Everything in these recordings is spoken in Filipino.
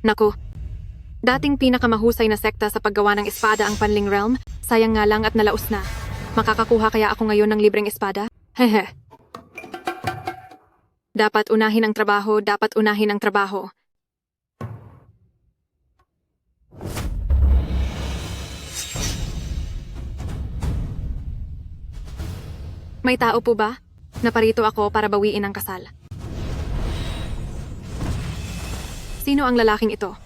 Naku, dating pinakamahusay na sekta sa paggawa ng espada ang Panling Realm, sayang nga lang at nalaos na. Makakakuha kaya ako ngayon ng libreng espada? Hehe. Dapat unahin ang trabaho, dapat unahin ang trabaho. May tao po ba? Naparito ako para bawiin ang kasal. Sino ang lalaking ito?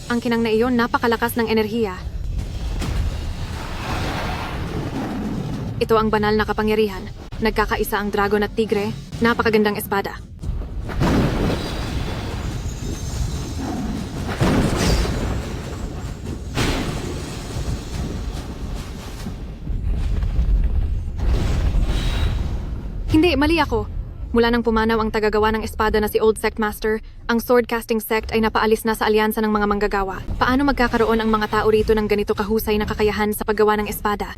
Ang kinang na iyon, napakalakas ng enerhiya. Ito ang banal na kapangyarihan. Nagkakaisa ang dragon at tigre. Napakagandang espada. Hindi, mali ako. Mula nang pumanaw ang tagagawa ng espada na si Old Sect Master, ang sword-casting sect ay napaalis na sa alyansa ng mga manggagawa. Paano magkakaroon ang mga tao rito ng ganito kahusay na kakayahan sa paggawa ng espada?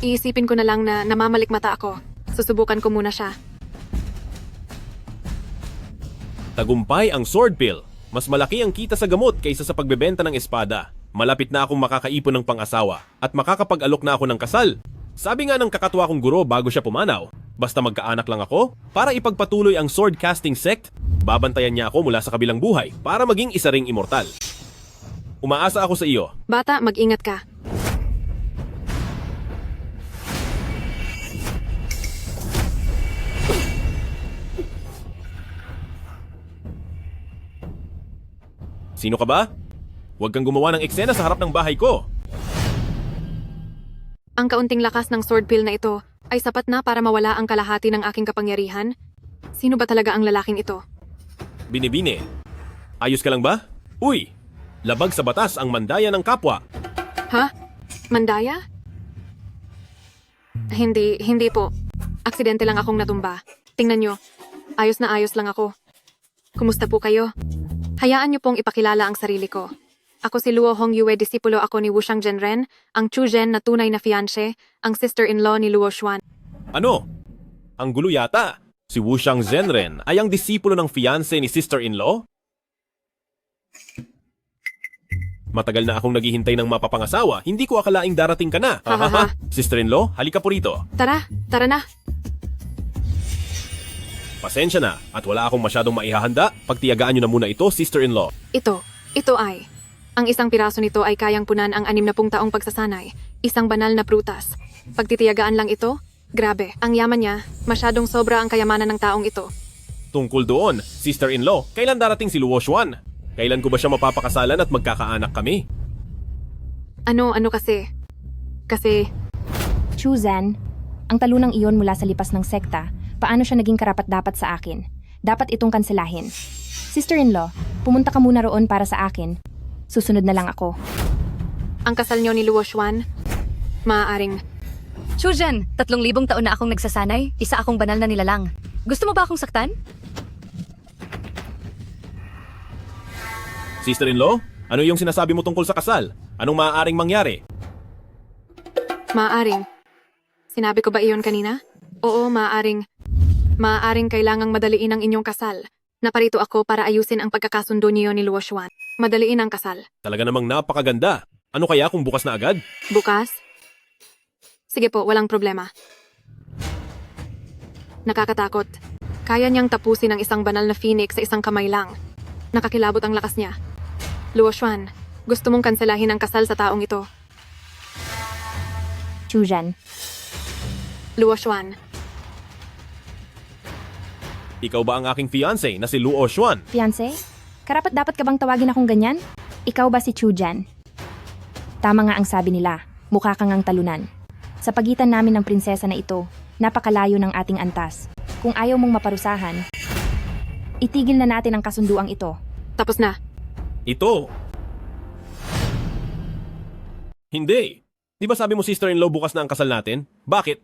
Iisipin ko na lang na namamalikmata ako. Susubukan ko muna siya. Tagumpay ang sword pill. Mas malaki ang kita sa gamot kaysa sa pagbebenta ng espada. Malapit na akong makakaipon ng pang-asawa at makakapag-alok na ako ng kasal. Sabi nga ng kakatwa kong guro bago siya pumanaw, basta magkaanak lang ako, para ipagpatuloy ang sword casting sect, babantayan niya ako mula sa kabilang buhay para maging isa ring immortal. Umaasa ako sa iyo. Bata, mag-ingat ka. Sino ka ba? Huwag kang gumawa ng eksena sa harap ng bahay ko. Ang kaunting lakas ng sword pill na ito ay sapat na para mawala ang kalahati ng aking kapangyarihan. Sino ba talaga ang lalaking ito? Binibini. Ayos ka lang ba? Uy! Labag sa batas ang mandaya ng kapwa. Ha? Mandaya? Hindi po. Aksidente lang akong natumba. Tingnan nyo. Ayos na ayos lang ako. Kumusta po kayo? Hayaan nyo pong ipakilala ang sarili ko. Ako si Luo Hongyue, disipulo ako ni Wuxiang Zhenren, ang Chu Zhen na tunay na fiancé, ang sister-in-law ni Luo Xuan. Ano? Ang gulo yata. Si Wuxiang Zhenren ay ang disipulo ng fiancé ni sister-in-law? Matagal na akong naghihintay ng mapapangasawa, hindi ko akalaing darating ka na. Hahaha. Sister-in-law, halika po rito. Tara na. Pasensya na at wala akong masyadong maihahanda. Pagtiyagaan nyo na muna ito, sister-in-law. Ito ay. Ang isang piraso nito ay kayang punan ang 60 taong pagsasanay. Isang banal na prutas. Pagtitiyagaan lang ito, grabe. Ang yaman niya, masyadong sobra ang kayamanan ng taong ito. Tungkol doon, sister-in-law, kailan darating si Luo Xuan? Kailan ko ba siya mapapakasalan at magkakaanak kami? Ano kasi? Kasi, Chu Zhen, ang talunang iyon mula sa lipas ng sekta, paano siya naging karapat-dapat sa akin? Dapat itong kanselahin. Sister-in-law, pumunta ka muna roon para sa akin. Susunod na lang ako. ang kasal niyo ni Luo Xuan, maaaring... Chujan, 3,000 taon na akong nagsasanay, isa akong banal na nilalang. Gusto mo ba akong saktan? Sister-in-law, ano yung sinasabi mo tungkol sa kasal? Anong maaaring mangyari? Maaaring. Sinabi ko ba iyon kanina? Oo, maaaring. Maaaring kailangang madaliin ang inyong kasal. Naparito ako para ayusin ang pagkakasundo niyo ni Luo Xuan. Madaliin ang kasal. Talaga namang napakaganda. Ano kaya kung bukas na agad? Bukas? Sige po, walang problema. Nakakatakot. Kaya niyang tapusin ang isang banal na phoenix sa isang kamay lang. Nakakilabot ang lakas niya. Luo Xuan, gusto mong kanselahin ang kasal sa taong ito. Chu Zhen, Luo Xuan, Ikaw ba ang aking fiancé na si Luo Xuan? fiancé? Karapat-dapat ka bang tawagin akong ganyan? Ikaw ba si Chu Zhen? Tama nga ang sabi nila, mukha kang ang talunan. Sa pagitan namin ng prinsesa na ito, napakalayo ng ating antas. Kung ayaw mong maparusahan, itigil na natin ang kasunduang ito. tapos na. Ito. Hindi. Di ba sabi mo sister-in-law bukas na ang kasal natin? Bakit?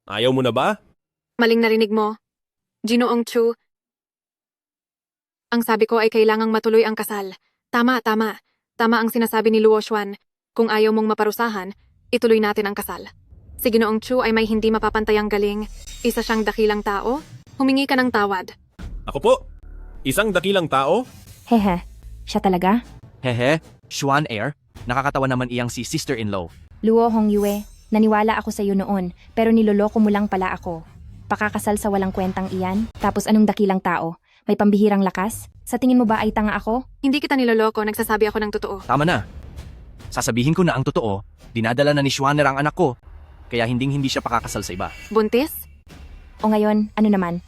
Ayaw mo na ba? Maling narinig mo. Ginoong Chu. Ang sabi ko ay kailangang matuloy ang kasal. Tama. Tama ang sinasabi ni Luo Xuan. Kung ayaw mong maparusahan, ituloy natin ang kasal. Si Ginoong Chu ay may hindi mapapantayang galing. Isa siyang dakilang tao. Humingi ka ng tawad. Ako po, isang dakilang tao? Hehe, siya talaga? Hehe, Xuan Air, nakakatawa naman iyang si sister-in-law. Luo Hongyue, naniwala ako sa iyo noon, pero niloloko mo lang pala ako. Pakakasal sa walang kwentang iyan, tapos anong dakilang tao? May pambihirang lakas? Sa tingin mo ba ay tanga ako? Hindi kita niloloko, nagsasabi ako ng totoo. Tama na. Sasabihin ko na ang totoo, dinadala na ni Xuaner ang anak ko, kaya hindi siya pakakasal sa iba. Buntis? O ngayon, ano naman?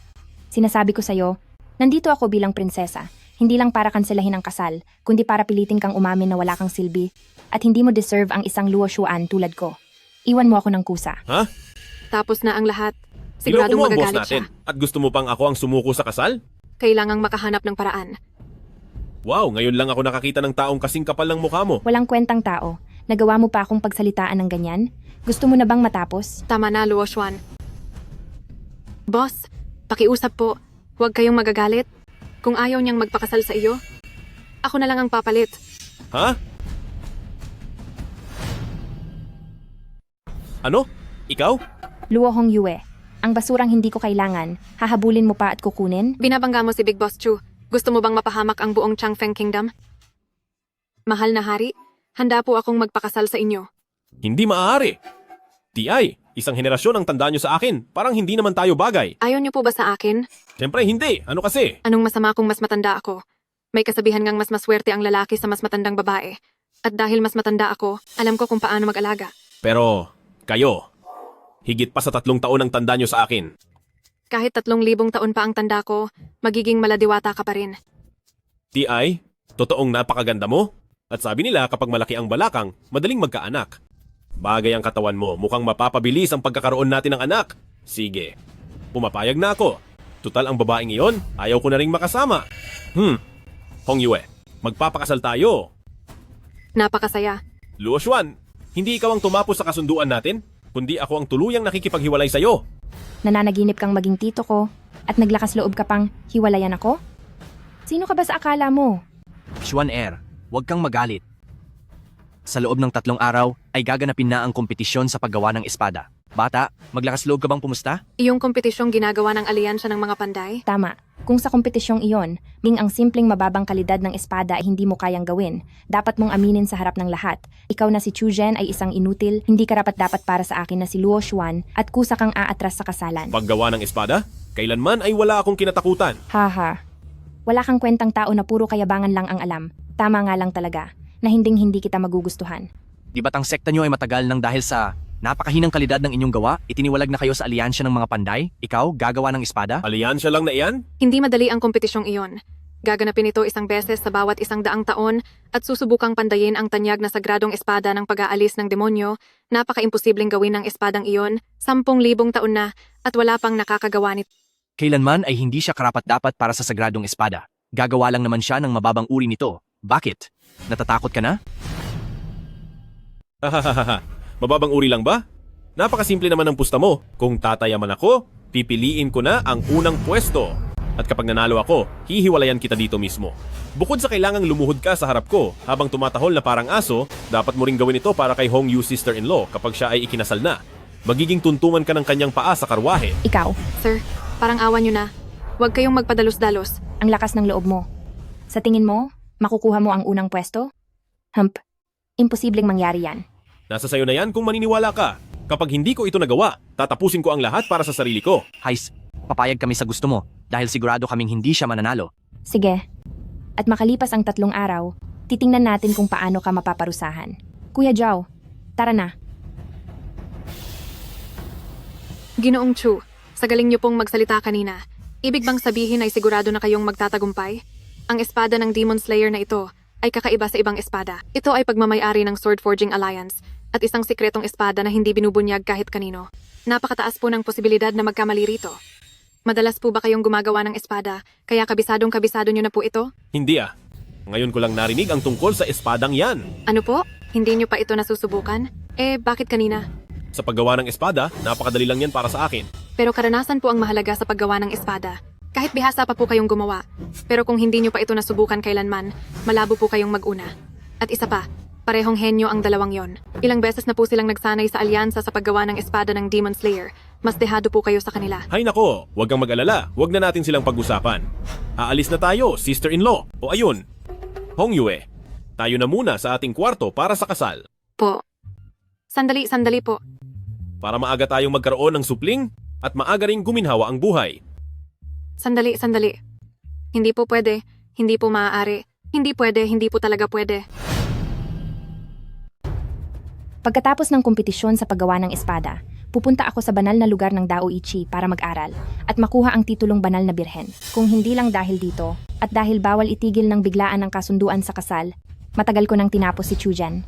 Sinasabi ko sa'yo, nandito ako bilang prinsesa. Hindi lang para kanselahin ang kasal, kundi para pilitin kang umamin na wala kang silbi at hindi mo deserve ang isang Luo Xuan tulad ko. Iwan mo ako ng kusa. Ha? Tapos na ang lahat. Niloko Siguradong mo ang boss magagalit natin. siya. At gusto mo pang ako ang sumuko sa kasal? Kailangang makahanap ng paraan. Wow, ngayon lang ako nakakita ng taong kasing kapal ng mukha mo. Walang kwentang tao. Nagawa mo pa akong pagsalitaan ng ganyan? Gusto mo na bang matapos? Tama na, Luo Xuan. Boss, pakiusap po. Huwag kayong magagalit. Kung ayaw niyang magpakasal sa iyo, ako na lang ang papalit. Ha? Ano? Ikaw? Luo Hongyue, ang basurang hindi ko kailangan, hahabulin mo pa at kukunin? Binabangga mo si Big Boss Chu. Gusto mo bang mapahamak ang buong Changfeng Kingdom? Mahal na hari, handa po akong magpakasal sa inyo. Hindi maaari. TI, isang henerasyon ang tanda nyo sa akin. Parang hindi naman tayo bagay. Ayaw niyo po ba sa akin? Siyempre hindi. Ano kasi? Anong masama kung mas matanda ako? May kasabihan ngang mas maswerte ang lalaki sa mas matandang babae. At dahil mas matanda ako, alam ko kung paano mag-alaga. Pero, kayo, higit pa sa 3 taon ang tanda nyo sa akin. Kahit 3,000 taon pa ang tanda ko, magiging maladiwata ka pa rin. TI, totoong napakaganda mo. At sabi nila kapag malaki ang balakang, madaling magkaanak. Bagay ang katawan mo, mukhang mapapabilis ang pagkakaroon natin ng anak. Sige, pumapayag na ako. Tutal ang babaeng iyon, ayaw ko na ring makasama. Hongyue, magpapakasal tayo. Napakasaya. Luo Xuan, hindi ikaw ang tumapos sa kasunduan natin, kundi ako ang tuluyang nakikipaghiwalay sa'yo. Nananaginip kang maging tito ko at naglakas loob ka pang hiwalayan ako? Sino ka ba sa akala mo? Xuan Air, huwag kang magalit. Sa loob ng 3 araw ay gaganapin na ang kompetisyon sa paggawa ng espada. Bata, maglakas loob ka bang pumusta? Iyong kompetisyong ginagawa ng alyansya ng mga panday? Tama. Kung sa kompetisyong iyon, Ming ang simpleng mababang kalidad ng espada ay hindi mo kayang gawin, dapat mong aminin sa harap ng lahat. Ikaw na si Chu Zhen ay isang inutil, hindi karapat-dapat para sa akin na si Luo Xuan at kusa kang aatras sa kasalan. Paggawa ng espada, kailanman ay wala akong kinatakutan. Haha. Wala kang kwentang tao na puro kayabangan lang ang alam. Tama nga lang talaga, na hindi kita magugustuhan. Di ba't ang sekta nyo ay matagal nang dahil sa napakahinang kalidad ng inyong gawa, itiniwalag na kayo sa alyansya ng mga panday? Ikaw, gagawa ng espada? Alyansya lang na iyan? Hindi madali ang kompetisyong iyon. Gaganapin ito isang beses sa bawat 100 taon at susubukang pandayin ang tanyag na sagradong espada ng pag-aalis ng demonyo. Napaka-imposibleng gawin ng espadang iyon, 10,000 taon na at wala pang nakakagawa nito. Kailanman ay hindi siya karapat-dapat para sa sagradong espada. Gagawa lang naman siya ng mababang uri nito. Bakit? Natatakot ka na? Hahaha, mababang uri lang ba? Napakasimple naman ng pusta mo. Kung tatayaman ako, pipiliin ko na ang unang pwesto. At kapag nanalo ako, hihiwalayan kita dito mismo. Bukod sa kailangang lumuhod ka sa harap ko habang tumatahol na parang aso, dapat mo ring gawin ito para kay Hong Yu sister-in-law kapag siya ay ikinasal na. Magiging tuntungan ka ng kanyang paa sa karwahe. Ikaw, Sir, parang awan nyo na. Huwag kayong magpadalos-dalos. ang lakas ng loob mo. Sa tingin mo, makukuha mo ang unang pwesto? Imposibleng mangyari yan. Nasa sayo na yan kung maniniwala ka. Kapag hindi ko ito nagawa, tatapusin ko ang lahat para sa sarili ko. Hais, papayag kami sa gusto mo dahil sigurado kaming hindi siya mananalo. Sige. At makalipas ang 3 araw, titingnan natin kung paano ka mapaparusahan. Kuya Zhao, tara na. Ginoong Chu, sa galing niyo pong magsalita kanina, ibig bang sabihin ay sigurado na kayong magtatagumpay? Ang espada ng Demon Slayer na ito ay kakaiba sa ibang espada. Ito ay pagmamayari ng Sword Forging Alliance at isang sikretong espada na hindi binubunyag kahit kanino. Napakataas po ng posibilidad na magkamali rito. Madalas po ba kayong gumagawa ng espada, kaya kabisadong-kabisado nyo na po ito? Hindi ah. Ngayon ko lang narinig ang tungkol sa espadang yan. Ano po? Hindi nyo pa ito nasusubukan? Bakit kanina? Sa paggawa ng espada, napakadali lang yan para sa akin. Pero karanasan po ang mahalaga sa paggawa ng espada. Kahit bihasa pa po kayong gumawa. Pero kung hindi nyo pa ito nasubukan kailanman, malabo po kayong mag-una. At isa pa, Parehong henyo ang dalawang yon. Ilang beses na po silang nagsanay sa alyansa sa paggawa ng espada ng Demon Slayer. Mas dehado po kayo sa kanila. Hay nako, huwag kang mag-alala. Huwag na natin silang pag-usapan. Aalis na tayo, sister-in-law. O ayun, Hong Yue. Tayo na muna sa ating kwarto para sa kasal. Po. Sandali po. Para maaga tayong magkaroon ng supling at maaga ring guminhawa ang buhay. Sandali. Hindi po pwede. Hindi po maaari. Hindi pwede. Hindi po talaga pwede. Pagkatapos ng kompetisyon sa paggawa ng espada, pupunta ako sa banal na lugar ng Daoichi para mag-aral at makuha ang titulong banal na birhen. Kung hindi lang dahil dito, at dahil bawal itigil ng biglaan ang kasunduan sa kasal, matagal ko nang tinapos si Chujan.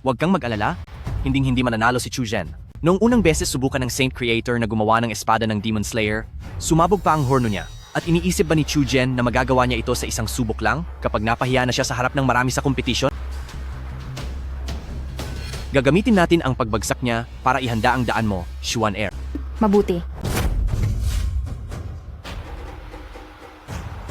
Huwag kang mag-alala, hindi mananalo si Chujen. Noong unang beses subukan ng Saint Creator na gumawa ng espada ng Demon Slayer, sumabog pa ang horno niya. At iniisip ba ni Chujen na magagawa niya ito sa isang subok lang kapag napahiya na siya sa harap ng marami sa kompetisyon? Gagamitin natin ang pagbagsak niya para ihanda ang daan mo, Xuan Air. Mabuti.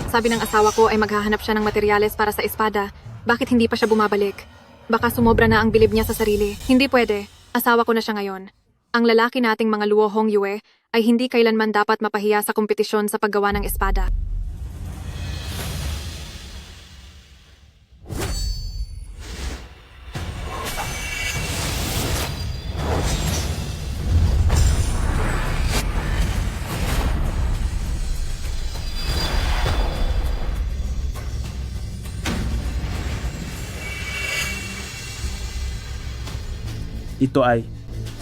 Sabi ng asawa ko ay maghahanap siya ng materyales para sa espada. Bakit hindi pa siya bumabalik? Baka sumobra na ang bilib niya sa sarili. Hindi pwede. Asawa ko na siya ngayon. Ang lalaki nating mga Luo Hong Yue ay hindi kailanman dapat mapahiya sa kompetisyon sa paggawa ng espada. Ito ay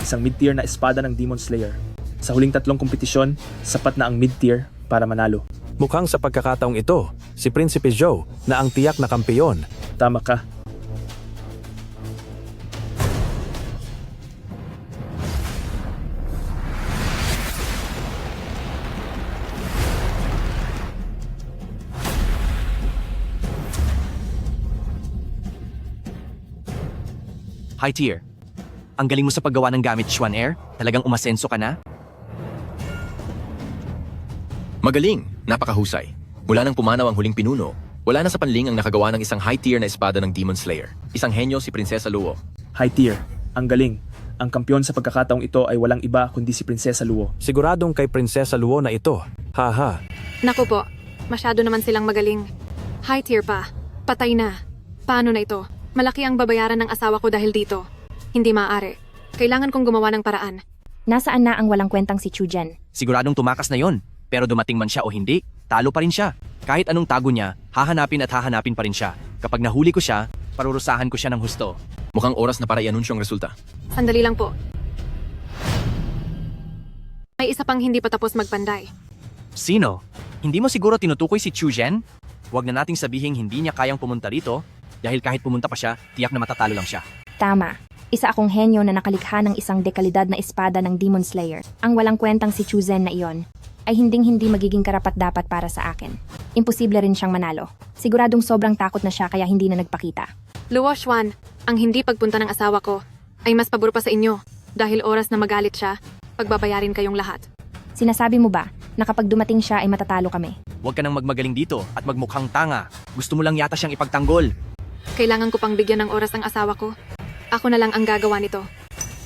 isang mid-tier na espada ng Demon Slayer. Sa huling 3 kompetisyon, sapat na ang mid-tier para manalo. Mukhang sa pagkakataong ito, si Prinsipe Zhou na ang tiyak na kampeyon. Tama ka. High tier. Ang galing mo sa paggawa ng gamit, Xuan Air. Talagang umasenso ka na? Magaling, napakahusay. Mula nang pumanaw ang huling pinuno, wala na sa panling ang nakagawa ng isang high-tier na espada ng Demon Slayer. Isang henyo si Prinsesa Luo. High tier. Ang galing. Ang kampiyon sa pagkakataong ito ay walang iba kundi si Prinsesa Luo. Siguradong kay Prinsesa Luo na ito. Haha. Naku po, masyado naman silang magaling. High tier pa. Patay na. Paano na ito? Malaki ang babayaran ng asawa ko dahil dito. Hindi maaari. Kailangan kong gumawa ng paraan. Nasaan na ang walang kwentang si Chujan? Siguradong tumakas na yon. Pero dumating man siya o hindi, talo pa rin siya. Kahit anong tago niya, hahanapin pa rin siya. Kapag nahuli ko siya, parurusahan ko siya ng husto. Mukhang oras na para i-anunsyo ang resulta. Sandali lang po. May isa pang hindi pa tapos magpanday. Sino? Hindi mo siguro tinutukoy si Chujen? Huwag na nating sabihing hindi niya kayang pumunta rito, dahil kahit pumunta pa siya, tiyak na matatalo lang siya. Tama. Isa akong henyo na nakalikha ng isang dekalidad na espada ng Demon Slayer. Ang walang kwentang si Chuzen na iyon ay hinding-hindi magiging karapat-dapat para sa akin. Imposible rin siyang manalo. Siguradong sobrang takot na siya kaya hindi na nagpakita. Luo Xuan, ang hindi pagpunta ng asawa ko ay mas pabor pa sa inyo dahil oras na magalit siya, pagbabayarin kayong lahat. Sinasabi mo ba na kapag dumating siya ay matatalo kami? Huwag ka nang magmagaling dito at magmukhang tanga. Gusto mo lang yata siyang ipagtanggol. Kailangan ko pang bigyan ng oras ang asawa ko. Ako na lang ang gagawa nito.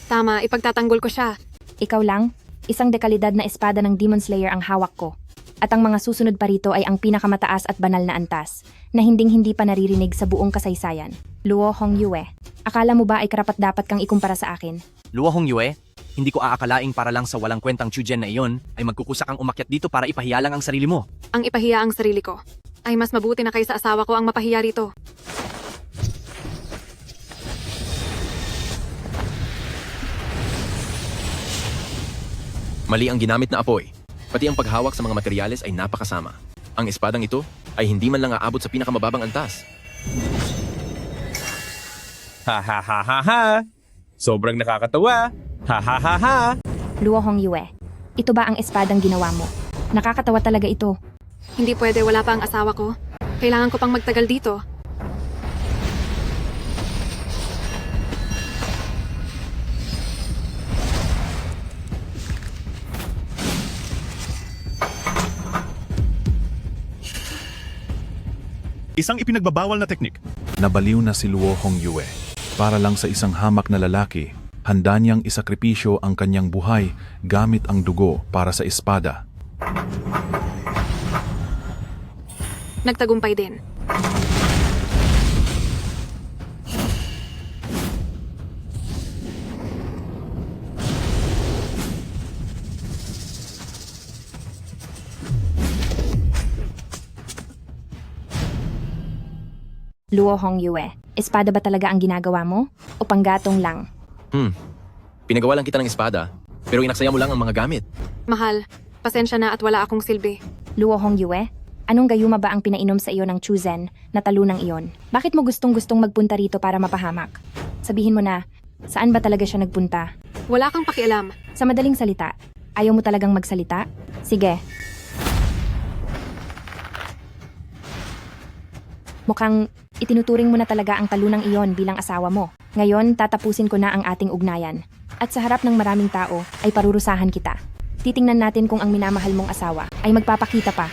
Tama, ipagtatanggol ko siya. Ikaw lang? Isang dekalidad na espada ng Demon Slayer ang hawak ko. At ang mga susunod pa rito ay ang pinakamataas at banal na antas na hinding-hindi pa naririnig sa buong kasaysayan. Luo Hong Yue, akala mo ba ay karapat-dapat kang ikumpara sa akin? Luo Hong Yue, hindi ko aakalaing para lang sa walang kwentang Chujen na iyon ay magkukusa kang umakyat dito para ipahiya lang ang sarili mo. Ang ipahiya ang sarili ko ay mas mabuti na kaysa asawa ko ang mapahiya rito. Mali ang ginamit na apoy. Pati ang paghawak sa mga materyales ay napakasama. Ang espadang ito ay hindi man lang aabot sa pinakamababang antas. Ha ha ha ha ha! Sobrang nakakatawa! Ha ha ha ha! Luo Hong Yue, ito ba ang espadang ginawa mo? Nakakatawa talaga ito. Hindi pwede, wala pa ang asawa ko. Kailangan ko pang magtagal dito. Isang ipinagbabawal na teknik. Nabaliw na si Luo Hong Yue. Para lang sa isang hamak na lalaki, handa niyang isakripisyo ang kanyang buhay gamit ang dugo para sa espada. Nagtagumpay din. Luo Hongyue, espada ba talaga ang ginagawa mo? O panggatong lang? Pinagawa lang kita ng espada, pero inaksaya mo lang ang mga gamit. Mahal, pasensya na at wala akong silbi. Luo Hongyue, anong gayuma ba ang pinainom sa iyo ng Chuzen na talunang iyon? Bakit mo gustong-gustong magpunta rito para mapahamak? Sabihin mo na, saan ba talaga siya nagpunta? Wala kang pakialam. Sa madaling salita, ayaw mo talagang magsalita? Sige. Mukhang itinuturing mo na talaga ang talunang iyon bilang asawa mo. Ngayon, tatapusin ko na ang ating ugnayan. At sa harap ng maraming tao, ay parurusahan kita. Titingnan natin kung ang minamahal mong asawa ay magpapakita pa.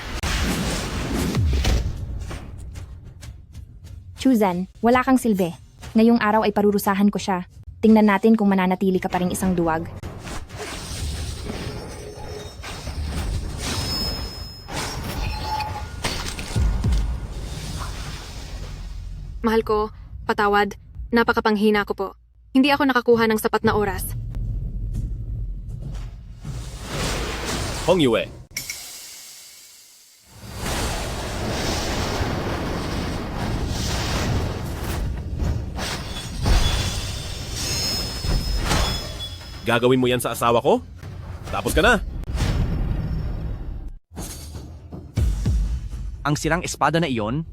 Chuzen, wala kang silbi. Ngayong araw ay parurusahan ko siya. Tingnan natin kung mananatili ka pa ring isang duwag. Mahal ko, patawad, napakapanghina ko po. Hindi ako nakakuha ng sapat na oras. Hongyue, gagawin mo yan sa asawa ko? Tapos ka na. Ang sirang espada na iyon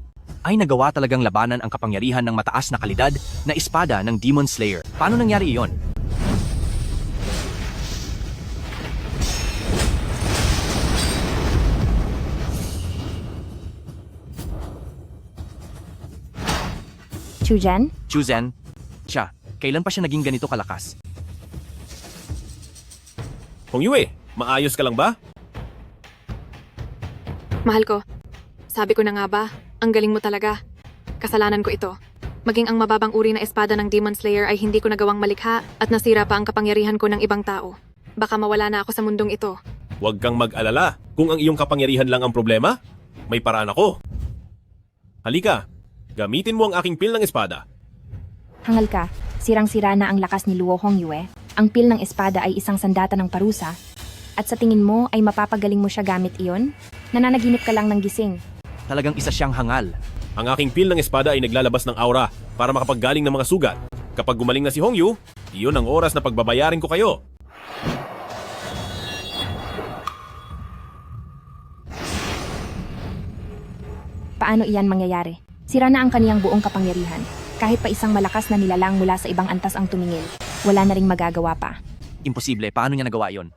ay nagawa talagang labanan ang kapangyarihan ng mataas na kalidad na espada ng Demon Slayer. Paano nangyari iyon? Chuzen, Chuzen, siya, kailan pa siya naging ganito kalakas? Hongyue, maayos ka lang ba? Mahal ko, sabi ko na nga ba, ang galing mo talaga. Kasalanan ko ito. Maging ang mababang uri na espada ng Demon Slayer ay hindi ko nagawang malikha at nasira pa ang kapangyarihan ko ng ibang tao. Baka mawala na ako sa mundong ito. Huwag kang mag-alala. Kung ang iyong kapangyarihan lang ang problema, may paraan ako. Halika, gamitin mo ang aking pil ng espada. hangal ka. Sirang-sira na ang lakas ni Luo Hongyue. Ang pil ng espada ay isang sandata ng parusa. At sa tingin mo ay mapapagaling mo siya gamit iyon? Nananaginip ka lang ng gising. Talagang isa siyang hangal. Ang aking pil ng espada ay naglalabas ng aura para makapaggaling ng mga sugat. Kapag gumaling na si Hongyu, iyon ang oras na pagbabayarin ko kayo. Paano iyan mangyayari? Sira na ang kaniyang buong kapangyarihan. Kahit pa isang malakas na nilalang mula sa ibang antas ang tumingin, wala na ring magagawa pa. Imposible, paano niya nagawa yon?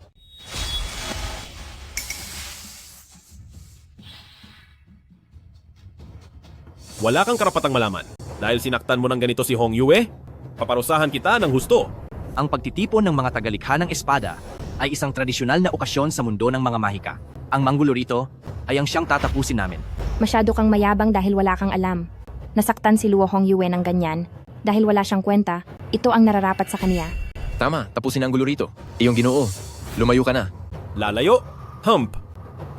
Wala kang karapatang malaman. Dahil sinaktan mo ng ganito si Hongyue, paparusahan kita ng husto. Ang pagtitipon ng mga tagalikha ng espada ay isang tradisyonal na okasyon sa mundo ng mga mahika. Ang manggulo rito ay ang siyang tatapusin namin. Masyado kang mayabang dahil wala kang alam. Nasaktan si Luo Hongyue ng ganyan. Dahil wala siyang kwenta, ito ang nararapat sa kaniya. Tama, tapusin na ang gulo rito. Iyong ginoo, lumayo ka na. Lalayo? Hump.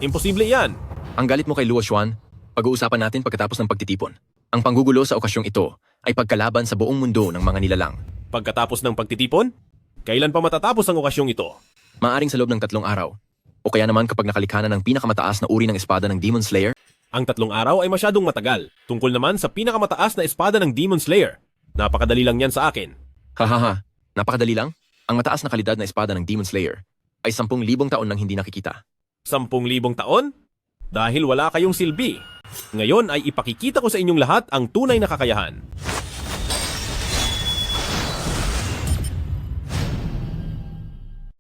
Imposible yan. Ang galit mo kay Luo Xuan, pag-uusapan natin pagkatapos ng pagtitipon. Ang panggugulo sa okasyong ito ay pagkalaban sa buong mundo ng mga nilalang. Pagkatapos ng pagtitipon, kailan pa matatapos ang okasyong ito? Maaring sa loob ng 3 araw. O kaya naman kapag nakalikha na ng pinakamataas na uri ng espada ng Demon Slayer. Ang 3 araw ay masyadong matagal. Tungkol naman sa pinakamataas na espada ng Demon Slayer. Napakadali lang yan sa akin. Hahaha, napakadali lang. Ang mataas na kalidad na espada ng Demon Slayer ay 10,000 taon nang hindi nakikita. 10,000 taon? Dahil wala kayong silbi. Ngayon ay ipakikita ko sa inyong lahat ang tunay na kakayahan.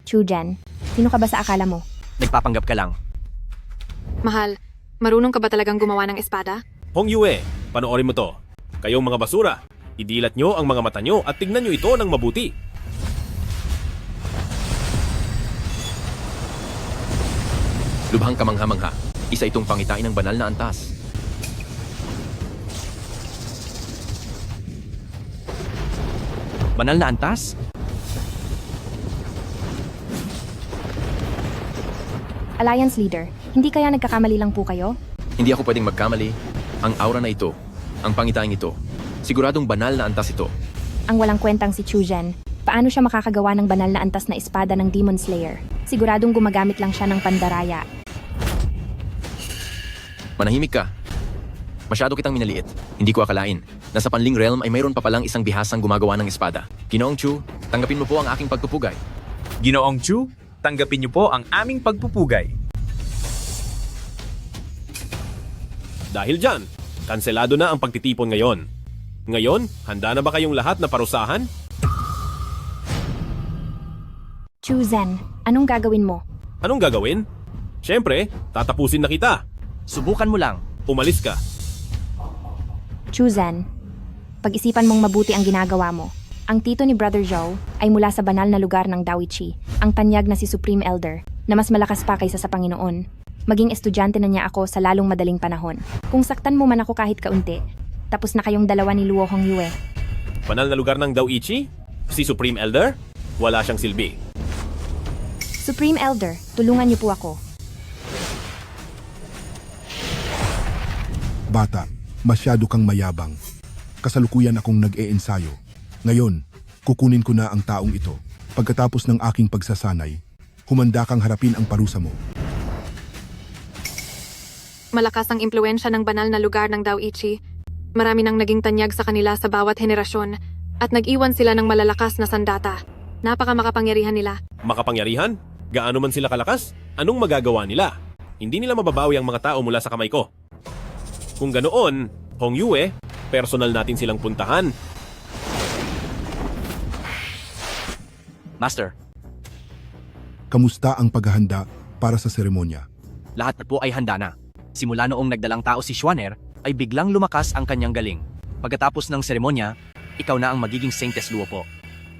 Chujen, sino ka ba sa akala mo? Nagpapanggap ka lang. Mahal, marunong ka ba talagang gumawa ng espada? Hongyue, panoorin mo to. Kayong mga basura, idilat nyo ang mga mata nyo at tignan nyo ito ng mabuti. Lubhang kamangha-mangha. Isa itong pangitain ng banal na antas. Banal na antas? Alliance Leader, hindi kaya nagkakamali lang po kayo? Hindi ako pwedeng magkamali. Ang aura na ito, ang pangitaing ito, siguradong banal na antas ito. Ang walang kwentang si Chujen. Paano siya makakagawa ng banal na antas na espada ng Demon Slayer? Siguradong gumagamit lang siya ng pandaraya. Manahimik ka. Masyado kitang minaliit. Hindi ko akalain na sa Panling Realm ay mayroon pa palang isang bihasang gumagawa ng espada. Ginoong Chu, tanggapin mo po ang aking pagpupugay. Ginoong Chu, tanggapin niyo po ang aming pagpupugay. Dahil dyan, kanselado na ang pagtitipon ngayon. Ngayon, handa na ba kayong lahat na parusahan? Chuzen, anong gagawin mo? Anong gagawin? Siyempre, tatapusin na kita. Subukan mo lang. Umalis ka. Chuzen, pag-isipan mong mabuti ang ginagawa mo. Ang tito ni Brother Zhou ay mula sa banal na lugar ng Dawichi, ang tanyag na si Supreme Elder, na mas malakas pa kaysa sa Panginoon. Maging estudyante na niya ako sa lalong madaling panahon. Kung saktan mo man ako kahit kaunti, tapos na kayong dalawa ni Luo Hongyue. Banal na lugar ng Dawichi? Si Supreme Elder? Wala siyang silbi. Supreme Elder, tulungan niyo po ako. Bata, masyado kang mayabang. Kasalukuyan akong nag-e-ensayo. Ngayon, kukunin ko na ang taong ito. Pagkatapos ng aking pagsasanay, humanda kang harapin ang parusa mo. Malakas ang impluensya ng banal na lugar ng Dawichi. Marami nang naging tanyag sa kanila sa bawat henerasyon at nag-iwan sila ng malalakas na sandata. Napaka-makapangyarihan nila. Makapangyarihan? Gaano man sila kalakas? Anong magagawa nila? Hindi nila mababawi ang mga tao mula sa kamay ko. Kung ganoon, Hongyue, personal natin silang puntahan. Master, Kamusta ang paghahanda para sa seremonya? lahat na po ay handa na. Simula noong nagdalang tao si Schwanner, ay biglang lumakas ang kanyang galing. Pagkatapos ng seremonya, ikaw na ang magiging Saintess Luo po.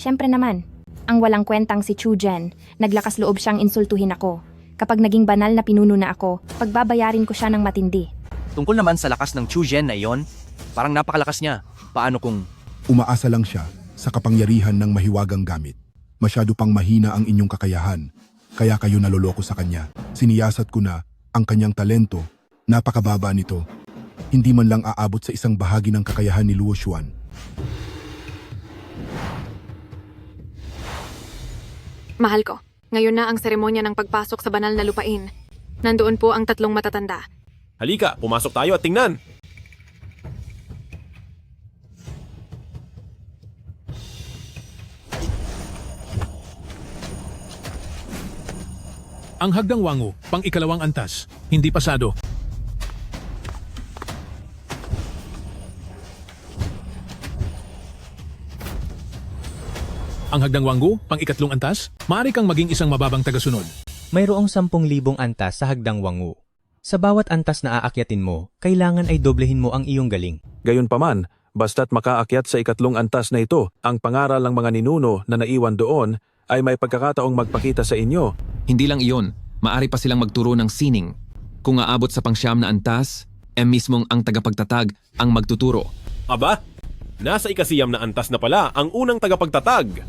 Siyempre naman, ang walang kwentang si Chujen, naglakas loob siyang insultuhin ako. Kapag naging banal na pinuno na ako, pagbabayarin ko siya ng matindi. Tungkol naman sa lakas ng Chujen na iyon, parang napakalakas niya. Paano kung... Umaasa lang siya sa kapangyarihan ng mahiwagang gamit. Masyado pang mahina ang inyong kakayahan, kaya kayo naloloko sa kanya. Siniyasat ko na ang kanyang talento, napakababa nito. Hindi man lang aabot sa isang bahagi ng kakayahan ni Luo Xuan. Mahal ko, ngayon na ang seremonya ng pagpasok sa banal na lupain. Nandoon po ang tatlong matatanda. Halika, pumasok tayo at tingnan. Ang Hagdang Wangu, pang-ikalawang antas, hindi pasado. Ang Hagdang Wangu, pang-ikatlong antas, maaari kang maging isang mababang tagasunod. Mayroong 10,000 antas sa Hagdang Wangu. Sa bawat antas na aakyatin mo, kailangan ay doblehin mo ang iyong galing. Gayunpaman, basta't makaakyat sa ikatlong antas na ito, ang pangaral ng mga ninuno na naiwan doon ay may pagkakataong magpakita sa inyo. Hindi lang iyon, maari pa silang magturo ng sining. Kung aabot sa pangsyam na antas, mismong ang tagapagtatag ang magtuturo. Aba, nasa ikasiyam na antas na pala ang unang tagapagtatag.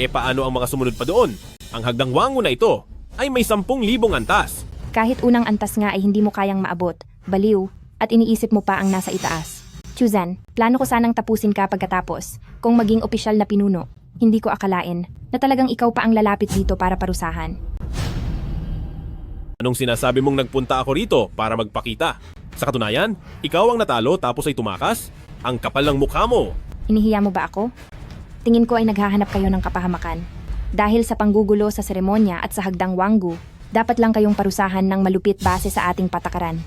Paano ang mga sumunod pa doon? Ang Hagdang Wangu na ito ay may 10,000 antas. Kahit unang antas nga ay hindi mo kayang maabot, baliw, at iniisip mo pa ang nasa itaas. Chuzen, plano ko sanang tapusin ka pagkatapos, kung maging opisyal na pinuno. Hindi ko akalain na talagang ikaw pa ang lalapit dito para parusahan. Anong sinasabi mong nagpunta ako rito para magpakita? Sa katunayan, ikaw ang natalo tapos ay tumakas? Ang kapal ng mukha mo. Hinihiya mo ba ako? Tingin ko ay naghahanap kayo ng kapahamakan. Dahil sa panggugulo sa seremonya at sa Hagdang Wangu, dapat lang kayong parusahan ng malupit base sa ating patakaran.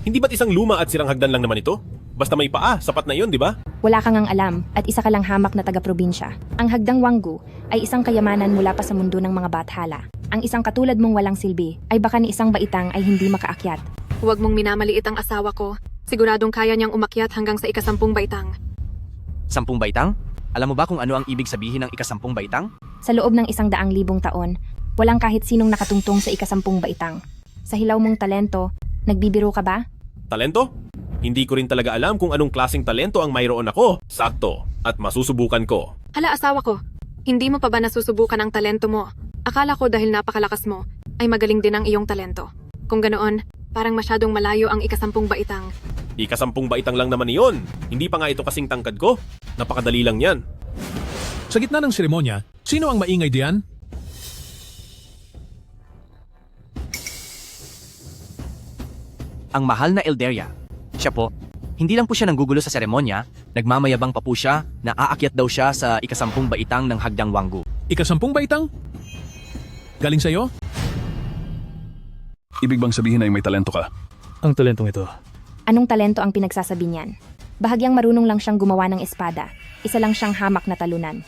Hindi ba't isang luma at sirang hagdan lang naman ito? Basta may paa, sapat na yun, di ba? Wala kang ang alam at isa ka lang hamak na taga-probinsya. Ang Hagdang Wangu ay isang kayamanan mula pa sa mundo ng mga bathala. Ang isang katulad mong walang silbi ay baka ni isang baitang ay hindi makaakyat. Huwag mong minamaliit ang asawa ko. Siguradong kaya niyang umakyat hanggang sa ika-10 baitang. 10 baitang? Alam mo ba kung ano ang ibig sabihin ng ika-10 baitang? Sa loob ng 100,000 taon, walang kahit sinong nakatungtong sa ika-10 baitang. Sa hilaw mong talento, nagbibiro ka ba? Talento? Hindi ko rin talaga alam kung anong klaseng talento ang mayroon ako. Sakto. At masusubukan ko. Hala asawa ko, Hindi mo pa ba nasusubukan ang talento mo? Akala ko dahil napakalakas mo, ay magaling din ang iyong talento. Kung ganoon, parang masyadong malayo ang ika-10 baitang. Ika-10 baitang lang naman iyon. Hindi pa nga ito kasing tangkad ko. Napakadali lang yan. Sa gitna ng seremonya, sino ang maingay diyan? Ang mahal na Elderia. Siya po. Hindi lang po siya nanggugulo sa seremonya, nagmamayabang pa po siya na aakyat daw siya sa ika-10 baitang ng Hagdang Wanggu. Ika-10 baitang? Galing sa'yo? Ibig bang sabihin ay may talento ka? Ang talentong ito. Anong talento ang pinagsasabi niyan? Bahagyang marunong lang siyang gumawa ng espada. Isa lang siyang hamak na talunan.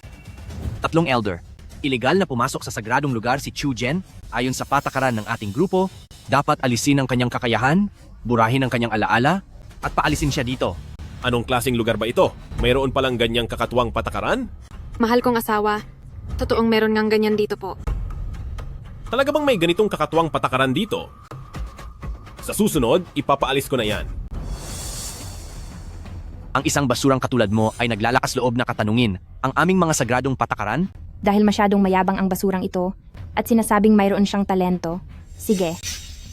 3 elder. Ilegal na pumasok sa sagradong lugar si Chu Jen. Ayon sa patakaran ng ating grupo, dapat alisin ang kanyang kakayahan, burahin ang kanyang alaala, at paalisin siya dito. Anong klaseng lugar ba ito? Mayroon palang ganyang kakatuwang patakaran? Mahal kong asawa, totoong meron ngang ganyan dito po. Talaga bang may ganitong kakatuwang patakaran dito? Sa susunod, ipapaalis ko na yan. Ang isang basurang katulad mo ay naglalakas loob na katanungin ang aming mga sagradong patakaran? Dahil masyadong mayabang ang basurang ito at sinasabing mayroon siyang talento, sige,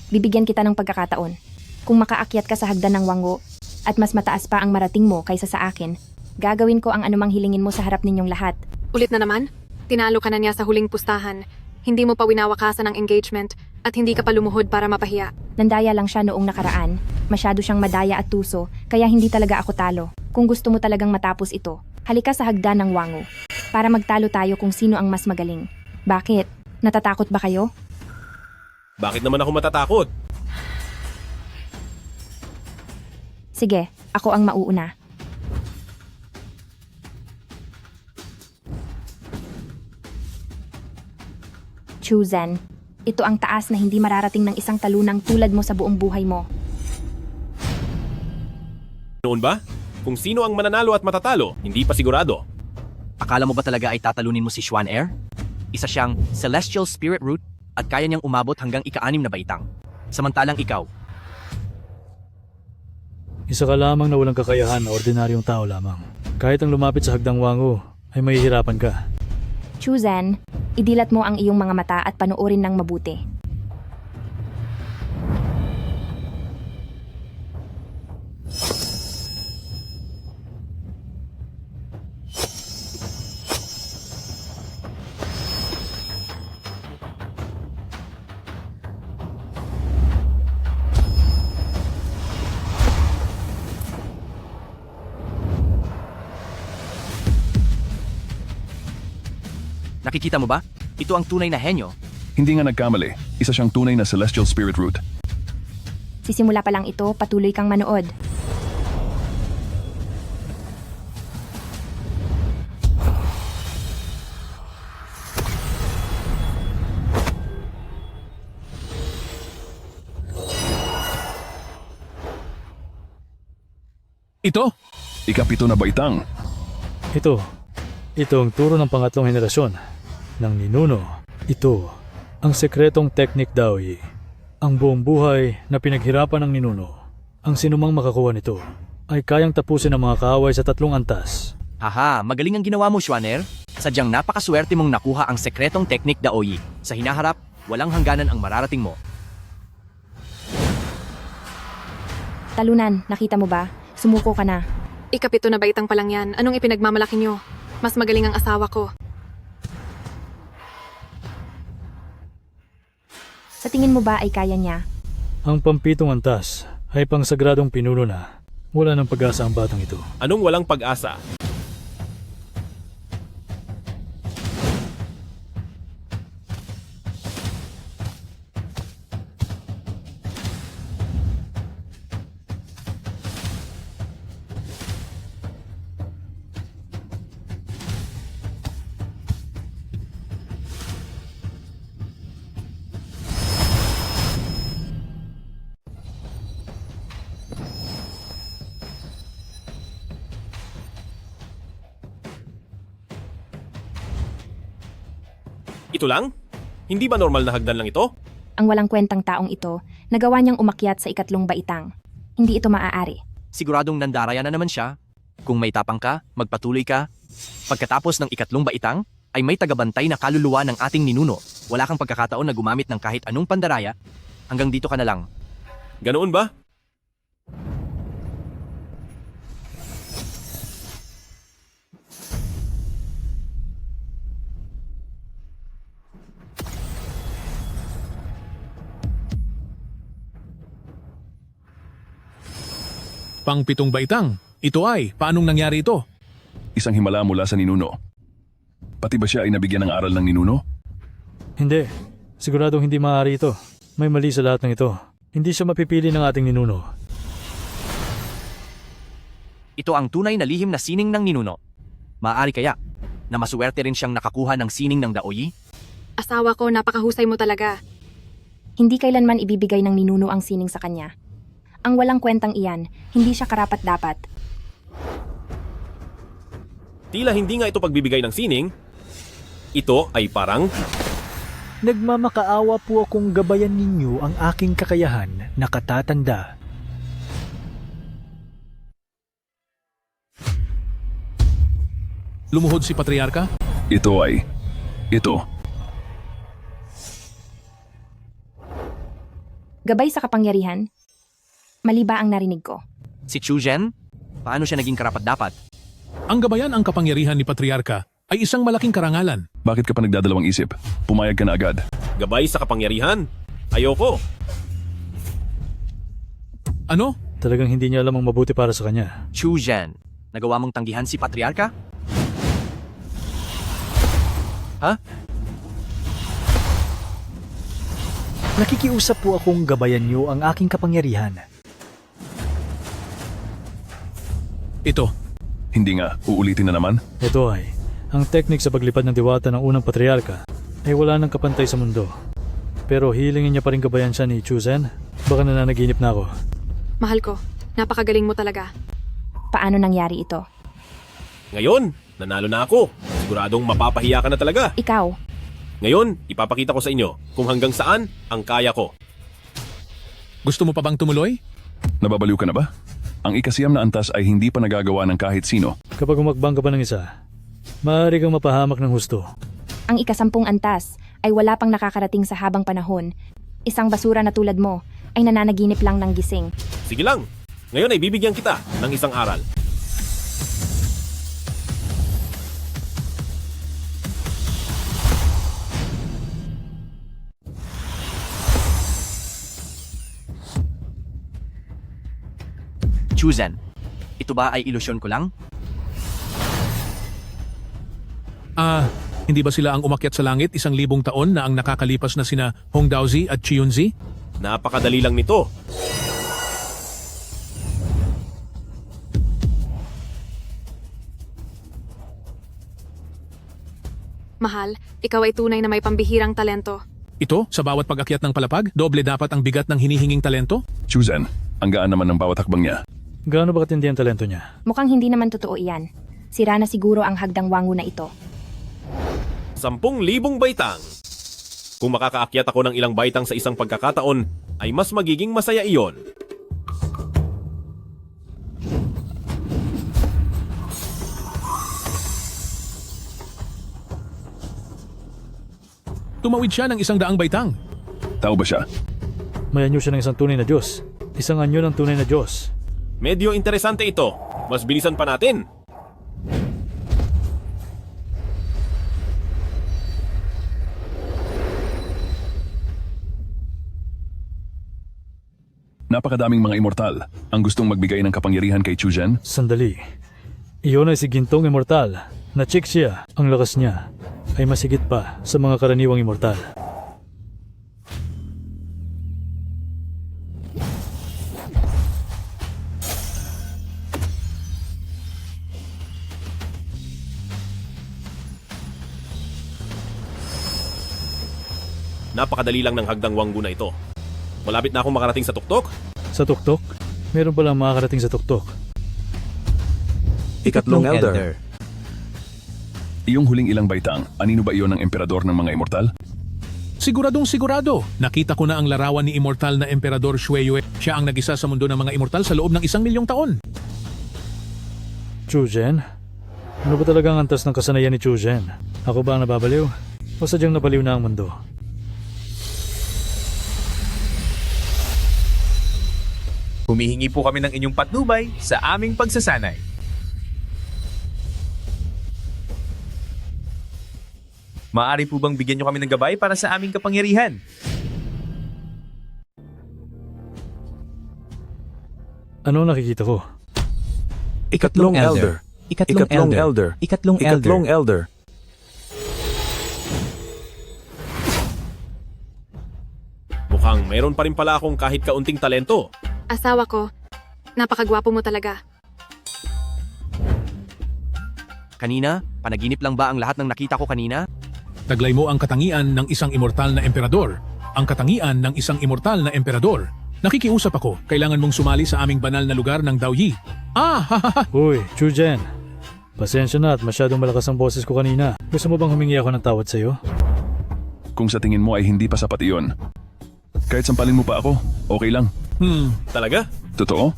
bibigyan kita ng pagkakataon. Kung makaakyat ka sa hagdan ng Wanggu at mas mataas pa ang marating mo kaysa sa akin, gagawin ko ang anumang hilingin mo sa harap ninyong lahat. Ulit na naman, tinalo ka na niya sa huling pustahan. Hindi mo pa winawakasan ang engagement at hindi ka pa lumuhod para mapahiya. Nandaya lang siya noong nakaraan. Masyado siyang madaya at tuso, kaya hindi talaga ako talo. Kung gusto mo talagang matapos ito, halika sa hagdan ng Wanggu para magtalo tayo kung sino ang mas magaling. Bakit? Natatakot ba kayo? Bakit naman ako matatakot? Sige, ako ang mauuna. Chu Zen, ito ang taas na hindi mararating ng isang talunang tulad mo sa buong buhay mo. Noon ba? Kung sino ang mananalo at matatalo, hindi pa sigurado. Akala mo ba talaga ay tatalunin mo si Xuan Air? Isa siyang Celestial Spirit Root at kaya niyang umabot hanggang ika-6 na baitang. Samantalang ikaw, Isa ka lamang na walang kakayahan na ordinaryong tao lamang. Kahit ang lumapit sa hagdang Wanggu, ay mahihirapan ka. Chu Zen, idilat mo ang iyong mga mata at panoorin ng mabuti. nakikita mo ba? Ito ang tunay na henyo. Hindi nga nagkamali. Isa siyang tunay na Celestial Spirit Root. Sisimula pa lang ito, patuloy kang manood. Ito? Ika-7 na baitang. Ito ang turo ng pangatlong henerasyon ng ninuno. Ito ang sekretong teknik Daoyi. Ang buong buhay na pinaghirapan ng ninuno. Ang sinumang makakuha nito ay kayang tapusin ang mga kaaway sa 3 antas. Haha, magaling ang ginawa mo, Xuaner. Sadyang napakaswerte mong nakuha ang sekretong teknik Daoyi. Sa hinaharap, walang hangganan ang mararating mo. Talunan, nakita mo ba? Sumuko ka na. Ika-7 na baitang pa lang yan. Anong ipinagmamalaki nyo? Mas magaling ang asawa ko. Sa tingin mo ba ay kaya niya? Ang pampitong antas ay pangsagradong pinuno na. Wala ng pag-asa ang batang ito. Anong walang pag-asa? Ito lang? Hindi ba normal na hagdan lang ito? Ang walang kwentang taong ito, nagawa niyang umakyat sa 3 baitang. Hindi ito maaari. Siguradong nandaraya na naman siya. Kung may tapang ka, magpatuloy ka. Pagkatapos ng 3 baitang, ay may tagabantay na kaluluwa ng ating ninuno. Wala kang pagkakataon na gumamit ng kahit anong pandaraya. Hanggang dito ka na lang. Ganoon ba? Pang-pitong baitang. Ito ay, paanong nangyari ito? Isang himala mula sa ninuno. Pati ba siya ay nabigyan ng aral ng ninuno? Hindi. Siguradong hindi maaari ito. May mali sa lahat ng ito. Hindi siya mapipili ng ating ninuno. Ito ang tunay na lihim na sining ng ninuno. Maaari kaya na masuwerte rin siyang nakakuha ng sining ng Daoyi? Asawa ko, napakahusay mo talaga. Hindi kailanman ibibigay ng ninuno ang sining sa kanya. Ang walang kwentang iyan, hindi siya karapat-dapat. Tila hindi nga ito pagbibigay ng sining. Ito ay parang... Nagmamakaawa po akong gabayan ninyo ang aking kakayahan na katatanda. Lumuhod si Patriarka? Ito ay... Ito. Gabay sa kapangyarihan? Mali ba ang narinig ko? Si Chu Zhen? Paano siya naging karapat-dapat? Ang gabayan ang kapangyarihan ni Patriarka ay isang malaking karangalan. Bakit ka pa nagdadalawang isip? Pumayag ka na agad. Gabay sa kapangyarihan? Ayoko. Ano? Talagang hindi niya alam ang mabuti para sa kanya. Chu Zhen, nagawa mong tanggihan si Patriarka? Ha? Nakikiusap po akong gabayan niyo ang aking kapangyarihan. Ito. Hindi nga, uulitin na naman. Ito ay, ang teknik sa paglipad ng diwata ng unang patriarka ay wala nang kapantay sa mundo. Pero hilingin niya pa rin gabayan siya ni Chu Zhen. Baka nananaginip na ako. Mahal ko, napakagaling mo talaga. Paano nangyari ito? Ngayon, nanalo na ako. Siguradong mapapahiya ka na talaga. Ikaw, Ngayon, ipapakita ko sa inyo kung hanggang saan ang kaya ko. Gusto mo pa bang tumuloy? Nababaliw ka na ba? Ang ikasiyam na antas ay hindi pa nagagawa ng kahit sino. Kapag umakbang ka pa ng isa, maaari kang mapahamak ng husto. ang ika-10 antas ay wala pang nakakarating sa habang panahon. Isang basura na tulad mo ay nananaginip lang ng gising. Sige lang, ngayon ay bibigyan kita ng isang aral. Chuzen, ito ba ay ilusyon ko lang? Hindi ba sila ang umakyat sa langit 1,000 taon na ang nakakalipas na sina Hong Daozi at Chiyunzi? Napakadali lang nito. Mahal, ikaw ay tunay na may pambihirang talento. Ito, sa bawat pag-akyat ng palapag, doble dapat ang bigat ng hinihinging talento? Chuzen, ang gaan naman ng bawat hakbang niya. Gaano ba katindi ang talento niya? Mukhang hindi naman totoo iyan. Sira na siguro ang hagdang wango na ito. 10,000 baitang. Kung makakaakyat ako ng ilang baitang sa isang pagkakataon, ay mas magiging masaya iyon. Tumawid siya ng 100 baitang. Tao ba siya? May anyo siya ng isang tunay na Diyos. Isang anyo ng tunay na Diyos. Medyo interesante ito. Mas bilisan pa natin. Napakadaming mga immortal ang gustong magbigay ng kapangyarihan kay Chuzen. Sandali. Iyon ay si Gintong Immortal. Na-check siya. Ang lakas niya ay masigit pa sa mga karaniwang immortal. Napakadali lang ng hagdang wanggu na ito. Malapit na akong makarating sa tuktok. Sa tuktok? Meron palang makakarating sa tuktok. Ikatlong Elder. Iyong huling ilang baitang, anino ba iyon ng emperador ng mga immortal? Siguradong sigurado. Nakita ko na ang larawan ni immortal na Emperador Shueyue. Siya ang nag-isa sa mundo ng mga immortal sa loob ng 1,000,000 taon. Chu Zhen, Ano ba talagang antas ng kasanayan ni Chujen? Ako ba ang nababaliw? O sadyang nabaliw na ang mundo? Humihingi po kami ng inyong patnubay sa aming pagsasanay. Maaari po bang bigyan nyo kami ng gabay para sa aming kapangyarihan? Ano nakikita ko? Ikatlong elder. Ikatlong elder. Ikatlong Ikatlong elder. elder. Mukhang mayroon pa rin pala akong kahit kaunting talento. Asawa ko, napakagwapo mo talaga. Kanina, panaginip lang ba ang lahat ng nakita ko kanina? Taglay mo ang katangian ng isang immortal na emperador. Ang katangian ng isang immortal na emperador. Nakikiusap ako, kailangan mong sumali sa aming banal na lugar ng Daoyi. Uy, Chujen. Pasensya na at masyadong malakas ang boses ko kanina. Gusto mo bang humingi ako ng tawad sa'yo? Kung sa tingin mo ay hindi pa sapat iyon, kahit sampalin mo pa ako, okay lang. Talaga? Totoo?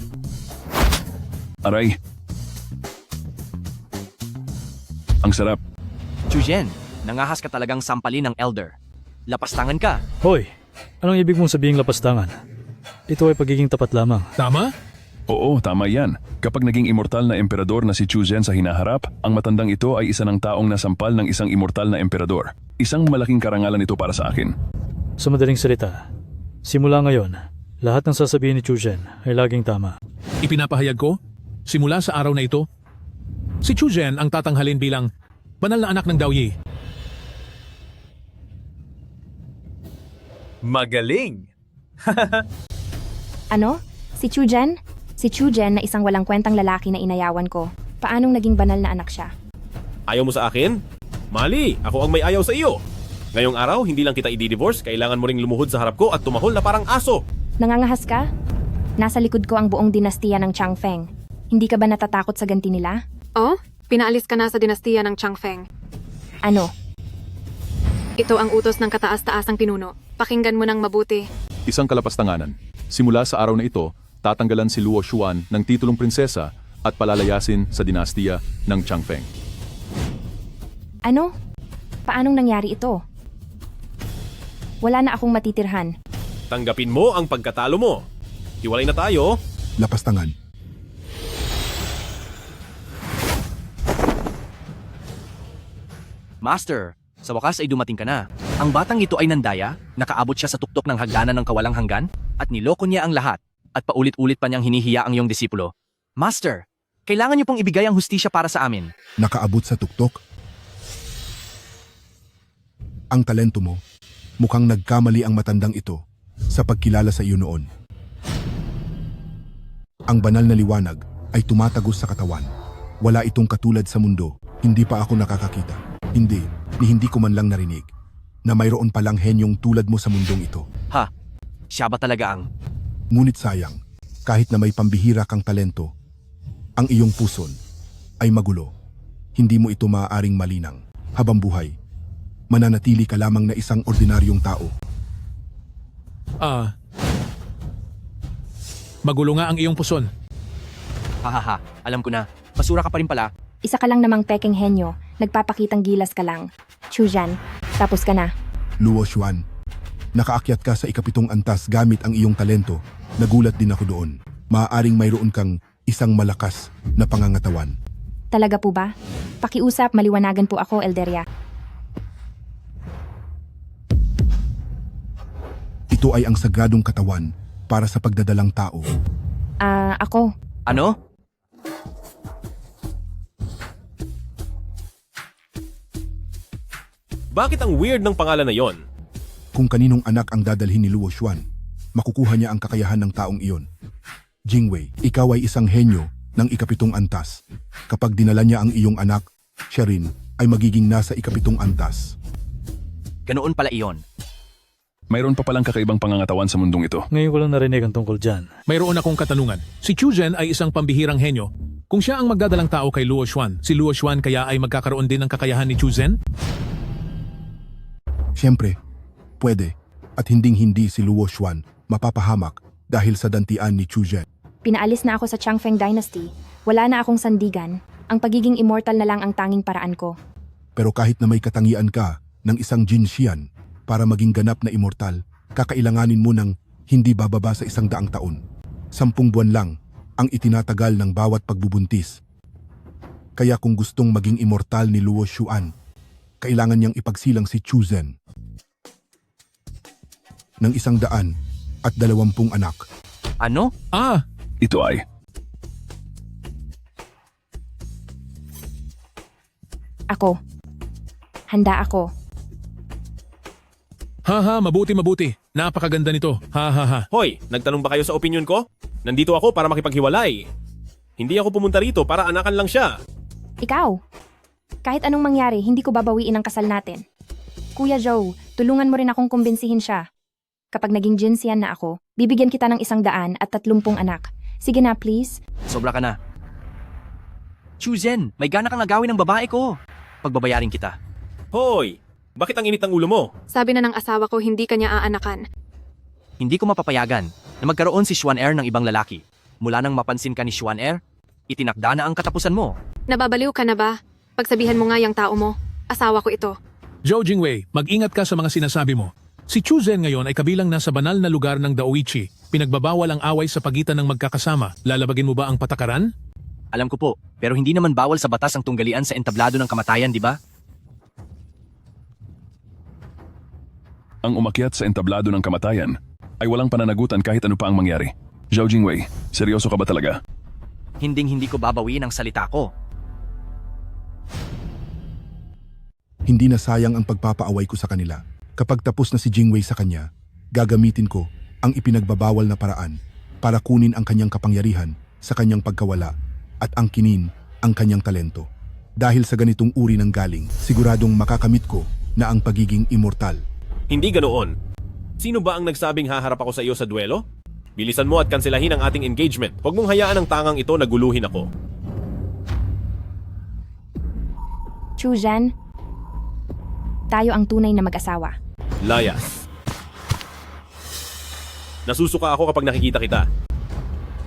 Aray. Ang sarap. Chujen, nangahas ka talagang sampalin ng elder. Lapastangan ka. Hoy, anong ibig mong sabihing lapastangan? Ito ay pagiging tapat lamang. Tama? Oo, tama yan. Kapag naging immortal na emperador na si Chujen sa hinaharap, ang matandang ito ay isa ng taong nasampal ng isang immortal na emperador. Isang malaking karangalan ito para sa akin. Sa madaling salita, simula ngayon, lahat ng sasabihin ni Chujen ay laging tama. Ipinapahayag ko, simula sa araw na ito, si Chujen ang tatanghalin bilang banal na anak ng Daoyi. Magaling! Ano? Si Chujen? Si Chujen na isang walang kwentang lalaki na inayawan ko. Paanong naging banal na anak siya? Ayaw mo sa akin? Mali, ako ang may ayaw sa iyo. Ngayong araw, hindi lang kita i-divorce, kailangan mo ring lumuhod sa harap ko at tumahol na parang aso. Nangangahas ka? Nasa likod ko ang buong dinastiya ng Changfeng. Hindi ka ba natatakot sa ganti nila? Oh, pinaalis ka na sa dinastiya ng Changfeng. Ano? Ito ang utos ng kataas-taasang pinuno. Pakinggan mo ng mabuti. Isang kalapastanganan. Simula sa araw na ito, tatanggalan si Luo Xuan ng titulong prinsesa at palalayasin sa dinastiya ng Changfeng. Ano? Paanong nangyari ito? Wala na akong matitirhan. Tanggapin mo ang pagkatalo mo. Hiwalay na tayo. Lapastangan. Master, sa wakas ay dumating ka na. Ang batang ito ay nandaya, nakaabot siya sa tuktok ng hagdanan ng kawalang hanggan, at niloko niya ang lahat, at paulit-ulit pa niyang hinihiya ang iyong disipulo. Master, kailangan niyo pong ibigay ang hustisya para sa amin. Nakaabot sa tuktok? Ang talento mo, mukhang nagkamali ang matandang ito sa pagkilala sa iyo noon. Ang banal na liwanag ay tumatagos sa katawan. Wala itong katulad sa mundo, hindi pa ako nakakakita. Hindi ko man lang narinig na mayroon palang henyong tulad mo sa mundong ito. Ha? Siya ba talaga ang... Ngunit sayang, kahit na may pambihira kang talento, ang iyong puson ay magulo. Hindi mo ito maaaring malinang. Habang buhay, mananatili ka lamang na isang ordinaryong tao. Magulo nga ang iyong puson. Hahaha, alam ko na. Basura ka pa rin pala. Isa ka lang namang peking henyo. Nagpapakitang gilas ka lang. Chujen, tapos ka na. Luo Xuan, nakaakyat ka sa ikapitong antas gamit ang iyong talento. Nagulat din ako doon. Maaaring mayroon kang isang malakas na pangangatawan. Talaga po ba? Pakiusap, maliwanagan po ako, Elderia. Ito ay ang sagradong katawan para sa pagdadalang tao. Ako. Ano? Bakit ang weird ng pangalan na yon? Kung kaninong anak ang dadalhin ni Luo Xuan, makukuha niya ang kakayahan ng taong iyon. Jingwei, ikaw ay isang henyo ng ikapitong antas. Kapag dinala niya ang iyong anak, siya rin ay magiging nasa ikapitong antas. Ganoon pala iyon. Mayroon pa palang kakaibang pangangatawan sa mundong ito. Ngayon ko lang narinig ang tungkol dyan. Mayroon akong katanungan. Si Chujen ay isang pambihirang henyo. Kung siya ang magdadalang tao kay Luo Xuan, si Luo Xuan kaya ay magkakaroon din ng kakayahan ni Chuzen? Siyempre, pwede. At hinding-hindi si Luo Xuan mapapahamak dahil sa dantian ni Chujen. Pinaalis na ako sa Changfeng Dynasty. Wala na akong sandigan. Ang pagiging immortal na lang ang tanging paraan ko. Pero kahit na may katangian ka ng isang Jinxian para maging ganap na immortal, kakailanganin mo ng hindi bababa sa 100 taon. 10 buwan lang ang itinatagal ng bawat pagbubuntis. Kaya kung gustong maging immortal ni Luo Xuan, kailangan niyang ipagsilang si Chu Zhen ng 120 anak. Ano? Ito ay. Ako. Handa ako. Haha, mabuti. Napakaganda nito. Ha. Hoy, nagtanong ba kayo sa opinion ko? Nandito ako para makipaghiwalay. Hindi ako pumunta rito para anakan lang siya. Ikaw. Kahit anong mangyari, hindi ko babawiin ang kasal natin. Kuya Joe, tulungan mo rin akong kumbinsihin siya. Kapag naging Jinxian na ako, bibigyan kita ng 130 anak. Sige na, please. Sobra ka na. Chu Zhen, may gana kang agawin ng babae ko. Pagbabayarin kita. Hoy, bakit ang init ng ulo mo? Sabi na ng asawa ko hindi kanya aanakan. Hindi ko mapapayagan na magkaroon si Xuan Er ng ibang lalaki. Mula nang mapansin ka ni Xuan Er, itinakda na ang katapusan mo. Nababaliw ka na ba? Pagsabihan mo nga yung tao mo. Asawa ko ito. Zhou Jingwei, mag-ingat ka sa mga sinasabi mo. Si Chu Zhen ngayon ay kabilang nasa banal na lugar ng Daoichi. Pinagbabawal ang away sa pagitan ng magkakasama. Lalabagin mo ba ang patakaran? Alam ko po, pero hindi naman bawal sa batas ang tunggalian sa entablado ng kamatayan, di ba? Ang umakyat sa entablado ng kamatayan ay walang pananagutan kahit ano pa ang mangyari. Zhao Jingwei, seryoso ka ba talaga? Hinding-hindi ko babawiin ang salita ko. Hindi na sayang ang pagpapaaway ko sa kanila. Kapag tapos na si Jingwei sa kanya, gagamitin ko ang ipinagbabawal na paraan para kunin ang kanyang kapangyarihan sa kanyang pagkawala at angkinin ang kanyang talento. Dahil sa ganitong uri ng galing, siguradong makakamit ko na ang pagiging immortal. Hindi ganoon. Sino ba ang nagsabing haharap ako sa iyo sa duelo? Bilisan mo at kanselahin ang ating engagement. Huwag mong hayaan ang tangang ito na guluhin ako. Chu Zhen, tayo ang tunay na mag-asawa. Layas. Nasusuka ako kapag nakikita kita.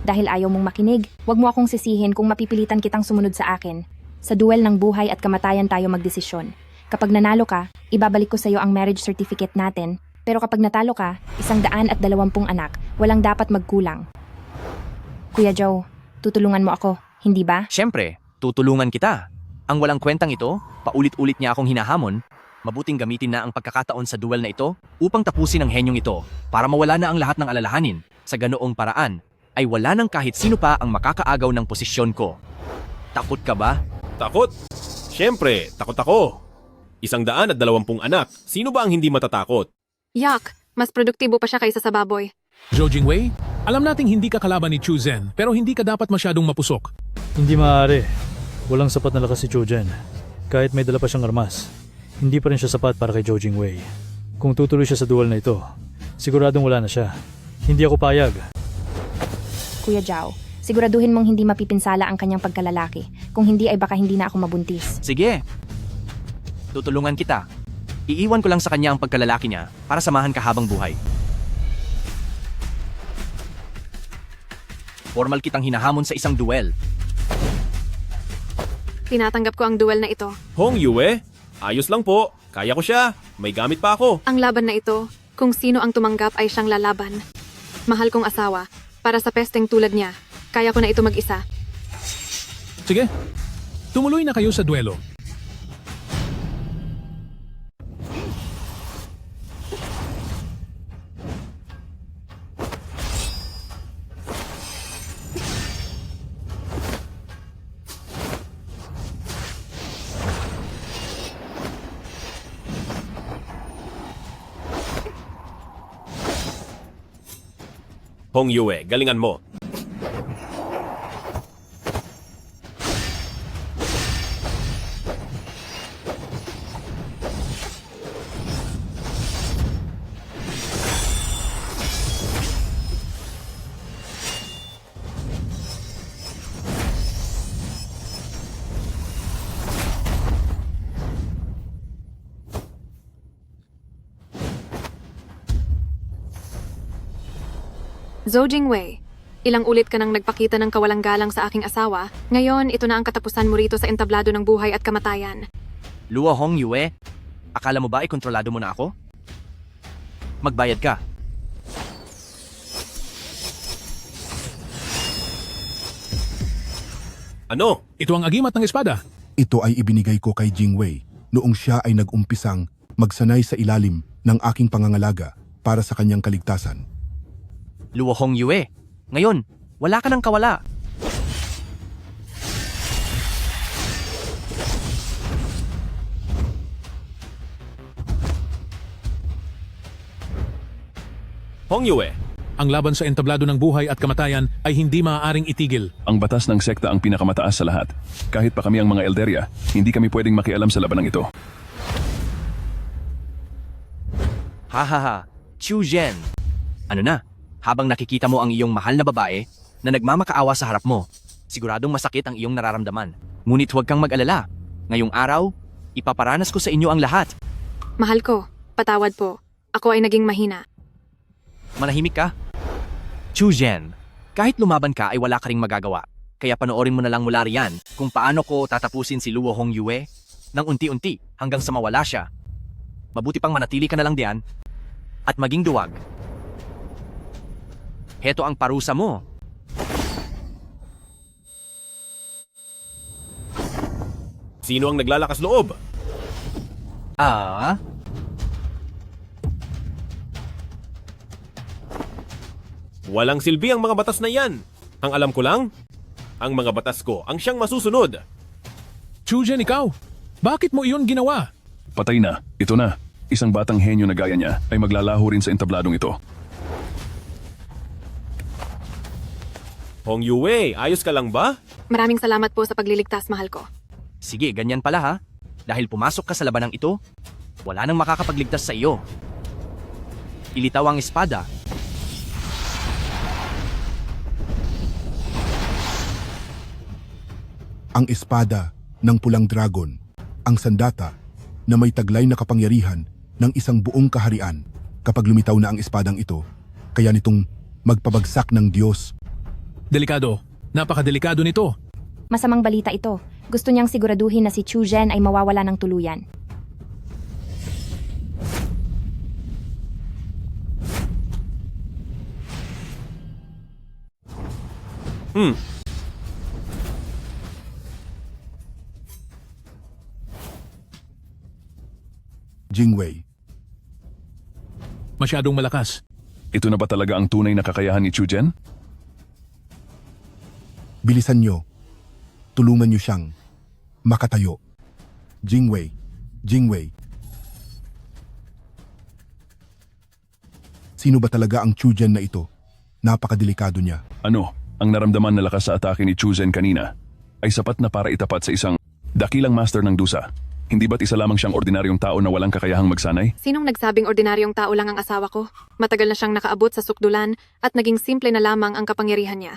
Dahil ayaw mong makinig, wag mo akong sisihin kung mapipilitan kitang sumunod sa akin. Sa duel ng buhay at kamatayan tayo magdesisyon. Kapag nanalo ka, ibabalik ko sa iyo ang marriage certificate natin. Pero kapag natalo ka, 120 anak, walang dapat magkulang. Kuya Joe, tutulungan mo ako, hindi ba? Siyempre, tutulungan kita. Ang walang kwentang ito, paulit-ulit niya akong hinahamon. Mabuting gamitin na ang pagkakataon sa duel na ito upang tapusin ang henyong ito para mawala na ang lahat ng alalahanin. Sa ganoong paraan, ay wala nang kahit sino pa ang makakaagaw ng posisyon ko. Takot ka ba? Takot? Siyempre, takot ako. 120 anak. Sino ba ang hindi matatakot? Yak, mas produktibo pa siya kaysa sa baboy. Zhou Jingwei, alam nating hindi ka kalaban ni Chu Zhen, pero hindi ka dapat masyadong mapusok. Hindi maaari. Walang sapat na lakas si Chu Zhen. Kahit may dala pa siyang armas, hindi pa rin siya sapat para kay Zhou Jingwei. Kung tutuloy siya sa duel na ito, siguradong wala na siya. Hindi ako payag. Kuya Zhao, siguraduhin mong hindi mapipinsala ang kanyang pagkalalaki. Kung hindi ay baka hindi na ako mabuntis. Sige. Tutulungan kita. Iiwan ko lang sa kanya ang pagkalalaki niya para samahan ka habang buhay. Formal kitang hinahamon sa isang duel. Tinatanggap ko ang duel na ito. Hong Yue, ayos lang po. Kaya ko siya. May gamit pa ako. Ang laban na ito, kung sino ang tumanggap ay siyang lalaban. Mahal kong asawa, para sa pesteng tulad niya, kaya ko na ito mag-isa. Sige, tumuloy na kayo sa duelo. Hong Yue, galingan mo. Zhou Jingwei, Ilang ulit ka nang nagpakita ng kawalang galang sa aking asawa. Ngayon, ito na ang katapusan mo rito sa entablado ng buhay at kamatayan. Luo Hong Yue, akala mo ba ay kontrolado mo na ako? Magbayad ka. Ano? Ito ang agimat ng espada. Ito ay ibinigay ko kay Jingwei noong siya ay nag-umpisang magsanay sa ilalim ng aking pangangalaga para sa kanyang kaligtasan. Luo Hong Yue, ngayon, wala ka ng kawala. Hong Yue, Ang laban sa entablado ng buhay at kamatayan ay hindi maaaring itigil. Ang batas ng sekta ang pinakamataas sa lahat. Kahit pa kami ang mga Elderia, hindi kami pwedeng makialam sa labanang ito. Hahaha, Chu Zhen. Ano na, habang nakikita mo ang iyong mahal na babae na nagmamakaawa sa harap mo, siguradong masakit ang iyong nararamdaman. Ngunit huwag kang mag-alala. Ngayong araw, ipaparanas ko sa inyo ang lahat. Mahal ko, patawad po. Ako ay naging mahina. Manahimik ka. Chu Zhen, kahit lumaban ka ay wala ka ring magagawa. Kaya panoorin mo na lang mula riyan kung paano ko tatapusin si Luo Hong Yue nang unti-unti hanggang sa mawala siya. Mabuti pang manatili ka na lang diyan at maging duwag. Heto ang parusa mo. sino ang naglalakas loob? Walang silbi ang mga batas na yan. Ang alam ko lang, ang mga batas ko ang siyang masusunod. Chu Zhen, ikaw? Bakit mo iyon ginawa? Patay na. Ito na. Isang batang henyo na gaya niya ay maglalaho rin sa entabladong ito. Hong Yue, ayos ka lang ba? Maraming salamat po sa pagliligtas, mahal ko. Sige, ganyan pala ha. Dahil pumasok ka sa labanang ito, wala nang makakapagligtas sa iyo. Ilitaw ang espada. Ang espada ng pulang dragon, ang sandata na may taglay na kapangyarihan ng isang buong kaharian. Kapag lumitaw na ang espadang ito, kaya nitong magpabagsak ng Diyos. Delikado. Napakadelikado nito. Masamang balita ito. Gusto niyang siguraduhin na si Chu Zhen ay mawawala ng tuluyan. Jingwei, Masyadong malakas. Ito na ba talaga ang tunay na kakayahan ni Chu Zhen? bilisan niyo. Tulungan niyo siyang makatayo. Jingwei, Jingwei. Sino ba talaga ang Chu Zhen na ito? Napakadelikado niya. Ano, ang naramdaman na lakas sa atake ni Chu Zhen kanina ay sapat na para itapat sa isang dakilang master ng dusa. Hindi ba't isa lamang siyang ordinaryong tao na walang kakayahang magsanay? Sinong nagsabing ordinaryong tao lang ang asawa ko? Matagal na siyang nakaabot sa sukdulan at naging simple na lamang ang kapangyarihan niya.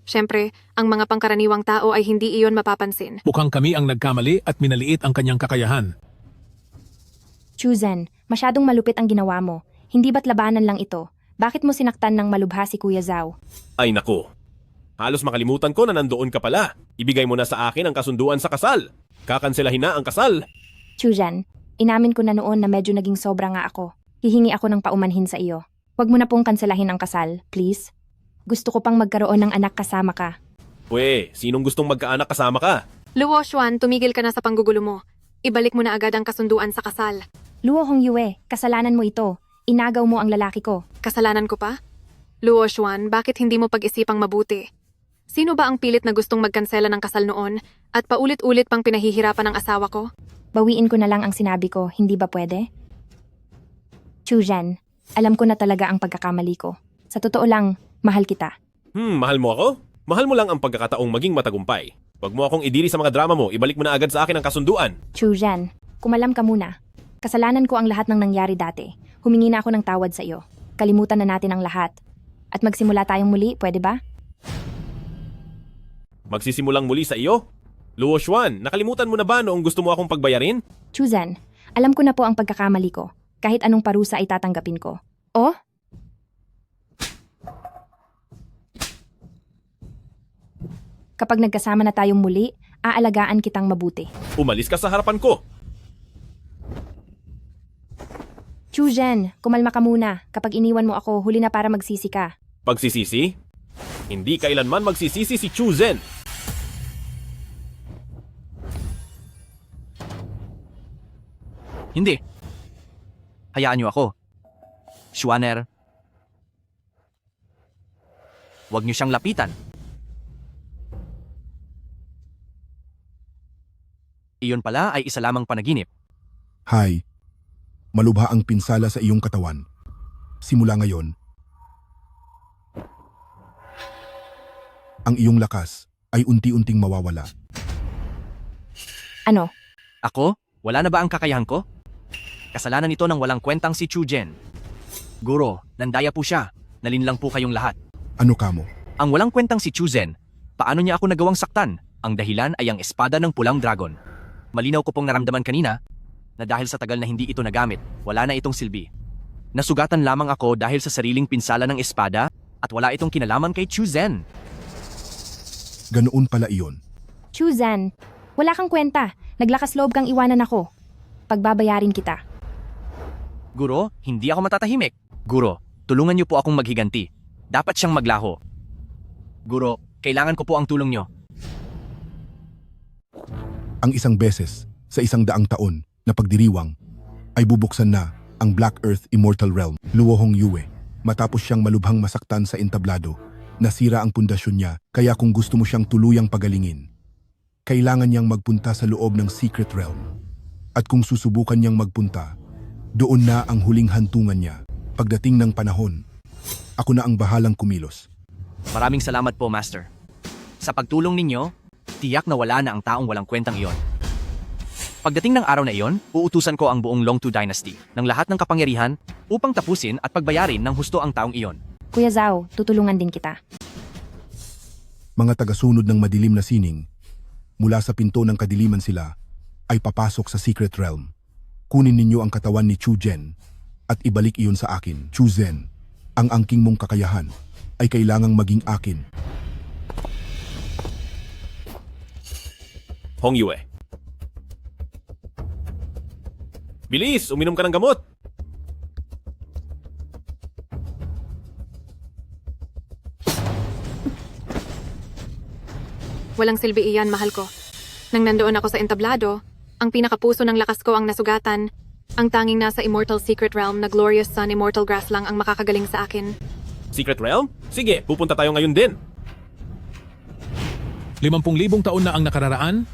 Siyempre, ang mga pangkaraniwang tao ay hindi iyon mapapansin. Mukhang kami ang nagkamali at minaliit ang kanyang kakayahan. Chu Zhen, masyadong malupit ang ginawa mo. Hindi ba't labanan lang ito? Bakit mo sinaktan ng malubha si Kuya Zhao? Ay nako. Halos makalimutan ko na nandoon ka pala. Ibigay mo na sa akin ang kasunduan sa kasal. Kakanselahin na ang kasal. Chu Zhen, inamin ko na noon na medyo naging sobra nga ako. Hihingi ako ng paumanhin sa iyo. Huwag mo na pong kanselahin ang kasal, please. Gusto ko pang magkaroon ng anak kasama ka. Pwe, sinong gustong magkaanak kasama ka? Luo Xuan, tumigil ka na sa panggugulo mo. Ibalik mo na agad ang kasunduan sa kasal. Luo Hong Yue, kasalanan mo ito. Inagaw mo ang lalaki ko. Kasalanan ko pa? Luo Xuan, bakit hindi mo pag-isipang mabuti? Sino ba ang pilit na gustong magkansela ng kasal noon at paulit-ulit pang pinahihirapan ng asawa ko? Bawiin ko na lang ang sinabi ko, hindi ba pwede? Chu Zhen, alam ko na talaga ang pagkakamali ko. Sa totoo lang, mahal kita. Mahal mo ako? Mahal mo lang ang pagkakataong maging matagumpay. Huwag mo akong idiri sa mga drama mo, ibalik mo na agad sa akin ang kasunduan. Chu Zhen, kumalam ka muna. Kasalanan ko ang lahat ng nangyari dati. Humingi na ako ng tawad sa iyo. Kalimutan na natin ang lahat. At magsimula tayong muli, pwede ba? Magsisimulang muli sa iyo? Luo Xuan, nakalimutan mo na ba noong gusto mo akong pagbayarin? Chu Zhen, alam ko na po ang pagkakamali ko. Kahit anong parusa ay tatanggapin ko. Oh? Kapag nagkasama na tayong muli, aalagaan kitang mabuti. Umalis ka sa harapan ko. Chujen, kumalma ka muna. Kapag iniwan mo ako, huli na para magsisi ka. Pagsisisi? Hindi kailanman magsisisi si Chu Zhen. Hindi. Hayaan niyo ako. Schwanner. Huwag niyo siyang lapitan. Iyon pala ay isa lamang panaginip. Hay, malubha ang pinsala sa iyong katawan. Simula ngayon, ang iyong lakas ay unti-unting mawawala. Ano? Ako? Wala na ba ang kakayahan ko? Kasalanan nito ng walang kwentang si Chu Zhen. Guro, nandaya po siya. Nalinlang po kayong lahat. Ano kamo? Ang walang kwentang si Chu Zhen, paano niya ako nagawang saktan? Ang dahilan ay ang espada ng pulang dragon. Malinaw ko pong naramdaman kanina na dahil sa tagal na hindi ito nagamit, wala na itong silbi. Nasugatan lamang ako dahil sa sariling pinsala ng espada at wala itong kinalaman kay Chu Zhen. Ganoon pala iyon. Chuzan, wala kang kwenta. Naglakas loob kang iwanan ako. Pagbabayarin kita. Guro, hindi ako matatahimik. Guro, tulungan niyo po akong maghiganti. Dapat siyang maglaho. Guro, kailangan ko po ang tulong niyo. Ang isang beses sa 100 taon na pagdiriwang ay bubuksan na ang Black Earth Immortal Realm, Luohong Yue. Matapos siyang malubhang masaktan sa entablado, nasira ang pundasyon niya, kaya kung gusto mo siyang tuluyang pagalingin, kailangan niyang magpunta sa loob ng Secret Realm. At kung susubukan niyang magpunta, doon na ang huling hantungan niya. Pagdating ng panahon, ako na ang bahalang kumilos. Maraming salamat po, Master. Sa pagtulong ninyo, tiyak na wala na ang taong walang kwentang iyon. Pagdating ng araw na iyon, uutusan ko ang buong Longtu Dynasty ng lahat ng kapangyarihan upang tapusin at pagbayarin ng husto ang taong iyon. Kuya Zhao, tutulungan din kita. Mga tagasunod ng madilim na sining, mula sa pinto ng kadiliman sila, ay papasok sa Secret Realm. Kunin ninyo ang katawan ni Chu Zhen at ibalik iyon sa akin. Chu Zhen, ang angking mong kakayahan ay kailangang maging akin. Hong Yue. Bilis! Uminom ka ng gamot! Walang silbi iyan, mahal ko. Nang nandoon ako sa entablado, ang pinakapuso ng lakas ko ang nasugatan. Ang tanging nasa Immortal Secret Realm na Glorious Sun Immortal Grass lang ang makakagaling sa akin. Secret Realm? Sige, pupunta tayo ngayon din. 50,000 taon na ang nakararaan,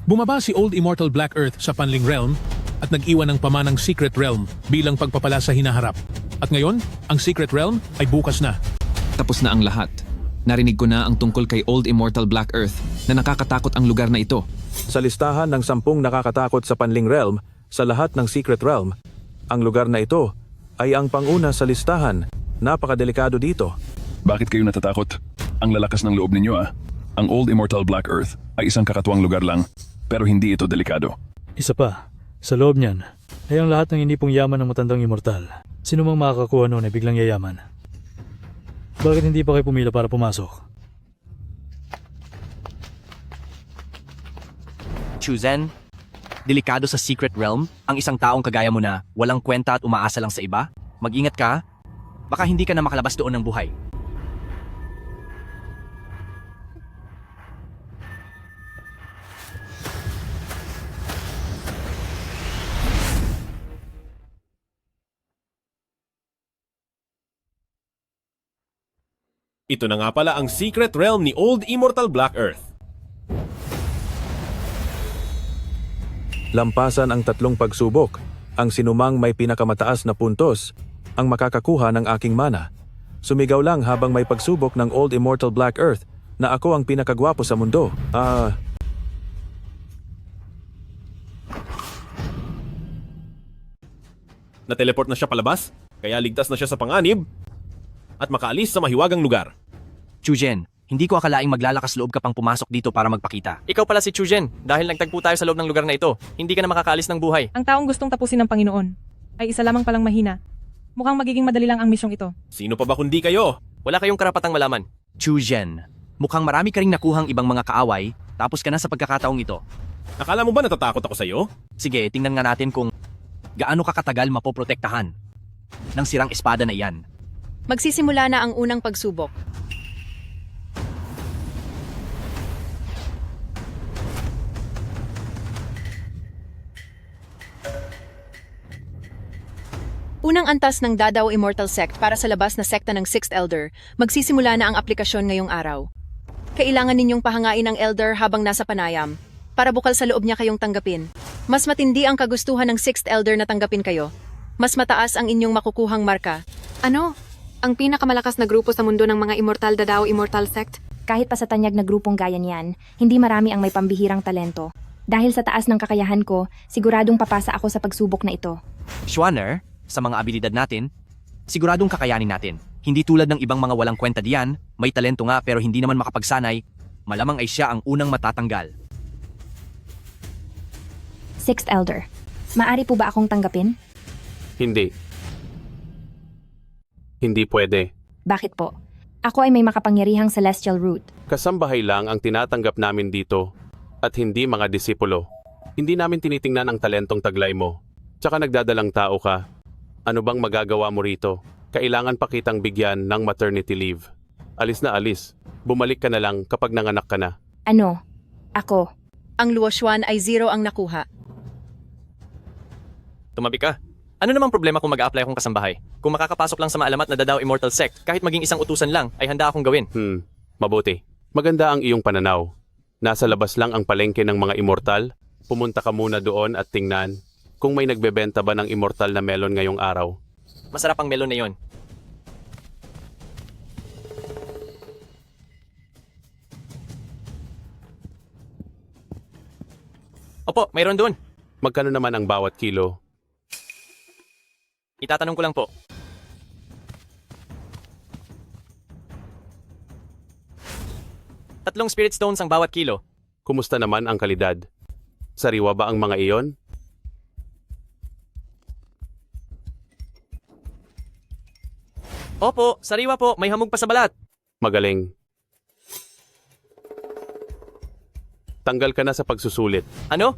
bumaba si Old Immortal Black Earth sa Panling Realm at nag-iwan ng pamanang Secret Realm bilang pagpapala sa hinaharap. At ngayon, ang Secret Realm ay bukas na. Tapos na ang lahat. Narinig ko na ang tungkol kay Old Immortal Black Earth na nakakatakot ang lugar na ito. Sa listahan ng 10 nakakatakot sa Panling Realm sa lahat ng Secret Realm, ang lugar na ito ay ang panguna sa listahan. Napakadelikado dito. Bakit kayo natatakot? Ang lalakas ng loob ninyo Ang Old Immortal Black Earth ay isang kakatuwang lugar lang, pero hindi ito delikado. Isa pa, sa loob niyan ay ang lahat ng inipong yaman ng matandang immortal. Sino mang makakakuha noon ay biglang yayaman. Bakit hindi pa kayo pumila para pumasok? Chu Zhen, delikado sa Secret Realm ang isang taong kagaya mo na walang kwenta at umaasa lang sa iba? Mag-ingat ka, baka hindi ka na makalabas doon ng buhay. Ito na nga pala ang Secret Realm ni Old Immortal Black Earth. Lampasan ang 3 pagsubok. Ang sinumang may pinakamataas na puntos ang makakakuha ng aking mana. Sumigaw lang habang may pagsubok ng Old Immortal Black Earth na ako ang pinakagwapo sa mundo. Na-teleport na siya palabas, kaya ligtas na siya sa panganib at makaalis sa mahiwagang lugar. Chu Zhen, hindi ko akalaing maglalakas loob ka pang pumasok dito para magpakita. Ikaw pala si Chu Zhen. Dahil nagtagpo tayo sa loob ng lugar na ito, hindi ka na makakaalis ng buhay. Ang taong gustong tapusin ng Panginoon ay isa lamang palang mahina. Mukhang magiging madali lang ang misyong ito. Sino pa ba kundi kayo? Wala kayong karapatang malaman. Chu Zhen, Mukhang marami ka ring nakuhang ibang mga kaaway, tapos ka na sa pagkakataong ito. Akala mo ba natatakot ako sa'yo? Sige, tingnan nga natin kung gaano ka katagal mapoprotektahan ng sirang espada na iyan. Magsisimula na ang unang pagsubok. Unang antas ng Dadao Immortal Sect para sa labas na sekta ng Sixth Elder, magsisimula na ang aplikasyon ngayong araw. Kailangan ninyong pahangain ang Elder habang nasa panayam, para bukal sa loob niya kayong tanggapin. Mas matindi ang kagustuhan ng Sixth Elder na tanggapin kayo. Mas mataas ang inyong makukuhang marka. Ano? Ang pinakamalakas na grupo sa mundo ng mga Immortal Dadao Immortal Sect? Kahit pa sa tanyag na grupong gaya niyan, hindi marami ang may pambihirang talento. Dahil sa taas ng kakayahan ko, siguradong papasa ako sa pagsubok na ito. Schwanner, sa mga abilidad natin, siguradong kakayanin natin. Hindi tulad ng ibang mga walang kwenta diyan, may talento nga pero hindi naman makapagsanay, malamang ay siya ang unang matatanggal. Sixth Elder, maari po ba akong tanggapin? Hindi. Hindi pwede. Bakit po? Ako ay may makapangyarihang celestial root. Kasambahay lang ang tinatanggap namin dito at hindi mga disipulo. Hindi namin tinitingnan ang talentong taglay mo. Tsaka nagdadalang tao ka. Ano bang magagawa mo rito? Kailangan pa kitang bigyan ng maternity leave. Alis na alis. Bumalik ka na lang kapag nanganak ka na. Ano? Ako. Ang Luoshuan ay 0 ang nakuha. Tumabi ka. Ano namang problema kung mag-a-apply akong kasambahay? Kung makakapasok lang sa maalamat na Dadao Immortal Sect, kahit maging isang utusan lang, ay handa akong gawin. Mabuti. Maganda ang iyong pananaw. Nasa labas lang ang palengke ng mga immortal. Pumunta ka muna doon at tingnan kung may nagbebenta ba ng immortal na melon ngayong araw. Masarap ang melon na yon. Opo, mayroon doon. Magkano naman ang bawat kilo? Itatanong ko lang po. Tatlong spirit stones ang bawat kilo. Kumusta naman ang kalidad? Sariwa ba ang mga iyon? Opo, sariwa po, may hamog pa sa balat. Magaling. Tanggal ka na sa pagsusulit. Ano?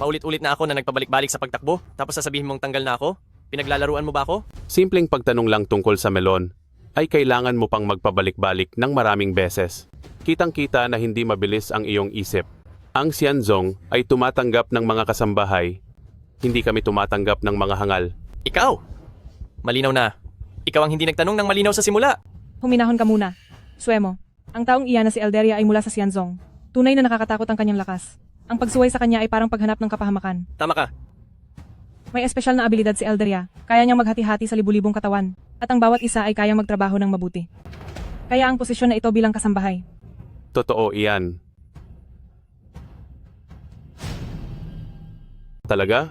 Paulit-ulit na ako na nagpabalik-balik sa pagtakbo, tapos sasabihin mong tanggal na ako? Pinaglalaruan mo ba ako? Simpleng pagtanong lang tungkol sa melon, ay kailangan mo pang magpabalik-balik ng maraming beses. Kitang-kita na hindi mabilis ang iyong isip. Ang Xianzong ay tumatanggap ng mga kasambahay, hindi kami tumatanggap ng mga hangal. Ikaw! Malinaw na. Ikaw ang hindi nagtanong ng malinaw sa simula. Huminahon ka muna. Suemo, ang taong iyan na si Elderia ay mula sa Xianzong. Tunay na nakakatakot ang kanyang lakas. Ang pagsuway sa kanya ay parang paghanap ng kapahamakan. Tama ka. May espesyal na abilidad si Elderia. Kaya niyang maghati-hati sa libu-libong katawan. At ang bawat isa ay kayang magtrabaho ng mabuti. Kaya ang posisyon na ito bilang kasambahay. Totoo iyan. Talaga?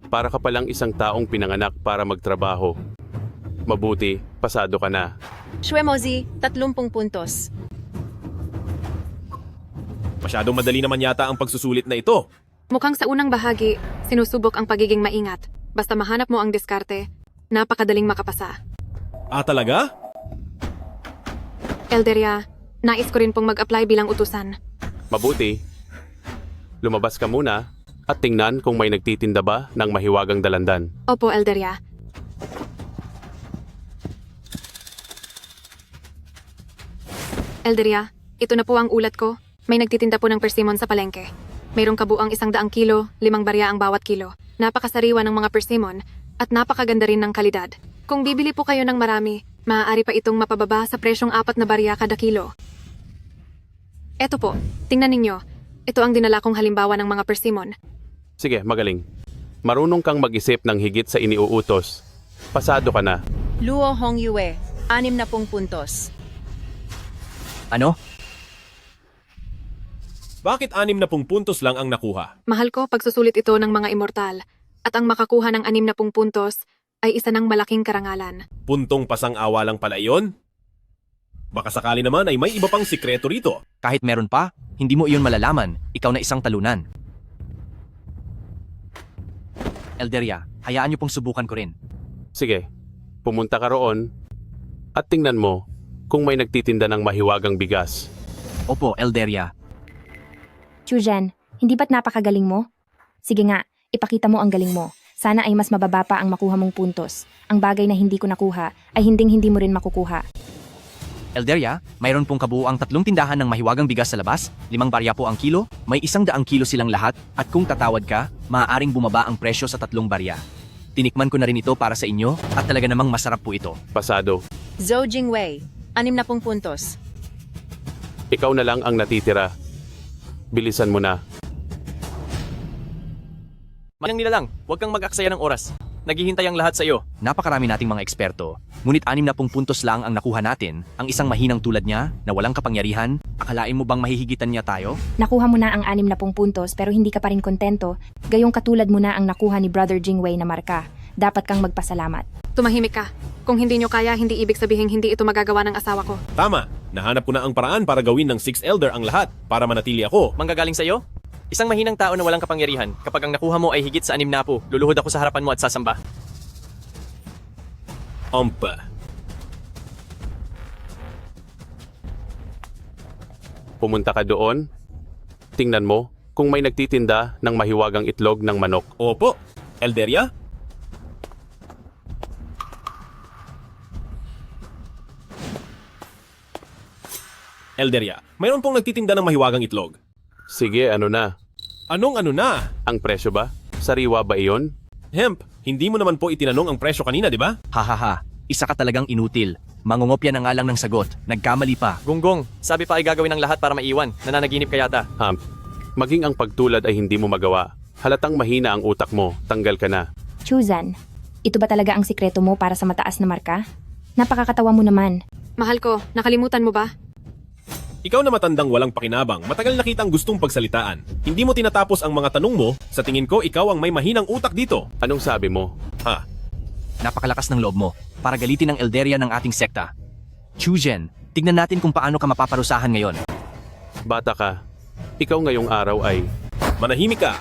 Para ka palang isang taong pinanganak para magtrabaho. Mabuti, pasado ka na. Shwemozi, 30 puntos. Masyadong madali naman yata ang pagsusulit na ito. Mukhang sa unang bahagi, sinusubok ang pagiging maingat. Basta mahanap mo ang diskarte, napakadaling makapasa. Ah, talaga? Elderia, nais ko rin pong mag-apply bilang utusan. Mabuti. Lumabas ka muna at tingnan kung may nagtitinda ba ng mahiwagang dalandan. Opo, Elderia. Elderia, ito na po ang ulat ko. May nagtitinda po ng persimmon sa palengke. Mayroong kabuang 100 kilo, 5 barya ang bawat kilo. Napakasariwa ng mga persimmon at napakaganda rin ng kalidad. Kung bibili po kayo ng marami, maaari pa itong mapababa sa presyong 4 na barya kada kilo. Eto po, tingnan ninyo. Ito ang dinala kong halimbawa ng mga persimmon. Sige, magaling. Marunong kang mag-isip ng higit sa iniuutos. Pasado ka na. Luo Hongyue, 60 puntos. Ano? Bakit 60 puntos lang ang nakuha? Mahal ko pagsusulit ito ng mga immortal. At ang makakuha ng 60 puntos ay isa ng malaking karangalan. Puntong pasang-awa lang pala iyon? Baka sakali naman ay may iba pang sikreto rito. Kahit meron pa, hindi mo iyon malalaman. Ikaw na isang talunan. Elderia, hayaan niyo pong subukan ko rin. Sige, pumunta ka roon at tingnan mo kung may nagtitinda ng mahiwagang bigas. Opo, Elderia. Chujen, hindi ba't napakagaling mo? Sige nga, ipakita mo ang galing mo. Sana ay mas mababa pa ang makuha mong puntos. Ang bagay na hindi ko nakuha ay hindi mo rin makukuha. Elderia, mayroon pong kabuuang 3 tindahan ng mahiwagang bigas sa labas, 5 barya po ang kilo, may 100 kilo silang lahat, at kung tatawad ka, maaaring bumaba ang presyo sa 3 barya. Tinikman ko na rin ito para sa inyo, at talaga namang masarap po ito. Pasado. Zhou Jingwei, 60 puntos. Ikaw na lang ang natitira. Bilisan mo na. Manang nila lang, huwag kang mag-aksaya ng oras. Naghihintay ang lahat sa iyo. Napakarami nating mga eksperto, ngunit 60 puntos lang ang nakuha natin, ang isang mahinang tulad niya, na walang kapangyarihan, akalain mo bang mahihigitan niya tayo? Nakuha mo na ang 60 puntos pero hindi ka pa rin kontento, gayong katulad mo na ang nakuha ni Brother Jingwei na marka. Dapat kang magpasalamat. Tumahimik ka. Kung hindi nyo kaya, hindi ibig sabihin hindi ito magagawa ng asawa ko. Tama, nahanap ko na ang paraan para gawin ng 6th Elder ang lahat para manatili ako. Manggagaling sa iyo? Isang mahinang tao na walang kapangyarihan, kapag ang nakuha mo ay higit sa 60, luluhod ako sa harapan mo at sasamba. Ompa. Pumunta ka doon. Tingnan mo kung may nagtitinda ng mahiwagang itlog ng manok. Opo, Elderia? Elderia, mayroon pong nagtitinda ng mahiwagang itlog. Sige, ano na? Anong ano na? Ang presyo ba? Sariwa ba iyon? Hemp, hindi mo naman po itinanong ang presyo kanina, di ba? Hahaha, isa ka talagang inutil. Mangungopya na nga lang ng sagot, nagkamali pa. Gunggong, sabi pa ay gagawin ng lahat para maiwan. Nananaginip ka yata. Maging ang pagtulad ay hindi mo magawa. Halatang mahina ang utak mo, tanggal ka na. Chuzan, ito ba talaga ang sikreto mo para sa mataas na marka? Napakakatawa mo naman. Mahal ko, nakalimutan mo ba? Ikaw na matandang walang pakinabang, matagal na kitang gustong pagsalitaan. Hindi mo tinatapos ang mga tanong mo, sa tingin ko ikaw ang may mahinang utak dito. Anong sabi mo? Ha? Napakalakas ng loob mo, para galitin ang Elderia ng ating sekta. Chujen, tignan natin kung paano ka mapaparusahan ngayon. Bata ka. Ikaw ngayong araw ay... Manahimik ka!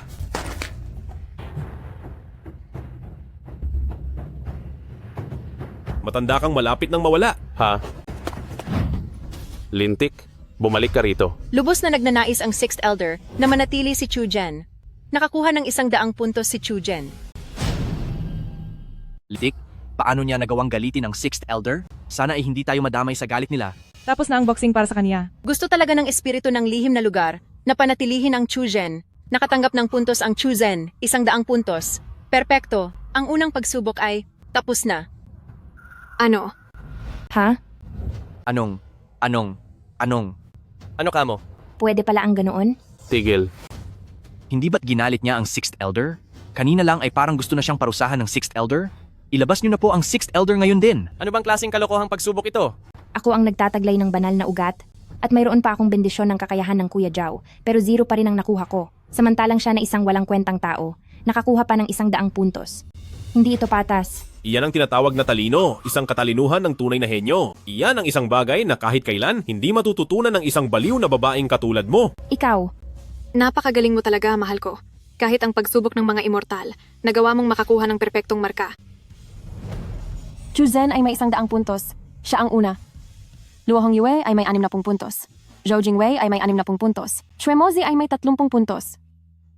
Matanda kang malapit ng mawala. Ha? Lintik? Bumalik ka rito. Lubos na nagnanais ang 6th Elder na manatili si Chujen. Nakakuha ng 100 puntos si Chujen. Litik, paano niya nagawang galitin ang 6th Elder? Sana ay hindi tayo madamay sa galit nila. Tapos na ang boxing para sa kanya. Gusto talaga ng espiritu ng lihim na lugar na panatilihin ang Chujen. Nakatanggap ng puntos ang Chuzen, 100 puntos. Perpekto, ang unang pagsubok ay tapos na. Ano? Ha? Anong? Ano ka mo? Pwede pala ang ganoon? Tigil. Hindi ba't ginalit niya ang 6th Elder? Kanina lang ay parang gusto na siyang parusahan ng 6th Elder? Ilabas niyo na po ang 6th Elder ngayon din. Ano bang klaseng kalokohang pagsubok ito? Ako ang nagtataglay ng banal na ugat. At mayroon pa akong bendisyon ng kakayahan ng Kuya Zhao, pero 0 pa rin ang nakuha ko. Samantalang siya na isang walang kwentang tao, nakakuha pa ng 100 puntos. Hindi ito patas. Iyan ang tinatawag na talino, isang katalinuhan ng tunay na henyo. Iyan ang isang bagay na kahit kailan hindi matututunan ng isang baliw na babaeng katulad mo. Ikaw. Napakagaling mo talaga, mahal ko. Kahit ang pagsubok ng mga immortal, nagawa mong makakuha ng perpektong marka. Chuzen ay may 100 puntos. Siya ang una. Luo Hongyue ay may 60 puntos. Zhou Jingwei ay may 60 puntos. Shuemozi ay may 30 puntos.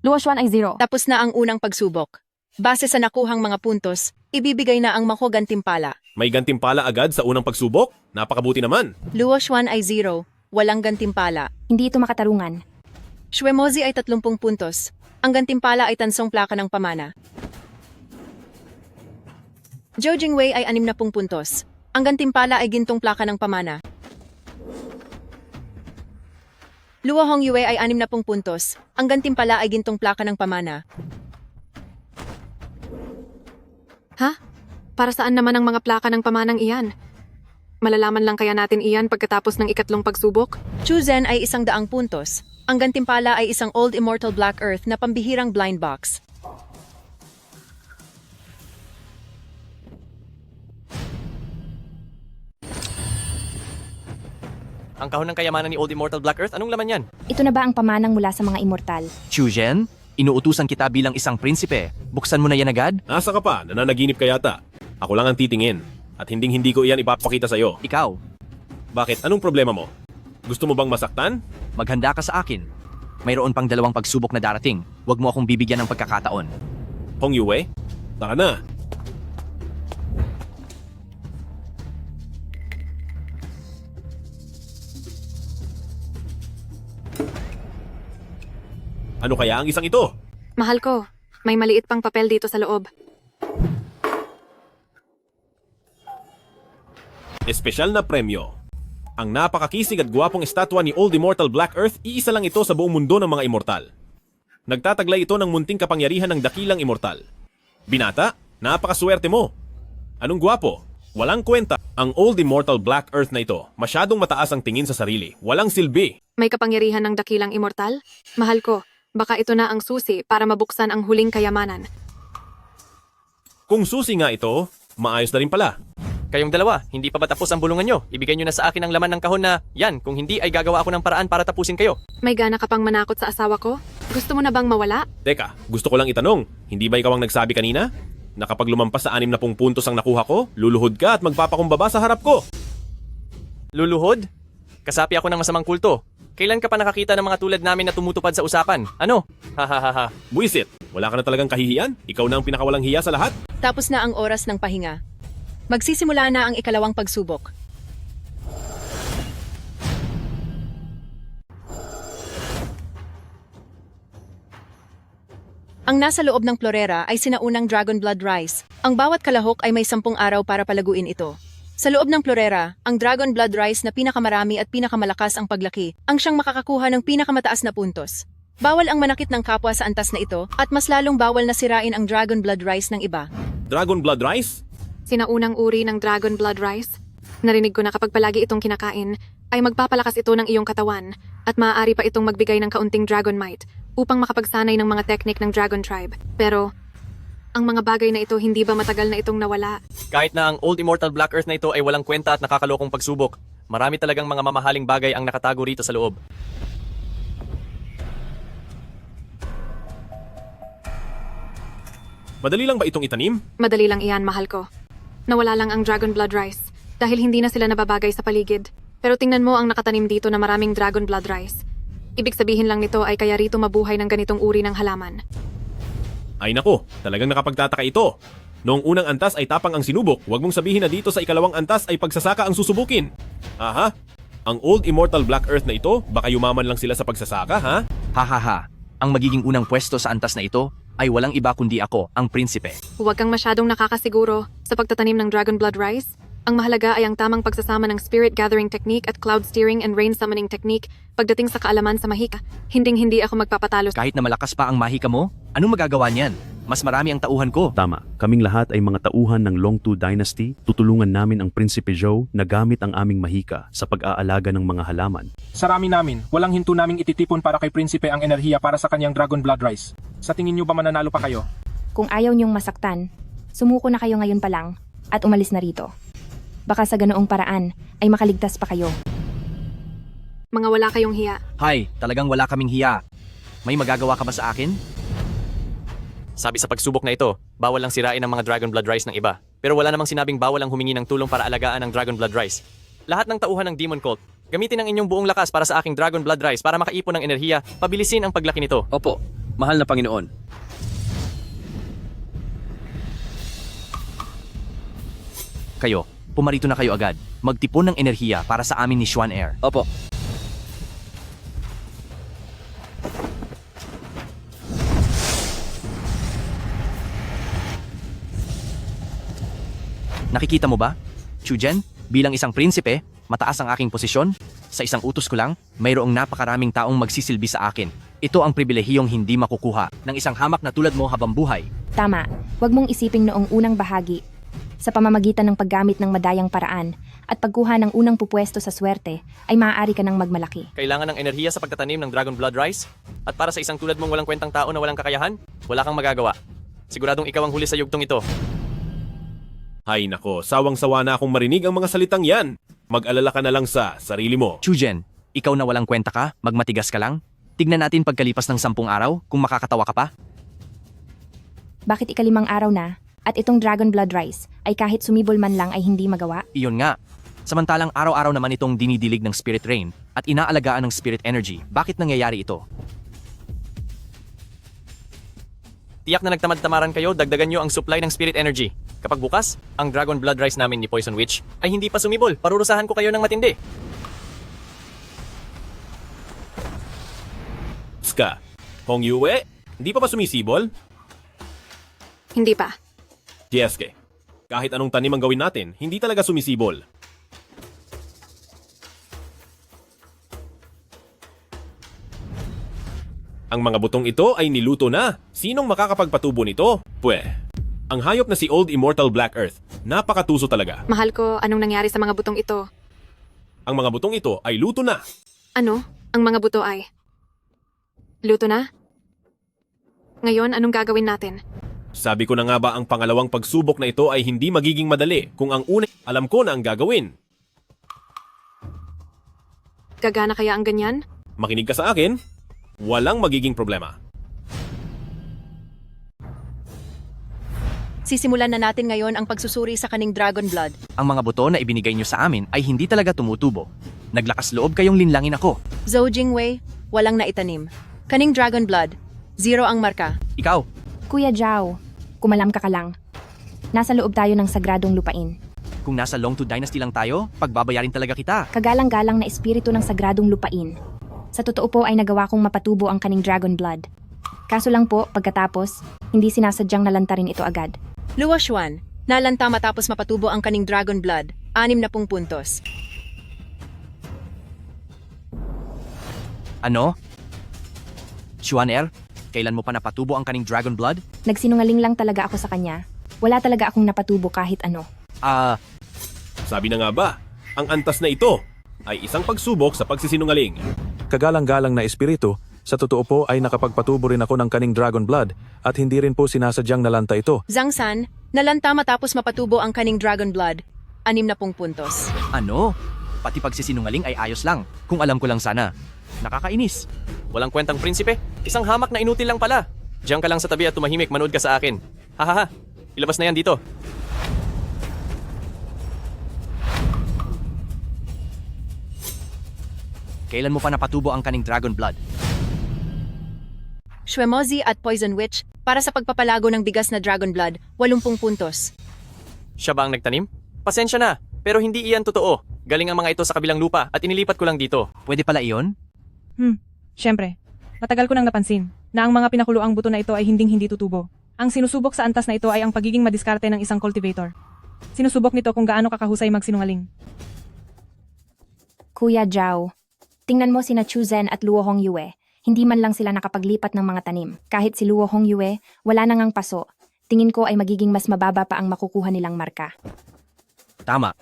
Luo Xuan ay 0. Tapos na ang unang pagsubok. Base sa nakuhang mga puntos, ibibigay na ang Mako gantimpala. May gantimpala agad sa unang pagsubok? Napakabuti naman. Luo Xuan ay 0, walang gantimpala. Hindi ito makatarungan. Shuemozi ay 30 puntos. Ang gantimpala ay tansong plaka ng pamana. Zhou Jingwei ay 60 puntos. Ang gantimpala ay gintong plaka ng pamana. Luo Hongyue ay 60 puntos. Ang gantimpala ay gintong plaka ng pamana. Ha? Para saan naman ang mga plaka ng pamanang iyan? Malalaman lang kaya natin iyan pagkatapos ng ikatlong pagsubok? Chuzen ay 100 puntos. Ang gantimpala ay isang Old Immortal Black Earth na pambihirang blind box. Ang kahon ng kayamanan ni Old Immortal Black Earth, anong laman yan? Ito na ba ang pamanang mula sa mga immortal? Chujen, inuutusan kita bilang isang prinsipe. Buksan mo na yan agad? Nasa ka pa, nananaginip ka yata. Ako lang ang titingin. At hindi ko iyan ipapakita sa'yo. Ikaw. Bakit? Anong problema mo? Gusto mo bang masaktan? Maghanda ka sa akin. Mayroon pang 2 pagsubok na darating. Huwag mo akong bibigyan ng pagkakataon. Hong Yue? Tara na. Ano kaya ang isang ito? Mahal ko, may maliit pang papel dito sa loob. Espesyal na premyo. Ang napakakisig at gwapong estatwa ni Old Immortal Black Earth, iisa lang ito sa buong mundo ng mga immortal. Nagtataglay ito ng munting kapangyarihan ng dakilang immortal. Binata, napakaswerte mo. Anong gwapo? Walang kwenta. Ang Old Immortal Black Earth na ito, masyadong mataas ang tingin sa sarili. Walang silbi. May kapangyarihan ng dakilang immortal? Mahal ko, baka ito na ang susi para mabuksan ang huling kayamanan. Kung susi nga ito, maayos na rin pala. Kayong dalawa, hindi pa ba tapos ang bulungan nyo? Ibigay nyo na sa akin ang laman ng kahon na, yan, kung hindi ay gagawa ako ng paraan para tapusin kayo. May gana ka pang manakot sa asawa ko? Gusto mo na bang mawala? Teka, gusto ko lang itanong, hindi ba ikaw ang nagsabi kanina? Na kapag lumampas sa 60 puntos ang nakuha ko, luluhod ka at magpapakumbaba sa harap ko. Luluhod? Kasapi ako ng masamang kulto. Kailan ka pa nakakita ng mga tulad namin na tumutupad sa usapan? Ano? Hahaha. Buisit, wala ka na talagang kahihiyan? Ikaw na ang pinakawalang hiya sa lahat? Tapos na ang oras ng pahinga. Magsisimula na ang ikalawang pagsubok. Ang nasa loob ng Florera ay sinaunang Dragon Blood Rice. Ang bawat kalahok ay may 10 araw para palaguin ito. Sa loob ng Florera, ang Dragon Blood Rice na pinakamarami at pinakamalakas ang paglaki, ang siyang makakakuha ng pinakamataas na puntos. Bawal ang manakit ng kapwa sa antas na ito at mas lalong bawal na sirain ang Dragon Blood Rice ng iba. Dragon Blood Rice? Sinaunang uri ng Dragon Blood Rice? Narinig ko na kapag palagi itong kinakain, ay magpapalakas ito ng iyong katawan at maaari pa itong magbigay ng kaunting Dragon Might upang makapagsanay ng mga teknik ng Dragon Tribe. Pero, ang mga bagay na ito hindi ba matagal na itong nawala? Kahit na ang Old Immortal Black Earth na ito ay walang kwenta at nakakalokong pagsubok, marami talagang mga mamahaling bagay ang nakatago rito sa loob. Madali lang ba itong itanim? Madali lang iyan, mahal ko. Nawala lang ang Dragon Blood Rice dahil hindi na sila nababagay sa paligid. Pero tingnan mo ang nakatanim dito na maraming Dragon Blood Rice. Ibig sabihin lang nito ay kaya rito mabuhay ng ganitong uri ng halaman. Ay nako, talagang nakapagtataka ito. Noong unang antas ay tapang ang sinubok, huwag mong sabihin na dito sa ikalawang antas ay pagsasaka ang susubukin. Aha, ang Old Immortal Black Earth na ito, baka yumaman lang sila sa pagsasaka, ha? Hahaha, ang magiging unang pwesto sa antas na ito ay walang iba kundi ako, ang prinsipe. Huwag kang masyadong nakakasiguro sa pagtatanim ng Dragon Blood Rice. Ang mahalaga ay ang tamang pagsasama ng Spirit Gathering Technique at Cloud Steering and Rain Summoning Technique pagdating sa kaalaman sa mahika. Hinding-hindi ako magpapatalo. Kahit na malakas pa ang mahika mo, anong magagawa niyan? Mas marami ang tauhan ko. Tama, kaming lahat ay mga tauhan ng Long-Tu Dynasty. Tutulungan namin ang Prinsipe Zhou na gamit ang aming mahika sa pag-aalaga ng mga halaman. Sa rami namin, walang hinto naming ititipon para kay Prinsipe ang enerhiya para sa kanyang Dragon Blood Rice. Sa tingin niyo ba mananalo pa kayo? Kung ayaw niyong masaktan, sumuko na kayo ngayon pa lang at umalis na rito. Baka sa ganoong paraan ay makaligtas pa kayo. Mga wala kayong hiya. Hay, talagang wala kaming hiya. May magagawa ka ba sa akin? Sabi sa pagsubok na ito, bawal lang sirain ang mga Dragon Blood Rice ng iba. Pero wala namang sinabing bawal ang humingi ng tulong para alagaan ang Dragon Blood Rice. Lahat ng tauhan ng Demon Cult, gamitin ang inyong buong lakas para sa aking Dragon Blood Rice para makaipon ng enerhiya, pabilisin ang paglaki nito. Opo, mahal na Panginoon. Kayo, pumarito na kayo agad. Magtipon ng enerhiya para sa amin ni Xuan Air. Opo. Nakikita mo ba? Chujen, bilang isang prinsipe, mataas ang aking posisyon. Sa isang utos ko lang, mayroong napakaraming taong magsisilbi sa akin. Ito ang pribilehiyong hindi makukuha ng isang hamak na tulad mo habang buhay. Tama, huwag mong isiping noong unang bahagi. Sa pamamagitan ng paggamit ng madayang paraan at pagkuha ng unang pupwesto sa swerte, ay maaari ka ng magmalaki. Kailangan ng enerhiya sa pagtatanim ng Dragon Blood Rice? At para sa isang tulad mong walang kwentang tao na walang kakayahan, wala kang magagawa. Siguradong ikaw ang huli sa yugtong ito. Hay nako, sawang-sawa na akong marinig ang mga salitang yan. Mag-alala ka na lang sa sarili mo. Chujen, ikaw na walang kwenta ka, magmatigas ka lang. Tignan natin pagkalipas ng 10 araw kung makakatawa ka pa. Bakit ika-5 araw na at itong Dragon Blood Rice ay kahit sumibol man lang ay hindi magawa? Iyon nga. Samantalang araw-araw naman itong dinidilig ng Spirit Rain at inaalagaan ng Spirit Energy. Bakit nangyayari ito? Tiyak na nagtamad-tamaran kayo, dagdagan nyo ang supply ng Spirit Energy. Kapag bukas, ang Dragon Blood Rice namin ni Poison Witch ay hindi pa sumibol. Parurusahan ko kayo ng matindi. Ska, Hong Yue, hindi pa ba sumisibol? Hindi pa. Jeske, kahit anong tanim ang gawin natin, hindi talaga sumisibol. Ang mga butong ito ay niluto na. Sinong makakapagpatubo nito? Ang hayop na si Old Immortal Black Earth. Napakatuso talaga. Mahal ko, anong nangyari sa mga butong ito? Ang mga butong ito ay luto na. Ano? Ang mga buto ay... luto na? Ngayon, anong gagawin natin? Sabi ko na nga ba ang pangalawang pagsubok na ito ay hindi magiging madali kung ang una alam ko na ang gagawin. Gagana kaya ang ganyan? Makinig ka sa akin, walang magiging problema. Sisimulan na natin ngayon ang pagsusuri sa kaning Dragon Blood. Ang mga buto na ibinigay nyo sa amin ay hindi talaga tumutubo. Naglakas loob kayong linlangin ako. Zhou Jingwei, walang naitanim. Kaning Dragon Blood, 0 ang marka. Ikaw, Kuya Zhao, kumalam ka ka lang. Nasa loob tayo ng sagradong lupain. kung nasa Long 2 Dynasty lang tayo, pagbabayarin talaga kita. Kagalang-galang na espiritu ng sagradong lupain. Sa totoo po ay nagawa kong mapatubo ang kaning Dragon Blood. Kaso lang po, pagkatapos, hindi sinasadyang nalantarin ito agad. Luo Xuan, nalanta matapos mapatubo ang kaning Dragon Blood, 60 puntos. Ano? Xuaner, kailan mo pa napatubo ang kaning Dragon Blood? Nagsinungaling lang talaga ako sa kanya. Wala talaga akong napatubo kahit ano. Sabi na nga ba, ang antas na ito ay isang pagsubok sa pagsisinungaling. Kagalang-galang na espiritu, sa totoo po ay nakapagpatubo rin ako ng kaning Dragon Blood at hindi rin po sinasadyang nalanta ito. Zhang San, nalanta matapos mapatubo ang kaning Dragon Blood, 60 puntos. Ano? Pati pagsisinungaling ay ayos lang, kung alam ko lang sana. Nakakainis. Walang kwentang prinsipe, isang hamak na inutil lang pala. Diyan ka lang sa tabi at tumahimik, manood ka sa akin. Hahaha, ilabas na yan dito. Kailan mo pa napatubo ang kaning Dragon Blood? Shwemozi at Poison Witch, para sa pagpapalago ng bigas na Dragon Blood, 80 puntos. Siya ba ang nagtanim? Pasensya na, pero hindi iyan totoo. Galing ang mga ito sa kabilang lupa at inilipat ko lang dito. Pwede pala iyon? Siyempre. Matagal ko nang napansin na ang mga pinakuloang buto na ito ay hinding-hindi tutubo. Ang sinusubok sa antas na ito ay ang pagiging madiskarte ng isang cultivator. Sinusubok nito kung gaano kakahusay magsinungaling. Kuya Zhao, tingnan mo sina Chu Zhen at Luo Hongyue. Hindi man lang sila nakapaglipat ng mga tanim. Kahit si Luo Hongyue, wala nang ang paso. Tingin ko ay magiging mas mababa pa ang makukuha nilang marka. Tama.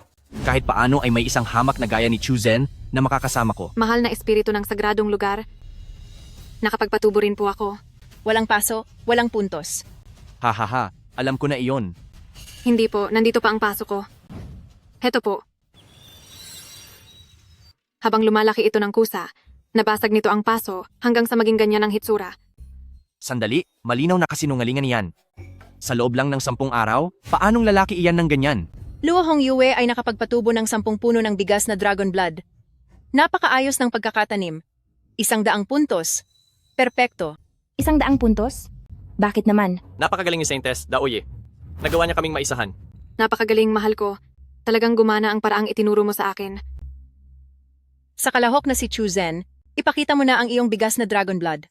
Kahit paano ay may isang hamak na gaya ni Chu Zhen na makakasama ko. Mahal na espiritu ng sagradong lugar. Nakapagpatubo rin po ako. Walang paso, walang puntos. Hahaha, alam ko na iyon. Hindi po, nandito pa ang paso ko. Heto po. Habang lumalaki ito ng kusa, nabasag nito ang paso hanggang sa maging ganyan ang hitsura. Sandali, malinaw na kasinungalingan yan. Sa loob lang ng 10 araw, paanong lalaki iyan ng ganyan? Luo Hongyue ay nakapagpatubo ng 10 puno ng bigas na Dragon Blood. Napakaayos ng pagkakatanim. 100 puntos. Perpekto. 100 puntos? Bakit naman? Napakagaling ni Saintes, Daoye. Nagawa niya kaming maisahan. Napakagaling, mahal ko. Talagang gumana ang paraang itinuro mo sa akin. Sa kalahok na si Chu Zhen, ipakita mo na ang iyong bigas na Dragon Blood.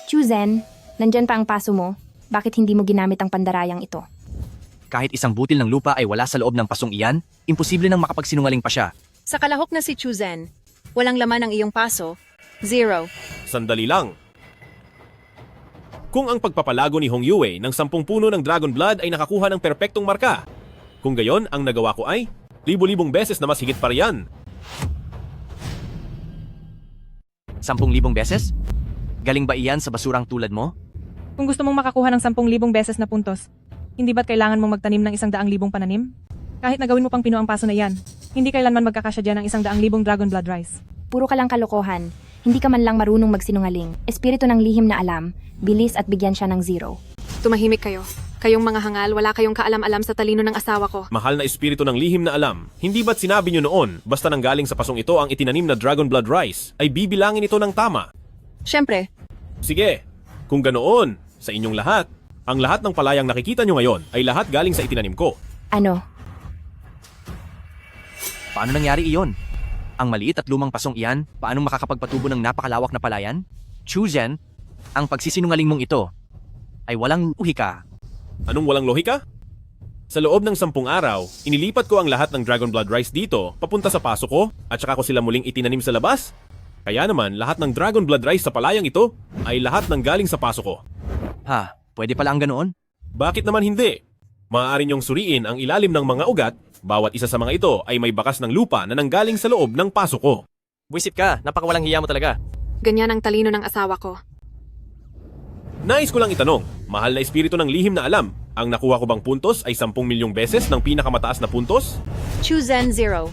Chu Zhen, nandyan pa ang paso mo. Bakit hindi mo ginamit ang pandarayang ito? Kahit isang butil ng lupa ay wala sa loob ng pasong iyan, imposible nang makapagsinungaling pa siya. Sa kalahok na si Chu Zhen, walang laman ang iyong paso, 0. Sandali lang. Kung ang pagpapalago ni Hong Yue ng 10 puno ng Dragon Blood ay nakakuha ng perpektong marka, kung gayon ang nagawa ko ay libo-libong beses na mas higit pa riyan. 10,000 beses? Galing ba iyan sa basurang tulad mo? Kung gusto mong makakuha ng 10,000 beses na puntos, hindi ba't kailangan mong magtanim ng 100,000 pananim? Kahit nagawin mo pang pino ang paso na yan, hindi kailanman magkakasya dyan ng 100,000 Dragon Blood Rice. Puro ka lang kalokohan. Hindi ka man lang marunong magsinungaling. Espiritu ng lihim na alam, bilis at bigyan siya ng 0. Tumahimik kayo. Kayong mga hangal, wala kayong kaalam-alam sa talino ng asawa ko. Mahal na espiritu ng lihim na alam, hindi ba't sinabi nyo noon, basta nanggaling sa pasong ito ang itinanim na Dragon Blood Rice, ay bibilangin ito ng tama? Siyempre, Sige, kung ganoon, sa inyong lahat, ang lahat ng palayang nakikita nyo ngayon ay lahat galing sa itinanim ko. Ano? Paano nangyari iyon? Ang maliit at lumang pasong iyan, paanong makakapagpatubo ng napakalawak na palayan? Chujen, ang pagsisinungaling mong ito ay walang uhika. Anong walang lohika? Sa loob ng 10 araw, inilipat ko ang lahat ng Dragon Blood Rice dito, papunta sa paso ko, at saka ko sila muling itinanim sa labas. Kaya naman, lahat ng Dragon Blood Rice sa palayang ito ay lahat ng galing sa paso ko. Ha, pwede pala ang ganoon? Bakit naman hindi? Maaari niyong suriin ang ilalim ng mga ugat, bawat isa sa mga ito ay may bakas ng lupa na nanggaling sa loob ng paso ko. Buisit ka, napakawalang hiya mo talaga. Ganyan ang talino ng asawa ko. Nais ko lang itanong, mahal na espiritu ng lihim na alam, ang nakuha ko bang puntos ay 10 milyong beses ng pinakamataas na puntos? Chuzen 0.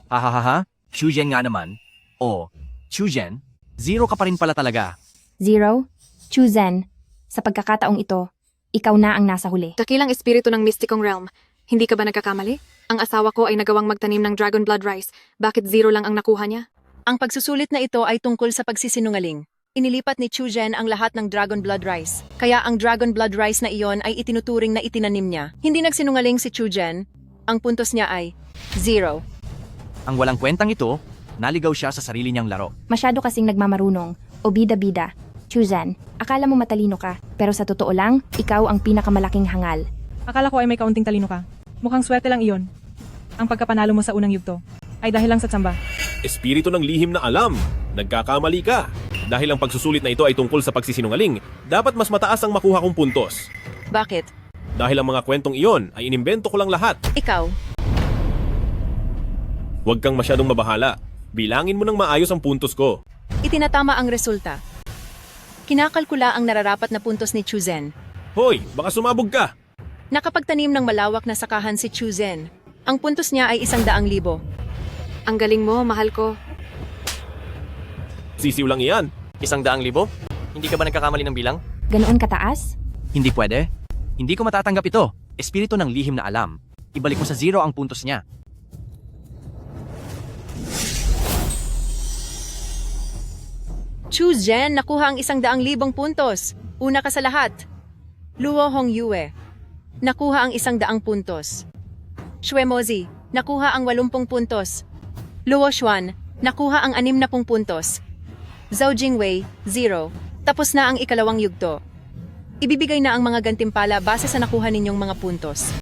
Hahaha, Chujen nga naman. O, Chujen, 0 ka pa rin pala talaga. 0? Chuzen, sa pagkakataong ito, ikaw na ang nasa huli. Dakilang espiritu ng mysticong realm. Hindi ka ba nagkakamali? Ang asawa ko ay nagawang magtanim ng Dragon Blood Rice. Bakit 0 lang ang nakuha niya? Ang pagsusulit na ito ay tungkol sa pagsisinungaling. Inilipat ni Chujen ang lahat ng Dragon Blood Rice. Kaya ang Dragon Blood Rice na iyon ay itinuturing na itinanim niya. Hindi nagsinungaling si Chujen. Ang puntos niya ay 0. Ang walang kwentang ito, naligaw siya sa sarili niyang laro. Masyado kasing nagmamarunong, o bida-bida. Chuzen, akala mo matalino ka, pero sa totoo lang, ikaw ang pinakamalaking hangal. Akala ko ay may kaunting talino ka. Mukhang swerte lang iyon. Ang pagkapanalo mo sa unang yugto ay dahil lang sa tsamba. Espiritu ng lihim na alam, nagkakamali ka. Dahil ang pagsusulit na ito ay tungkol sa pagsisinungaling, dapat mas mataas ang makuha kong puntos. Bakit? Dahil ang mga kwentong iyon ay inimbento ko lang lahat. Ikaw. Huwag kang masyadong mabahala. Bilangin mo ng maayos ang puntos ko. Itinatama ang resulta. Kinakalkula ang nararapat na puntos ni Chuzen. Hoy, baka sumabog ka. Nakapagtanim ng malawak na sakahan si Chuzen. Ang puntos niya ay 100,000. Ang galing mo, mahal ko. Sisiw lang iyan. 100,000? Hindi ka ba nagkakamali ng bilang? Ganoon kataas? Hindi pwede. Hindi ko matatanggap ito. Espiritu ng lihim na alam. Ibalik mo sa 0 ang puntos niya. Chuzen, nakuha ang 100,000 puntos. Una ka sa lahat. Luo Hongyue, nakuha ang 100 puntos. Shwemozi, nakuha ang 80 puntos. Luo Xuan, nakuha ang 60 puntos. Zhao Jingwei, 0. Tapos na ang ikalawang yugto. Ibibigay na ang mga gantimpala base sa nakuha ninyong mga puntos.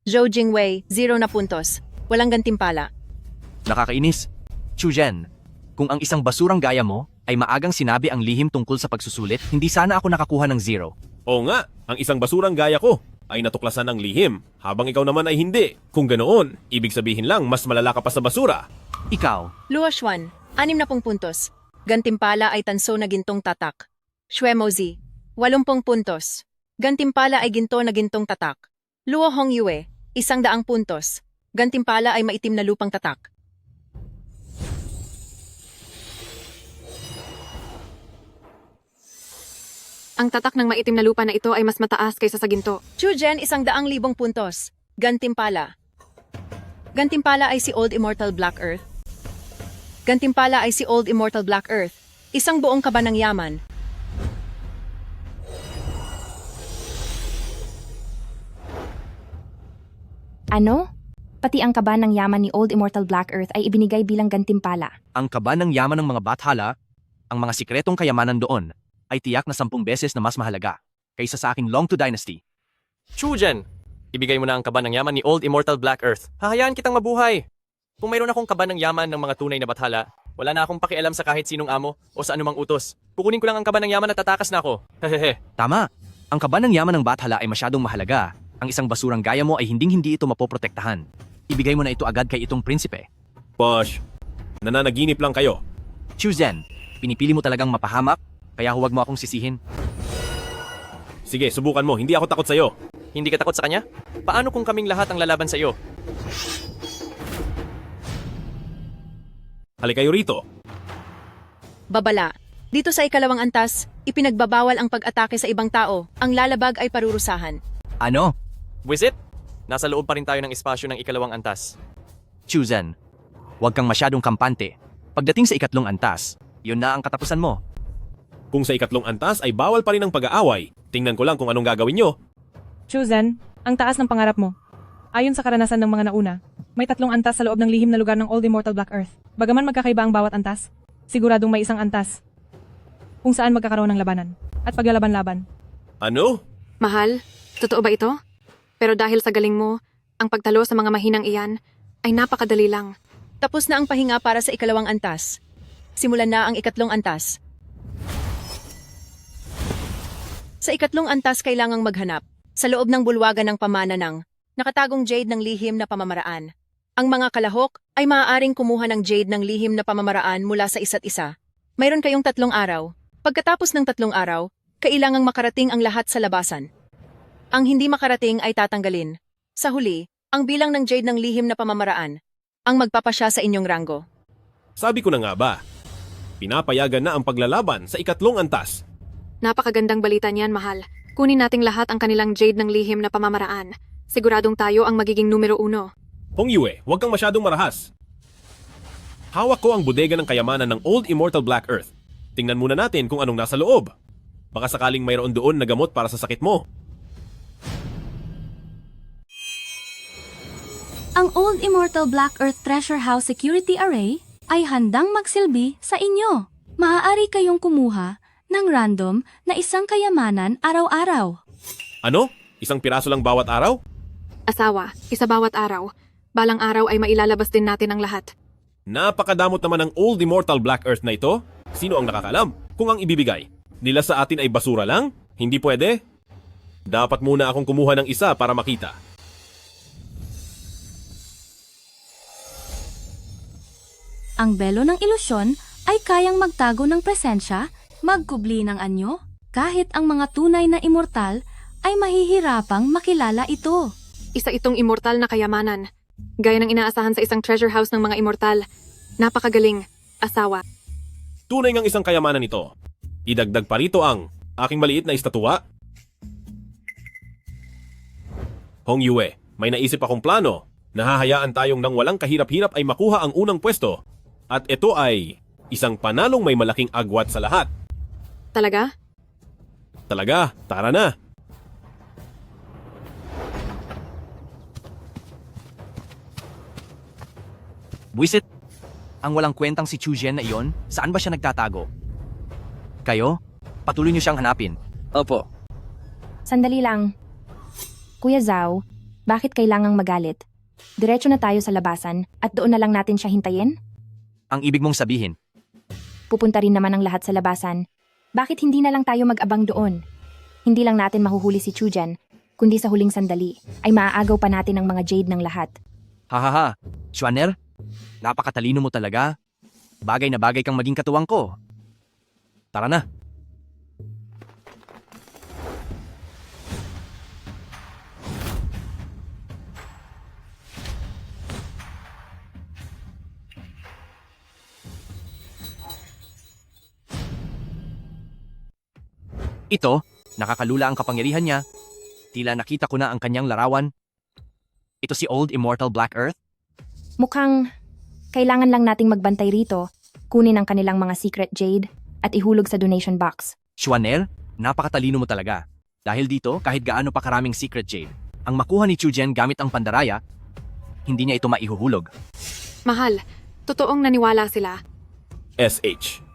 Zhao Jingwei, 0 na puntos. Walang gantimpala. Nakakainis. Chujen, kung ang isang basurang gaya mo ay maagang sinabi ang lihim tungkol sa pagsusulit, hindi sana ako nakakuha ng 0. Oo nga, ang isang basurang gaya ko ay natuklasan ng lihim, habang ikaw naman ay hindi. Kung ganoon, ibig sabihin lang mas malala ka pa sa basura. Ikaw. Luo Xuan, 60 puntos. Gantimpala ay tanso na gintong tatak. Shwemozi, 80 puntos. Gantimpala ay ginto na gintong tatak. Luo Hongyue, 100 puntos. Gantimpala ay maitim na lupang tatak. Ang tatak ng maitim na lupa na ito ay mas mataas kaysa sa ginto. Chujen, 100,000 puntos. Gantimpala. Gantimpala ay si Old Immortal Black Earth. Gantimpala ay si Old Immortal Black Earth. Isang buong kaba ng yaman. Ano? Pati ang kaba ng yaman ni Old Immortal Black Earth ay ibinigay bilang gantimpala. Ang kaba ng yaman ng mga bathala, ang mga sikretong kayamanan doon, ay tiyak na 10 beses na mas mahalaga kaysa sa aking Long 2 Dynasty. Chujen! Ibigay mo na ang kaba ng yaman ni Old Immortal Black Earth. Hahayaan kitang mabuhay. Kung mayroon akong kaba ng yaman ng mga tunay na bathala, wala na akong pakialam sa kahit sinong amo o sa anumang utos. Kukunin ko lang ang kaba ng yaman at tatakas na ako. Hehehe. Tama. Ang kaba ng yaman ng bathala ay masyadong mahalaga. Ang isang basurang gaya mo ay hinding-hindi ito mapoprotektahan. Ibigay mo na ito agad kay itong prinsipe. Posh, nananaginip lang kayo. Chuzen, pinipili mo talagang mapahamak, kaya huwag mo akong sisihin. Sige, subukan mo. Hindi ako takot sa'yo. Hindi ka takot sa kanya? Paano kung kaming lahat ang lalaban sa iyo? Halika kayo rito. Babala. Dito sa ikalawang antas, ipinagbabawal ang pag-atake sa ibang tao. Ang lalabag ay parurusahan. Ano? Wisit? Nasa loob pa rin tayo ng espasyo ng ikalawang antas. Chuzen, huwag kang masyadong kampante. Pagdating sa ikatlong antas, yun na ang katapusan mo. Kung sa ikatlong antas ay bawal pa rin ang pag-aaway, tingnan ko lang kung anong gagawin nyo. Chuzen, ang taas ng pangarap mo. Ayon sa karanasan ng mga nauna, may 3 antas sa loob ng lihim na lugar ng Old Immortal Black Earth. Bagaman magkakaiba ang bawat antas, siguradong may isang antas kung saan magkakaroon ng labanan at paglalaban-laban. Ano? Mahal, totoo ba ito? Pero dahil sa galing mo, ang pagtalo sa mga mahinang iyan ay napakadali lang. Tapos na ang pahinga para sa ikalawang antas. Simulan na ang ikatlong antas. Sa ikatlong antas kailangang maghanap sa loob ng bulwagan ng pamana ng nakatagong jade ng lihim na pamamaraan. Ang mga kalahok ay maaaring kumuha ng jade ng lihim na pamamaraan mula sa isa't isa. Mayroon kayong 3 araw. Pagkatapos ng 3 araw, kailangang makarating ang lahat sa labasan. Ang hindi makarating ay tatanggalin. Sa huli, ang bilang ng jade ng lihim na pamamaraan ang magpapasya sa inyong ranggo. Sabi ko na nga ba, pinapayagan na ang paglalaban sa ikatlong antas. Napakagandang balita niyan, mahal. Kunin nating lahat ang kanilang jade ng lihim na pamamaraan. Siguradong tayo ang magiging numero 1. Hong Yue, huwag kang masyadong marahas. Hawak ko ang bodega ng kayamanan ng Old Immortal Black Earth. Tingnan muna natin kung anong nasa loob. Baka sakaling mayroon doon na gamot para sa sakit mo. Ang Old Immortal Black Earth Treasure House Security Array ay handang magsilbi sa inyo. Maaari kayong kumuha ng random na isang kayamanan araw-araw. Ano? Isang piraso lang bawat araw? Asawa, isa bawat araw. Balang araw ay mailalabas din natin ang lahat. Napakadamot naman ng Old Immortal Black Earth na ito. Sino ang nakakalam kung ang ibibigay nila sa atin ay basura lang? Hindi pwede? Dapat muna akong kumuha ng isa para makita. Ang belo ng ilusyon ay kayang magtago ng presensya, magkubli ng anyo, kahit ang mga tunay na immortal ay mahihirapang makilala ito. Isa itong immortal na kayamanan. Gaya ng inaasahan sa isang treasure house ng mga immortal. Napakagaling, asawa. Tunay ngang isang kayamanan ito. Idagdag pa rito ang aking maliit na estatwa. Hong Yue, may naisip akong plano. Nahahayaan tayong nang walang kahirap-hirap ay makuha ang unang pwesto. At ito ay isang panalong may malaking agwat sa lahat. Talaga? Talaga, tara na. Buisit, ang walang kwentang si Chujen na iyon, saan ba siya nagtatago? Kayo? Patuloy niyo siyang hanapin. Opo. Sandali lang. Kuya Zhao, bakit kailangang magalit? Diretso na tayo sa labasan at doon na lang natin siya hintayin? Ang ibig mong sabihin, Pupunta rin naman ang lahat sa labasan. Bakit hindi na lang tayo mag-abang doon? Hindi lang natin mahuhuli si Chujen, kundi sa huling sandali ay maaagaw pa natin ang mga jade ng lahat. hahaha, Schwanner, napakatalino mo talaga. Bagay na bagay kang maging katuwang ko. Tara na. Ito, nakakalula ang kapangyarihan niya. Tila nakita ko na ang kanyang larawan. Ito si Old Immortal Black Earth. Mukhang kailangan lang nating magbantay rito, kunin ang kanilang mga secret jade at ihulog sa donation box. Schwanner, napakatalino mo talaga. Dahil dito, kahit gaano pa karaming secret jade, ang makuha ni Chujen gamit ang pandaraya, hindi niya ito maihuhulog. Mahal, totoong naniwala sila. SH.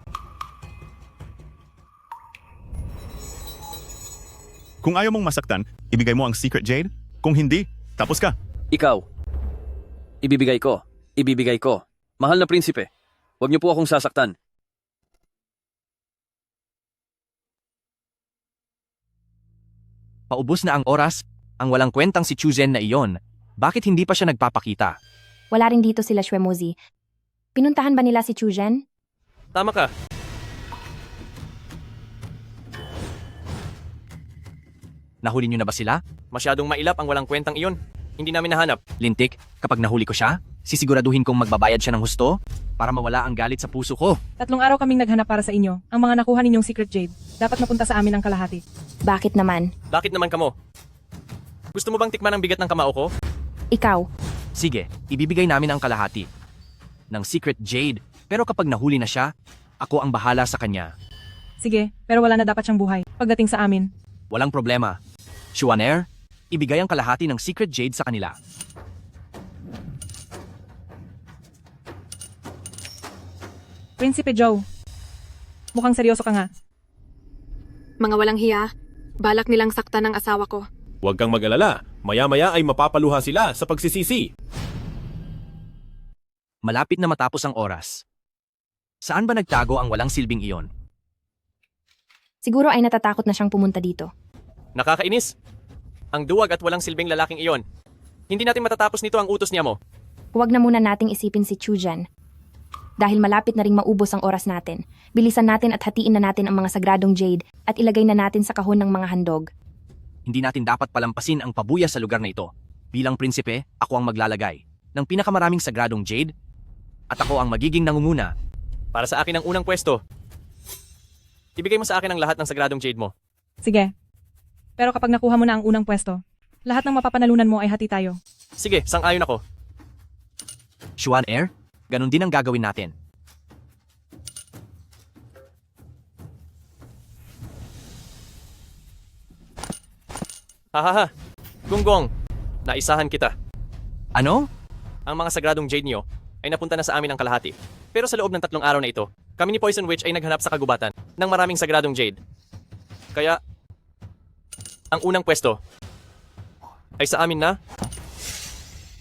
Kung ayaw mong masaktan, ibigay mo ang secret jade. Kung hindi, tapos ka. Ikaw. Ibibigay ko. Ibibigay ko. Mahal na prinsipe, huwag niyo po akong sasaktan. Paubos na ang oras, ang walang kwentang si Chujen na iyon. Bakit hindi pa siya nagpapakita? Wala rin dito sila Shwemozi. Pinuntahan ba nila si Chujen? Tama ka. Nahuli niyo na ba sila? Masyadong mailap ang walang kwentang iyon. Hindi namin nahanap. Lintik, kapag nahuli ko siya, sisiguraduhin kong magbabayad siya ng husto? para mawala ang galit sa puso ko. 3 araw kaming naghanap para sa inyo. Ang mga nakuha ninyong secret jade, dapat mapunta sa amin ang kalahati. Bakit naman? Bakit naman kamo? Gusto mo bang tikman ang bigat ng kamao ko? Ikaw, Sige, ibibigay namin ang kalahati ng secret jade. Pero kapag nahuli na siya, ako ang bahala sa kanya. Sige, pero wala na dapat siyang buhay. Pagdating sa amin, Walang problema. Shuaner, ibigay ang kalahati ng secret jade sa kanila. Prinsipe Joe, mukhang seryoso ka nga. Mga walang hiya, balak nilang saktan ng asawa ko. Huwag kang mag-alala, maya-maya ay mapapaluha sila sa pagsisisi. Malapit na matapos ang oras. Saan ba nagtago ang walang silbing iyon? siguro ay natatakot na siyang pumunta dito. Nakakainis. Ang duwag at walang silbing lalaking iyon. Hindi natin matatapos nito ang utos niya mo. Huwag na muna nating isipin si Chujan. Dahil malapit na ring maubos ang oras natin, bilisan natin at hatiin na natin ang mga sagradong jade at ilagay na natin sa kahon ng mga handog. Hindi natin dapat palampasin ang pabuya sa lugar na ito. Bilang prinsipe, ako ang maglalagay ng pinakamaraming sagradong jade at ako ang magiging nangunguna. Para sa akin ang unang pwesto. Ibigay mo sa akin ang lahat ng sagradong jade mo. Sige. Pero kapag nakuha mo na ang unang pwesto, lahat ng mapapanalunan mo ay hati tayo. Sige, sang-ayon ako. Xuan Air, ganun din ang gagawin natin. Hahaha. Gunggong, naisahan kita. Ano? Ang mga sagradong jade niyo ay napunta na sa amin ang kalahati. Pero sa loob ng 3 araw na ito, kami ni Poison Witch ay naghanap sa kagubatan ng maraming sagradong jade. Kaya, ang unang pwesto ay sa amin na.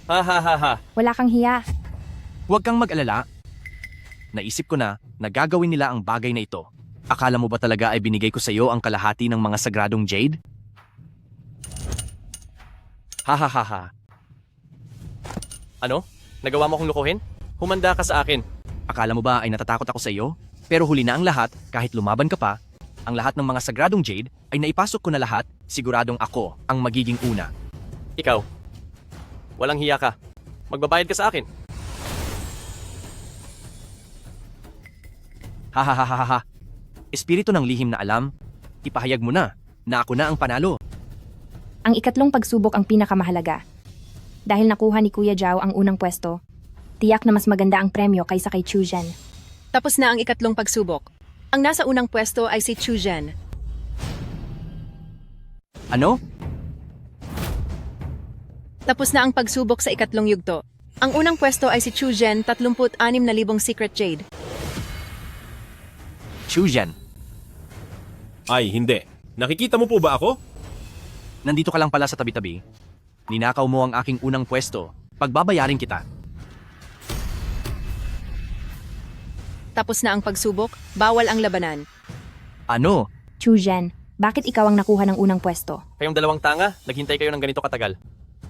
Ha. Wala kang hiya. Huwag kang mag-alala. Naisip ko na gagawin nila ang bagay na ito. Akala mo ba talaga ay binigay ko sa iyo ang kalahati ng mga sagradong jade? Ha. Ano? Nagawa mo akong lukuhin? Humanda ka sa akin. Akala mo ba ay natatakot ako sa iyo? Pero huli na ang lahat, kahit lumaban ka pa, ang lahat ng mga sagradong jade ay naipasok ko na lahat, siguradong ako ang magiging una. Ikaw, walang hiya ka. Magbabayad ka sa akin. Ha. Espiritu ng lihim na alam, ipahayag mo na ako na ang panalo. Ang ikatlong pagsubok ang pinakamahalaga. Dahil nakuha ni Kuya Zhao ang unang pwesto, tiyak na mas maganda ang premyo kaysa kay Chujan. Tapos na ang ikatlong pagsubok. Ang nasa unang pwesto ay si Chujan. Ano? Tapos na ang pagsubok sa ikatlong yugto. Ang unang pwesto ay si Chujan, 36,000 secret jade. Chujan, Ay, hindi. Nakikita mo po ba ako? nandito ka lang pala sa tabi-tabi. Ninakaw mo ang aking unang pwesto. Pagbabayarin kita. Tapos na ang pagsubok, bawal ang labanan. Ano? Chujan, bakit ikaw ang nakuha ng unang pwesto? Kayong dalawang tanga, naghintay kayo ng ganito katagal.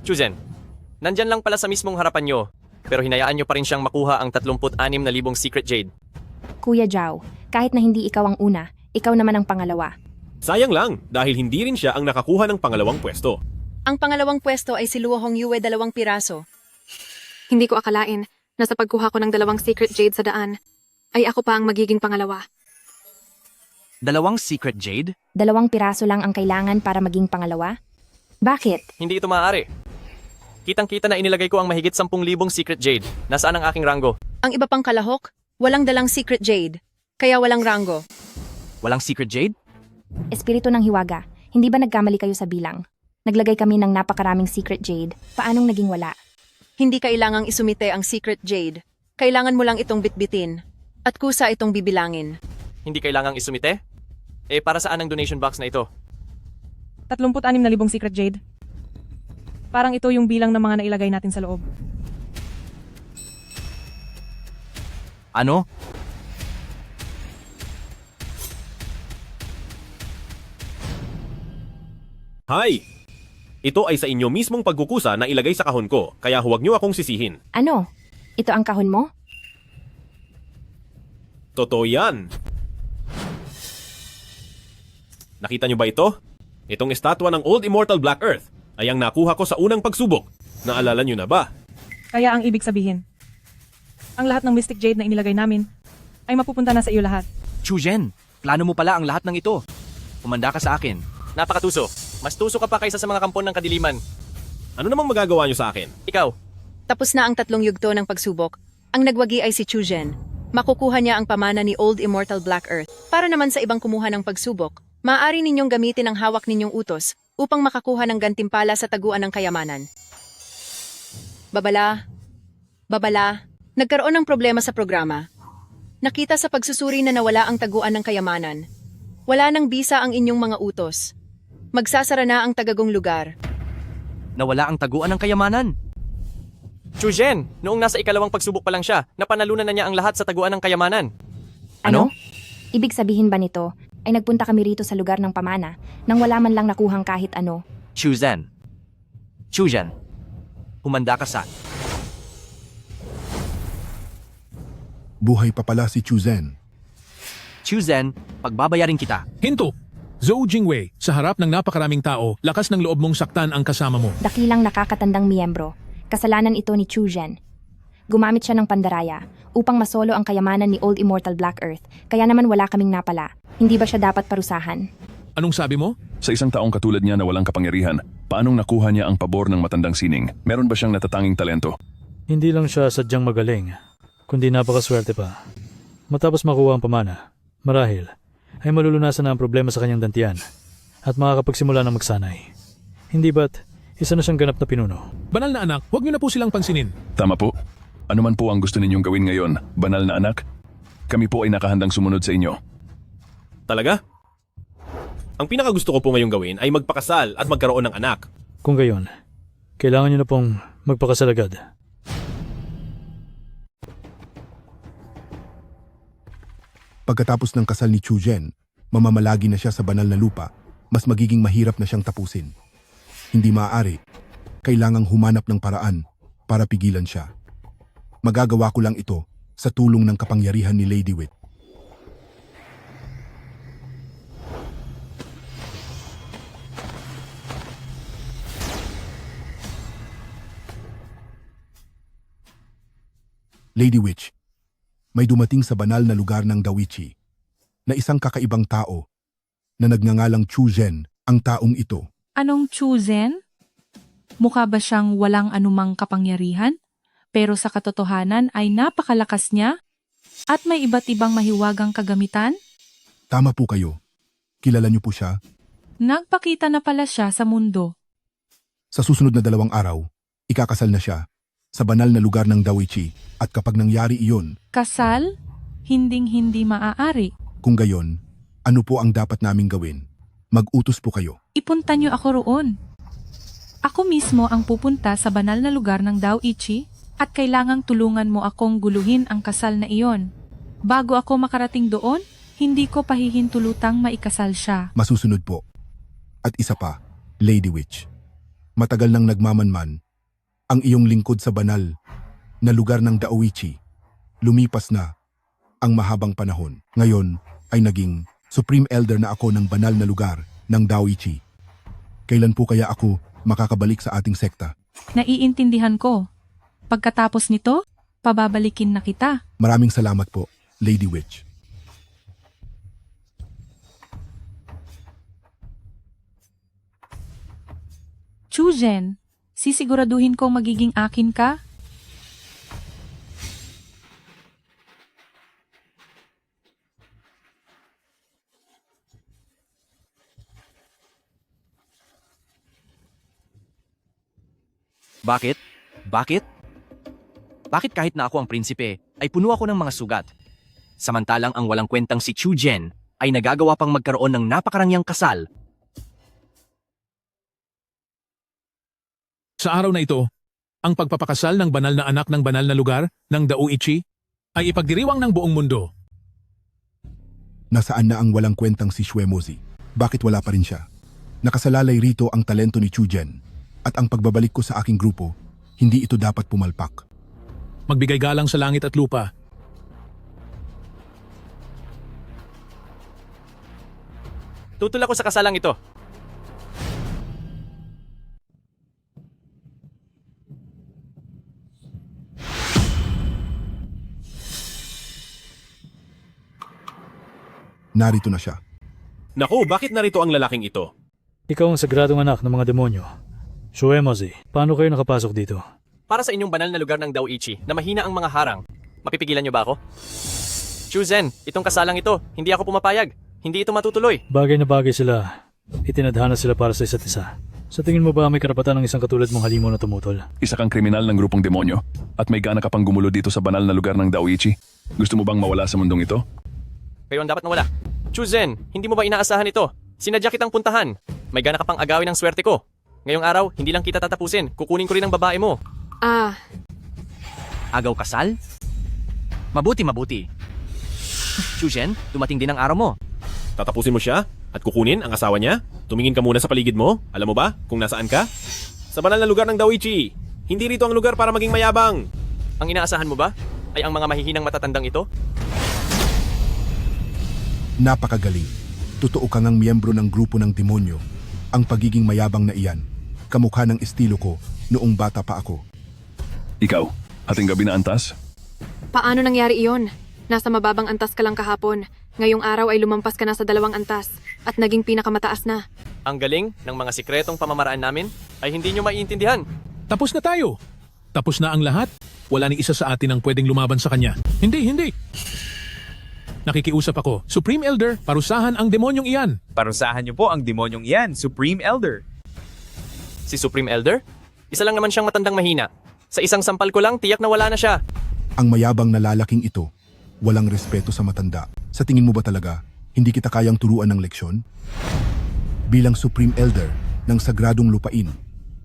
Chuzen, nandyan lang pala sa mismong harapan nyo, pero hinayaan nyo pa rin siyang makuha ang 36,000 secret jade. Kuya Zhao, kahit na hindi ikaw ang una, ikaw naman ang pangalawa. Sayang lang, dahil hindi rin siya ang nakakuha ng pangalawang pwesto. Ang pangalawang pwesto ay si Luo Hongyue 2 piraso. Hindi ko akalain na sa pagkuha ko ng 2 secret jade sa daan, ay ako pa ang magiging pangalawa. 2 secret jade? 2 piraso lang ang kailangan para maging pangalawa? Bakit? Hindi ito maaari. Kitang-kita na inilagay ko ang mahigit 10,000 secret jade. Nasaan ang aking rango? Ang iba pang kalahok, walang dalang secret jade, kaya walang rango. Walang secret jade? Espiritu ng hiwaga, hindi ba nagkamali kayo sa bilang? Naglagay kami ng napakaraming secret jade. Paanong naging wala? Hindi kailangang isumite ang secret jade. Kailangan mo lang itong bitbitin. At kusa itong bibilangin. Hindi kailangang isumite? Para saan ang donation box na ito? 36,000 secret jade. Parang ito yung bilang ng mga nailagay natin sa loob. Ano? Hay! Ito ay sa inyo mismong pagkukusa na ilagay sa kahon ko, kaya huwag niyo akong sisihin. Ano? Ito ang kahon mo? Totoo yan. Nakita niyo ba ito? Itong estatwa ng Old Immortal Black Earth ay ang nakuha ko sa unang pagsubok. Naalala niyo na ba? Kaya ang ibig sabihin, ang lahat ng Mystic Jade na inilagay namin ay mapupunta na sa iyo lahat. Chujen, plano mo pala ang lahat ng ito. Kumanda ka sa akin. Napakatuso. Mas tuso ka pa kaysa sa mga kampon ng kadiliman. Ano namang magagawa niyo sa akin? Ikaw, Tapos na ang 3 yugto ng pagsubok. Ang nagwagi ay si Chujen. Makukuha niya ang pamana ni Old Immortal Black Earth. Para naman sa ibang kumuha ng pagsubok, maaari ninyong gamitin ang hawak ninyong utos upang makakuha ng gantimpala sa taguan ng kayamanan. Babala. Nagkaroon ng problema sa programa. Nakita sa pagsusuri na nawala ang taguan ng kayamanan. Wala nang bisa ang inyong mga utos. Magsasara na ang tagagong lugar. Nawala ang taguan ng kayamanan. Chujen, noong nasa ikalawang pagsubok pa lang siya, napanalunan na niya ang lahat sa taguan ng kayamanan. Ano? Ibig sabihin ba nito ay nagpunta kami rito sa lugar ng pamana nang wala man lang nakuhang kahit ano? Chujen, humanda ka sa... Buhay pa pala si Chuzen. Chuzen, pagbabayarin kita. Hinto! Zhou Jingwei, sa harap ng napakaraming tao, lakas ng loob mong saktan ang kasama mo. Dakilang nakakatandang miyembro. Kasalanan ito ni Chujen. Gumamit siya ng pandaraya upang masolo ang kayamanan ni Old Immortal Black Earth, kaya naman wala kaming napala. Hindi ba siya dapat parusahan? Anong sabi mo? Sa isang taong katulad niya na walang kapangyarihan, paanong nakuha niya ang pabor ng matandang sining? Meron ba siyang natatanging talento? Hindi lang siya sadyang magaling, kundi napakaswerte pa. Matapos makuha ang pamana, marahil, ay malulunasan na ang problema sa kanyang dantian at makakapagsimula na magsanay. Hindi ba't isa na siyang ganap na pinuno? Banal na anak, huwag niyo na po silang pansinin. Tama po. Ano man po ang gusto ninyong gawin ngayon, banal na anak? Kami po ay nakahandang sumunod sa inyo. Talaga? Ang pinakagusto ko po ngayong gawin ay magpakasal at magkaroon ng anak. Kung gayon, kailangan niyo na pong magpakasal agad. Pagkatapos ng kasal ni Chujen, mamamalagi na siya sa banal na lupa, mas magiging mahirap na siyang tapusin. Hindi maaari. Kailangang humanap ng paraan para pigilan siya. Magagawa ko lang ito sa tulong ng kapangyarihan ni Lady Wit. Lady Witch, may dumating sa banal na lugar ng Dawichi na isang kakaibang tao na nagngangalang Chujen ang taong ito. Anong Chuzen? Mukha ba siyang walang anumang kapangyarihan? Pero sa katotohanan ay napakalakas niya at may iba't ibang mahiwagang kagamitan? Tama po kayo. Kilala niyo po siya? Nagpakita na pala siya sa mundo. Sa susunod na 2 araw, ikakasal na siya sa banal na lugar ng Dawichi at kapag nangyari iyon, Kasal? Hinding-hindi maaari. kung gayon, ano po ang dapat naming gawin? Mag-utos po kayo. Ipunta niyo ako roon. Ako mismo ang pupunta sa banal na lugar ng Dawichi at kailangang tulungan mo akong guluhin ang kasal na iyon. Bago ako makarating doon, hindi ko pahihintulutang maikasal siya. Masusunod po. At isa pa, Lady Witch. Matagal nang nagmamanman ang iyong lingkod sa banal na lugar ng Dawichi. Lumipas na ang mahabang panahon. Ngayon ay naging Supreme Elder na ako ng banal na lugar ng Dawichi. Kailan po kaya ako makakabalik sa ating sekta? Naiintindihan ko. Pagkatapos nito, pababalikin na kita. Maraming salamat po, Lady Witch. Chujen, sisiguraduhin kong magiging akin ka? Bakit? Bakit kahit na ako ang prinsipe, ay puno ako ng mga sugat? Samantalang ang walang kwentang si Chujen ay nagagawa pang magkaroon ng napakarangyang kasal. Sa araw na ito, ang pagpapakasal ng banal na anak ng banal na lugar ng Dawichi ay ipagdiriwang ng buong mundo. Nasaan na ang walang kwentang si Shwemozi? Bakit wala pa rin siya? Nakasalalay rito ang talento ni Chujen at ang pagbabalik ko sa aking grupo, hindi ito dapat pumalpak. Magbigay galang sa langit at lupa. Tutol ako sa kasalang ito. Narito na siya. Naku, bakit narito ang lalaking ito? Ikaw ang sagradong anak ng mga demonyo. Shuemozi, paano kayo nakapasok dito? Para sa inyong banal na lugar ng Daoichi na mahina ang mga harang, mapipigilan niyo ba ako? Chuzen, itong kasalang ito, hindi ako pumapayag. Hindi ito matutuloy. Bagay na bagay sila. Itinadhana sila para sa isa't isa. Sa tingin mo ba may karapatan ng isang katulad mong halimo na tumutol? Isa kang kriminal ng grupong demonyo at may gana ka pang gumulo dito sa banal na lugar ng Daoichi. Gusto mo bang mawala sa mundong ito? Kayo ang dapat nawala. Chuzen, hindi mo ba inaasahan ito? Sinadya kitang puntahan. May gana ka pang agawin ang swerte ko. Ngayong araw, hindi lang kita tatapusin. Kukunin ko rin ang babae mo. Agaw kasal? Mabuti. Chujen, dumating din ang araw mo. Tatapusin mo siya at kukunin ang asawa niya? Tumingin ka muna sa paligid mo. Alam mo ba kung nasaan ka? Sa banal na lugar ng Daoichi. Hindi rito ang lugar para maging mayabang. Ang inaasahan mo ba ay ang mga mahihinang matatandang ito? Napakagaling. Totoo kang ang miyembro ng grupo ng demonyo. Ang pagiging mayabang na iyan. Kamukha ng estilo ko noong bata pa ako. Ikaw, hating gabi na antas? Paano nangyari iyon? Nasa mababang antas ka lang kahapon. Ngayong araw ay lumampas ka na sa 2 antas at naging pinakamataas na. Ang galing ng mga sikretong pamamaraan namin ay hindi nyo maiintindihan. Tapos na tayo. Tapos na ang lahat. Wala ni isa sa atin ang pwedeng lumaban sa kanya. Hindi. Nakikiusap ako. Supreme Elder, parusahan ang demonyong iyan. Parusahan niyo po ang demonyong iyan, Supreme Elder. Si Supreme Elder? Isa lang naman siyang matandang mahina. Sa isang sampal ko lang, tiyak na wala na siya. Ang mayabang na lalaking ito, walang respeto sa matanda. Sa tingin mo ba talaga, hindi kita kayang turuan ng leksyon? Bilang Supreme Elder ng Sagradong Lupain,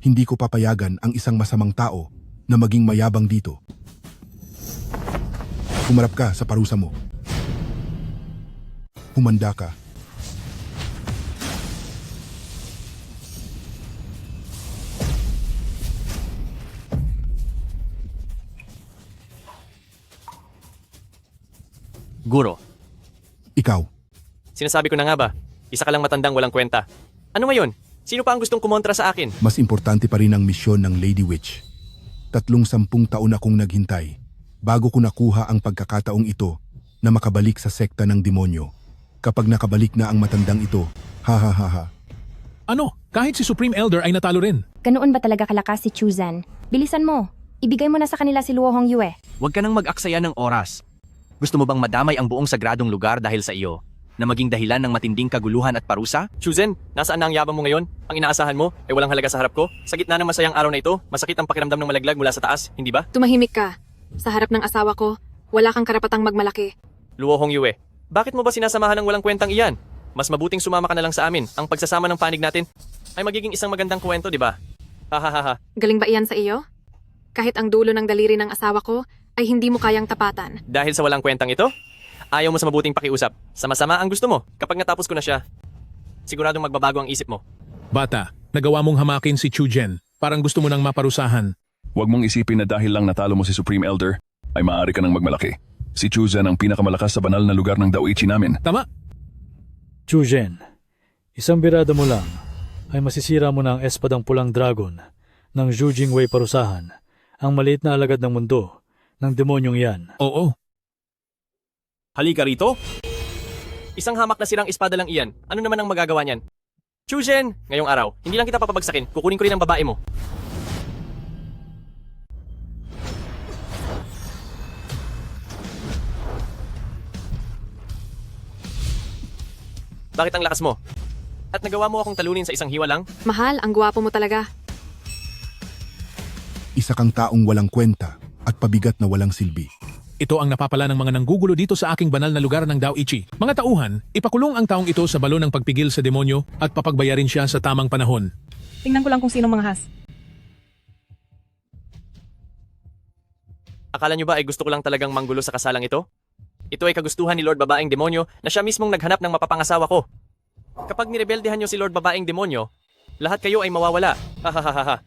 hindi ko papayagan ang isang masamang tao na maging mayabang dito. Humarap ka sa parusa mo. Humanda ka. Guro. Ikaw. Sinasabi ko na nga ba, isa ka lang matandang walang kwenta. Ano ngayon? Sino pa ang gustong kumontra sa akin? Mas importante pa rin ang misyon ng Lady Witch. 30 taon akong naghintay bago ko nakuha ang pagkakataong ito na makabalik sa sekta ng demonyo. Kapag nakabalik na ang matandang ito, ha. Ano? Kahit si Supreme Elder ay natalo rin. Ganoon ba talaga kalakas si Chuzan? Bilisan mo. Ibigay mo na sa kanila si Luo Hongyue. Huwag ka nang mag-aksaya ng oras. Gusto mo bang madamay ang buong sagradong lugar dahil sa iyo, na maging dahilan ng matinding kaguluhan at parusa? Chuzen, nasaan na ang yabang mo ngayon? Ang inaasahan mo ay walang halaga sa harap ko? Sa gitna ng masayang araw na ito, masakit ang pakiramdam ng malaglag mula sa taas, hindi ba? Tumahimik ka. Sa harap ng asawa ko, wala kang karapatang magmalaki. Luo Hongyue, bakit mo ba sinasamahan ng walang kwentang iyan? Mas mabuting sumama ka na lang sa amin. Ang pagsasama ng panig natin ay magiging isang magandang kwento, di ba? Hahaha. Galing ba iyan sa iyo? Kahit ang dulo ng daliri ng asawa ko ay hindi mo kayang tapatan. Dahil sa walang kwentang ito, ayaw mo sa mabuting pakiusap. Sama-sama ang gusto mo. Kapag natapos ko na siya, siguradong magbabago ang isip mo. Bata, nagawa mong hamakin si Chujen. Parang gusto mo nang maparusahan. Huwag mong isipin na dahil lang natalo mo si Supreme Elder, ay maaari ka nang magmalaki. Si Chuzen ang pinakamalakas sa banal na lugar ng Daoichi namin. Tama! Chujen, isang birada mo lang ay masisira mo na ang espadang pulang dragon ng Zhu Jingwei parusahan, ang maliit na alagad ng mundo ng demonyong yan. Oo. Halika rito. Isang hamak na sirang espada lang iyan. Ano naman ang magagawa niyan? Chujen! Ngayong araw, hindi lang kita papabagsakin. Kukunin ko rin ang babae mo. Bakit ang lakas mo? At nagawa mo akong talunin sa isang hiwa lang? Mahal, ang gwapo mo talaga. Isa kang taong walang kwenta at pabigat na walang silbi. Ito ang napapala ng mga nanggugulo dito sa aking banal na lugar ng Daoichi. Mga tauhan, ipakulong ang taong ito sa balon ng pagpigil sa demonyo at papagbayarin siya sa tamang panahon. Tingnan ko lang kung sinong mga has. Akala nyo ba ay gusto ko lang talagang manggulo sa kasalang ito? Ito ay kagustuhan ni Lord Babaeng Demonyo na siya mismong naghanap ng mapapangasawa ko. Kapag nirebeldehan nyo si Lord Babaeng Demonyo, lahat kayo ay mawawala. Hahaha.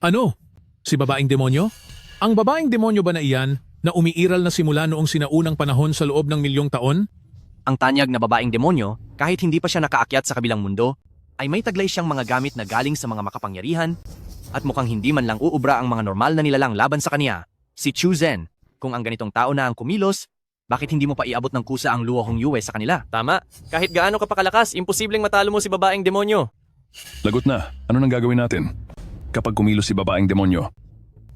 Ano? Si Babaeng Demonyo? Ang Babaeng Demonyo ba na iyan na umiiral na simula noong sinaunang panahon sa loob ng 1,000,000 taon? Ang tanyag na babaeng demonyo, kahit hindi pa siya nakaakyat sa kabilang mundo, ay may taglay siyang mga gamit na galing sa mga makapangyarihan at mukhang hindi man lang uubra ang mga normal na nilalang laban sa kanya. Si Chuzen, kung ang ganitong tao na ang kumilos, Bakit hindi mo pa iabot ng kusa ang Luo Hongyue sa kanila? Tama. Kahit gaano ka pa kalakas, imposibleng matalo mo si babaeng demonyo. Lagot na. Ano nang gagawin natin? Kapag kumilos si babaeng demonyo,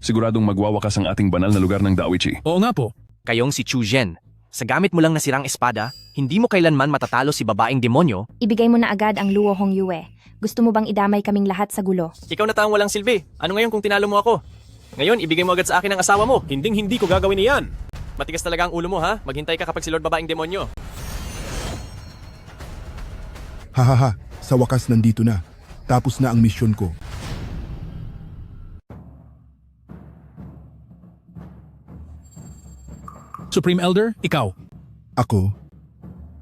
siguradong magwawakas ang ating banal na lugar ng Daoichi. Oo nga po. Kayong si Chu Zhen, sa gamit mo lang na sirang espada, hindi mo kailanman matatalo si babaeng demonyo. Ibigay mo na agad ang Luo Hongyue. Gusto mo bang idamay kaming lahat sa gulo? Ikaw na taong walang silbi. Ano ngayon kung tinalo mo ako? Ngayon, ibigay mo agad sa akin ang asawa mo. Hindi ko gagawin iyan. Matigas talaga ang ulo mo ha. Maghintay ka kapag si Lord babaeng demonyo. Hahaha, sa wakas nandito na. Tapos na ang misyon ko. Supreme Elder, ikaw. Ako?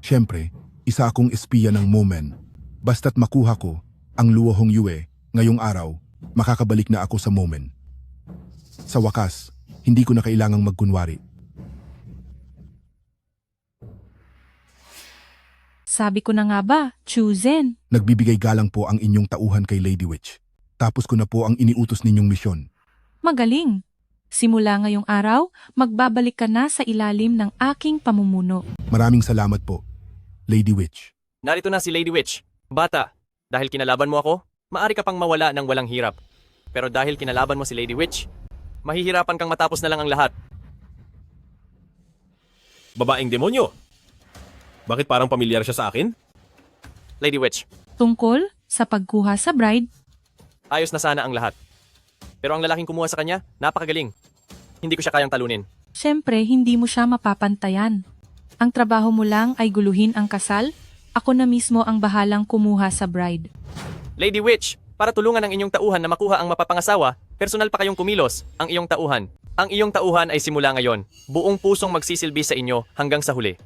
Siyempre, isa akong espiya ng Momen. Basta't makuha ko ang Luo Hongyue ngayong araw, makakabalik na ako sa Momen. Sa wakas, hindi ko na kailangang magkunwari. Sabi ko na nga ba, Chu Zhen? Nagbibigay galang po ang inyong tauhan kay Lady Witch. Tapos ko na po ang iniutos ninyong misyon. Magaling. Simula ngayong araw, magbabalik ka na sa ilalim ng aking pamumuno. Maraming salamat po, Lady Witch. Narito na si Lady Witch. Bata, dahil kinalaban mo ako, maari ka pang mawala ng walang hirap. Pero dahil kinalaban mo si Lady Witch, mahihirapan kang matapos na lang ang lahat. Babaeng demonyo. Bakit parang pamilyar siya sa akin? Lady Witch, Tungkol sa pagkuha sa bride, ayos na sana ang lahat. Pero ang lalaking kumuha sa kanya, napakagaling. Hindi ko siya kayang talunin. syempre hindi mo siya mapapantayan. Ang trabaho mo lang ay guluhin ang kasal, ako na mismo ang bahalang kumuha sa bride. Lady Witch, para tulungan ang inyong tauhan na makuha ang mapapangasawa, personal pa kayong kumilos, ang iyong tauhan. Ang iyong tauhan ay simula ngayon, buong pusong magsisilbi sa inyo hanggang sa huli.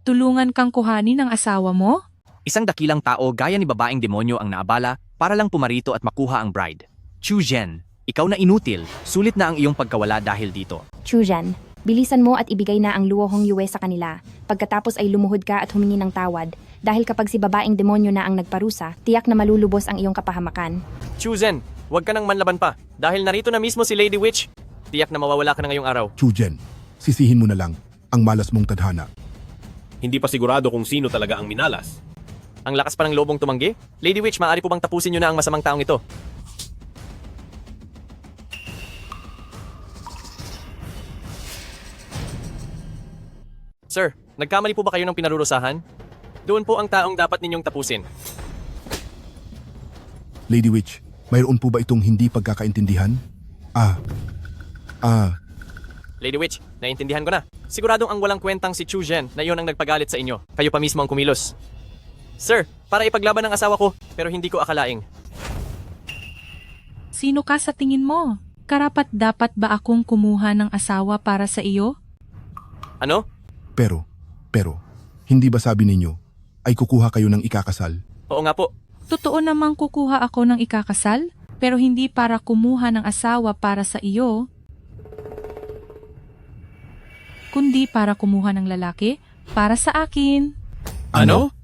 Tulungan kang kuhanin ng asawa mo? Isang dakilang tao gaya ni babaeng demonyo ang naabala para lang pumarito at makuha ang bride. Chu Zhen, ikaw na inutil, sulit na ang iyong pagkawala dahil dito. Chu Zhen, bilisan mo at ibigay na ang Luo Hongyue sa kanila. Pagkatapos ay lumuhod ka at humingi ng tawad. Dahil kapag si babaeng demonyo na ang nagparusa, tiyak na malulubos ang iyong kapahamakan. Chu Zhen, huwag ka nang manlaban pa. Dahil narito na mismo si Lady Witch, tiyak na mawawala ka na ngayong araw. Chu Zhen, sisihin mo na lang ang malas mong tadhana. Hindi pa sigurado kung sino talaga ang minalas. Ang lakas pa ng lobong tumanggi? Lady Witch, maaari po bang tapusin niyo na ang masamang taong ito? Sir, nagkamali po ba kayo ng pinarurusahan? Doon po ang taong dapat ninyong tapusin. Lady Witch, mayroon po ba itong hindi pagkakaintindihan? Lady Witch, naiintindihan ko na. Siguradong ang walang kwentang si Chu Zhen na iyon ang nagpagalit sa inyo. Kayo pa mismo ang kumilos. Sir, para ipaglaban ang asawa ko, pero hindi ko akalaing. Sino ka sa tingin mo? Karapat dapat ba akong kumuha ng asawa para sa iyo? Ano? Pero, hindi ba sabi ninyo ay kukuha kayo ng ikakasal? Oo nga po. Totoo namang kukuha ako ng ikakasal, pero hindi para kumuha ng asawa para sa iyo, kundi para kumuha ng lalaki para sa akin. Ano?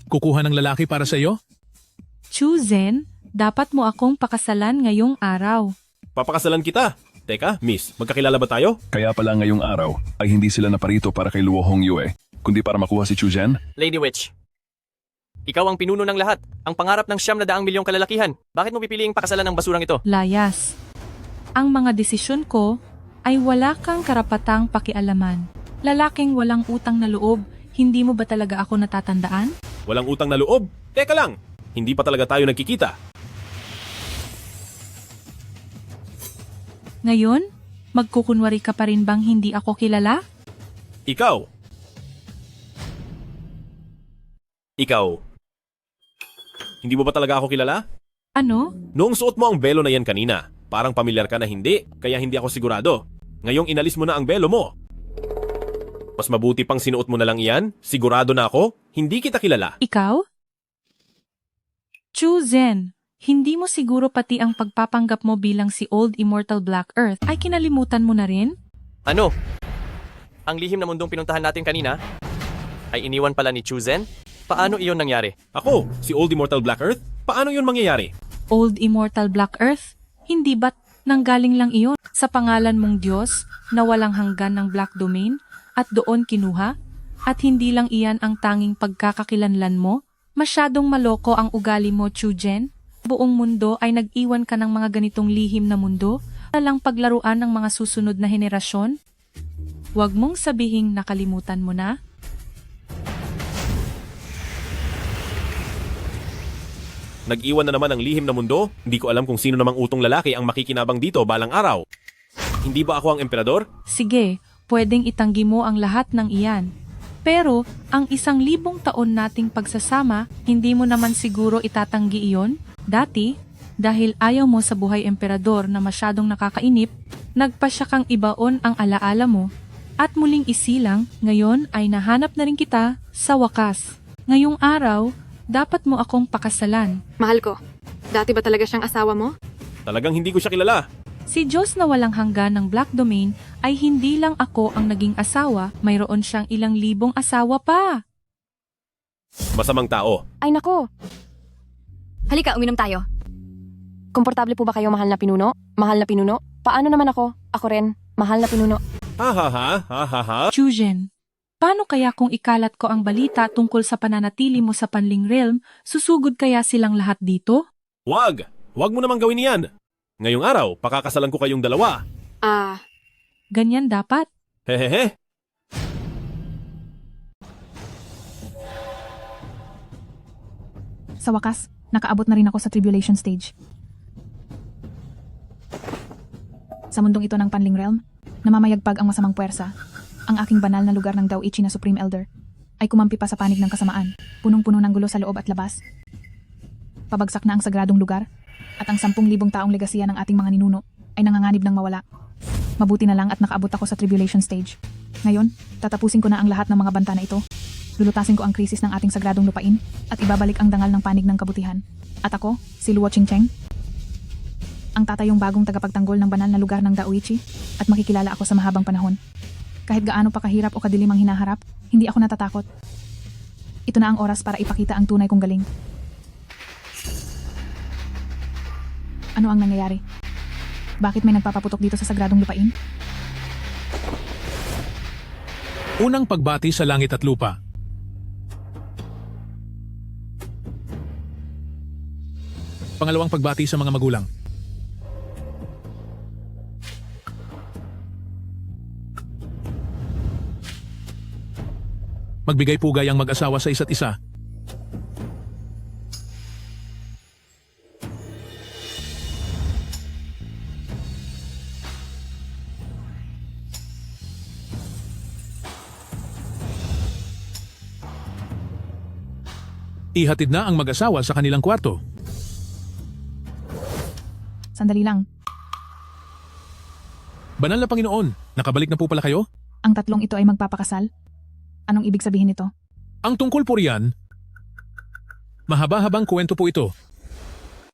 Kukuha ng lalaki para sa iyo? Chu Zhen, dapat mo akong pakasalan ngayong araw. Papakasalan kita. Teka, miss, magkakilala ba tayo? Kaya pala ngayong araw ay hindi sila naparito para kay Luo Hongyue, kundi para makuha si Chu Zhen? Lady Witch, ikaw ang pinuno ng lahat. Ang pangarap ng 900 milyong kalalakihan. Bakit mo pipiliing pakasalan ng basurang ito? Layas. Ang mga desisyon ko ay wala kang karapatang pakialaman. Lalaking walang utang na loob, hindi mo ba talaga ako natatandaan? Walang utang na loob? Teka lang, hindi pa talaga tayo nagkikita. Ngayon, magkukunwari ka pa rin bang hindi ako kilala? Ikaw. Hindi mo ba talaga ako kilala? Ano? Noong suot mo ang belo na yan kanina, parang pamilyar ka na hindi, kaya hindi ako sigurado. Ngayong inalis mo na ang belo mo. Mas mabuti pang sinuot mo na lang iyan, sigurado na ako, hindi kita kilala. Ikaw? Chu Zhen, hindi mo siguro pati ang pagpapanggap mo bilang si Old Immortal Black Earth ay kinalimutan mo na rin? Ano? Ang lihim na mundong pinuntahan natin kanina ay iniwan pala ni Chu Zhen? Paano iyon nangyari? Ako, si Old Immortal Black Earth? Paano yun mangyayari? Old Immortal Black Earth? Hindi ba't nanggaling lang iyon sa pangalan mong Diyos na walang hanggan ng Black Domain at doon kinuha? At hindi lang iyan ang tanging pagkakakilanlan mo? Masyadong maloko ang ugali mo, Chujen. Buong mundo ay nag-iwan ka ng mga ganitong lihim na mundo para lang paglaruan ng mga susunod na henerasyon? Huwag mong sabihing nakalimutan mo na. Nag-iwan na naman ang lihim na mundo? Hindi ko alam kung sino namang utong lalaki ang makikinabang dito balang araw. Hindi ba ako ang emperador? Sige, pwedeng itanggi mo ang lahat ng iyan. Pero, ang 1,000 taon nating pagsasama, hindi mo naman siguro itatanggi iyon? Dati, dahil ayaw mo sa buhay emperador na masyadong nakakainip, nagpasya kang ibaon ang alaala mo. At muling isilang, ngayon ay nahanap na rin kita sa wakas. Ngayong araw, dapat mo akong pakasalan. Mahal ko, dati ba talaga siyang asawa mo? Talagang hindi ko siya kilala. Si Diyos na walang hanggan ng Black Domain ay hindi lang ako ang naging asawa, mayroon siyang 1,000 asawa pa. Masamang tao. Ay nako, Halika, uminom tayo. komportable po ba kayo, mahal na pinuno? Mahal na pinuno? Paano naman ako? Ako rin, mahal na pinuno. Ha ha ha ha ha ha. Chujen, paano kaya kung ikalat ko ang balita tungkol sa pananatili mo sa Panling Realm, susugod kaya silang lahat dito? Wag! Wag mo namang gawin yan. Ngayong araw, pakakasalan ko kayong dalawa. Ganyan dapat. Hehehe. Sa wakas, nakaabot na rin ako sa tribulation stage. Sa mundong ito ng Panling Realm, namamayagpag ang masamang puwersa. Ang aking banal na lugar ng Dao-Ichi na Supreme Elder ay kumampi pa sa panig ng kasamaan, punong-puno ng gulo sa loob at labas. Pabagsak na ang sagradong lugar, at ang 10,000 taong legasiya ng ating mga ninuno ay nanganganib ng mawala. Mabuti na lang at nakaabot ako sa tribulation stage. Ngayon, tatapusin ko na ang lahat ng mga banta na ito. Lulutasin ko ang krisis ng ating sagradong lupain at ibabalik ang dangal ng panig ng kabutihan. At ako, si Luo Qingcheng, ang tatayong bagong tagapagtanggol ng banal na lugar ng Dao-Ichi at makikilala ako sa mahabang panahon. Kahit gaano pa kahirap o kadilim ang hinaharap, hindi ako natatakot. Ito na ang oras para ipakita ang tunay kong galing. Ano ang nangyayari? Bakit may nagpapaputok dito sa sagradong lupain? Unang pagbati sa langit at lupa. Pangalawang pagbati sa mga magulang. Magbigay pugay ang mag-asawa sa isa't isa. Ihatid na ang mag-asawa sa kanilang kwarto. Sandali lang. Banal na Panginoon, nakabalik na po pala kayo? Ang tatlong ito ay magpapakasal? Anong ibig sabihin nito? Ang tungkol po riyan, mahaba-habang kwento po ito.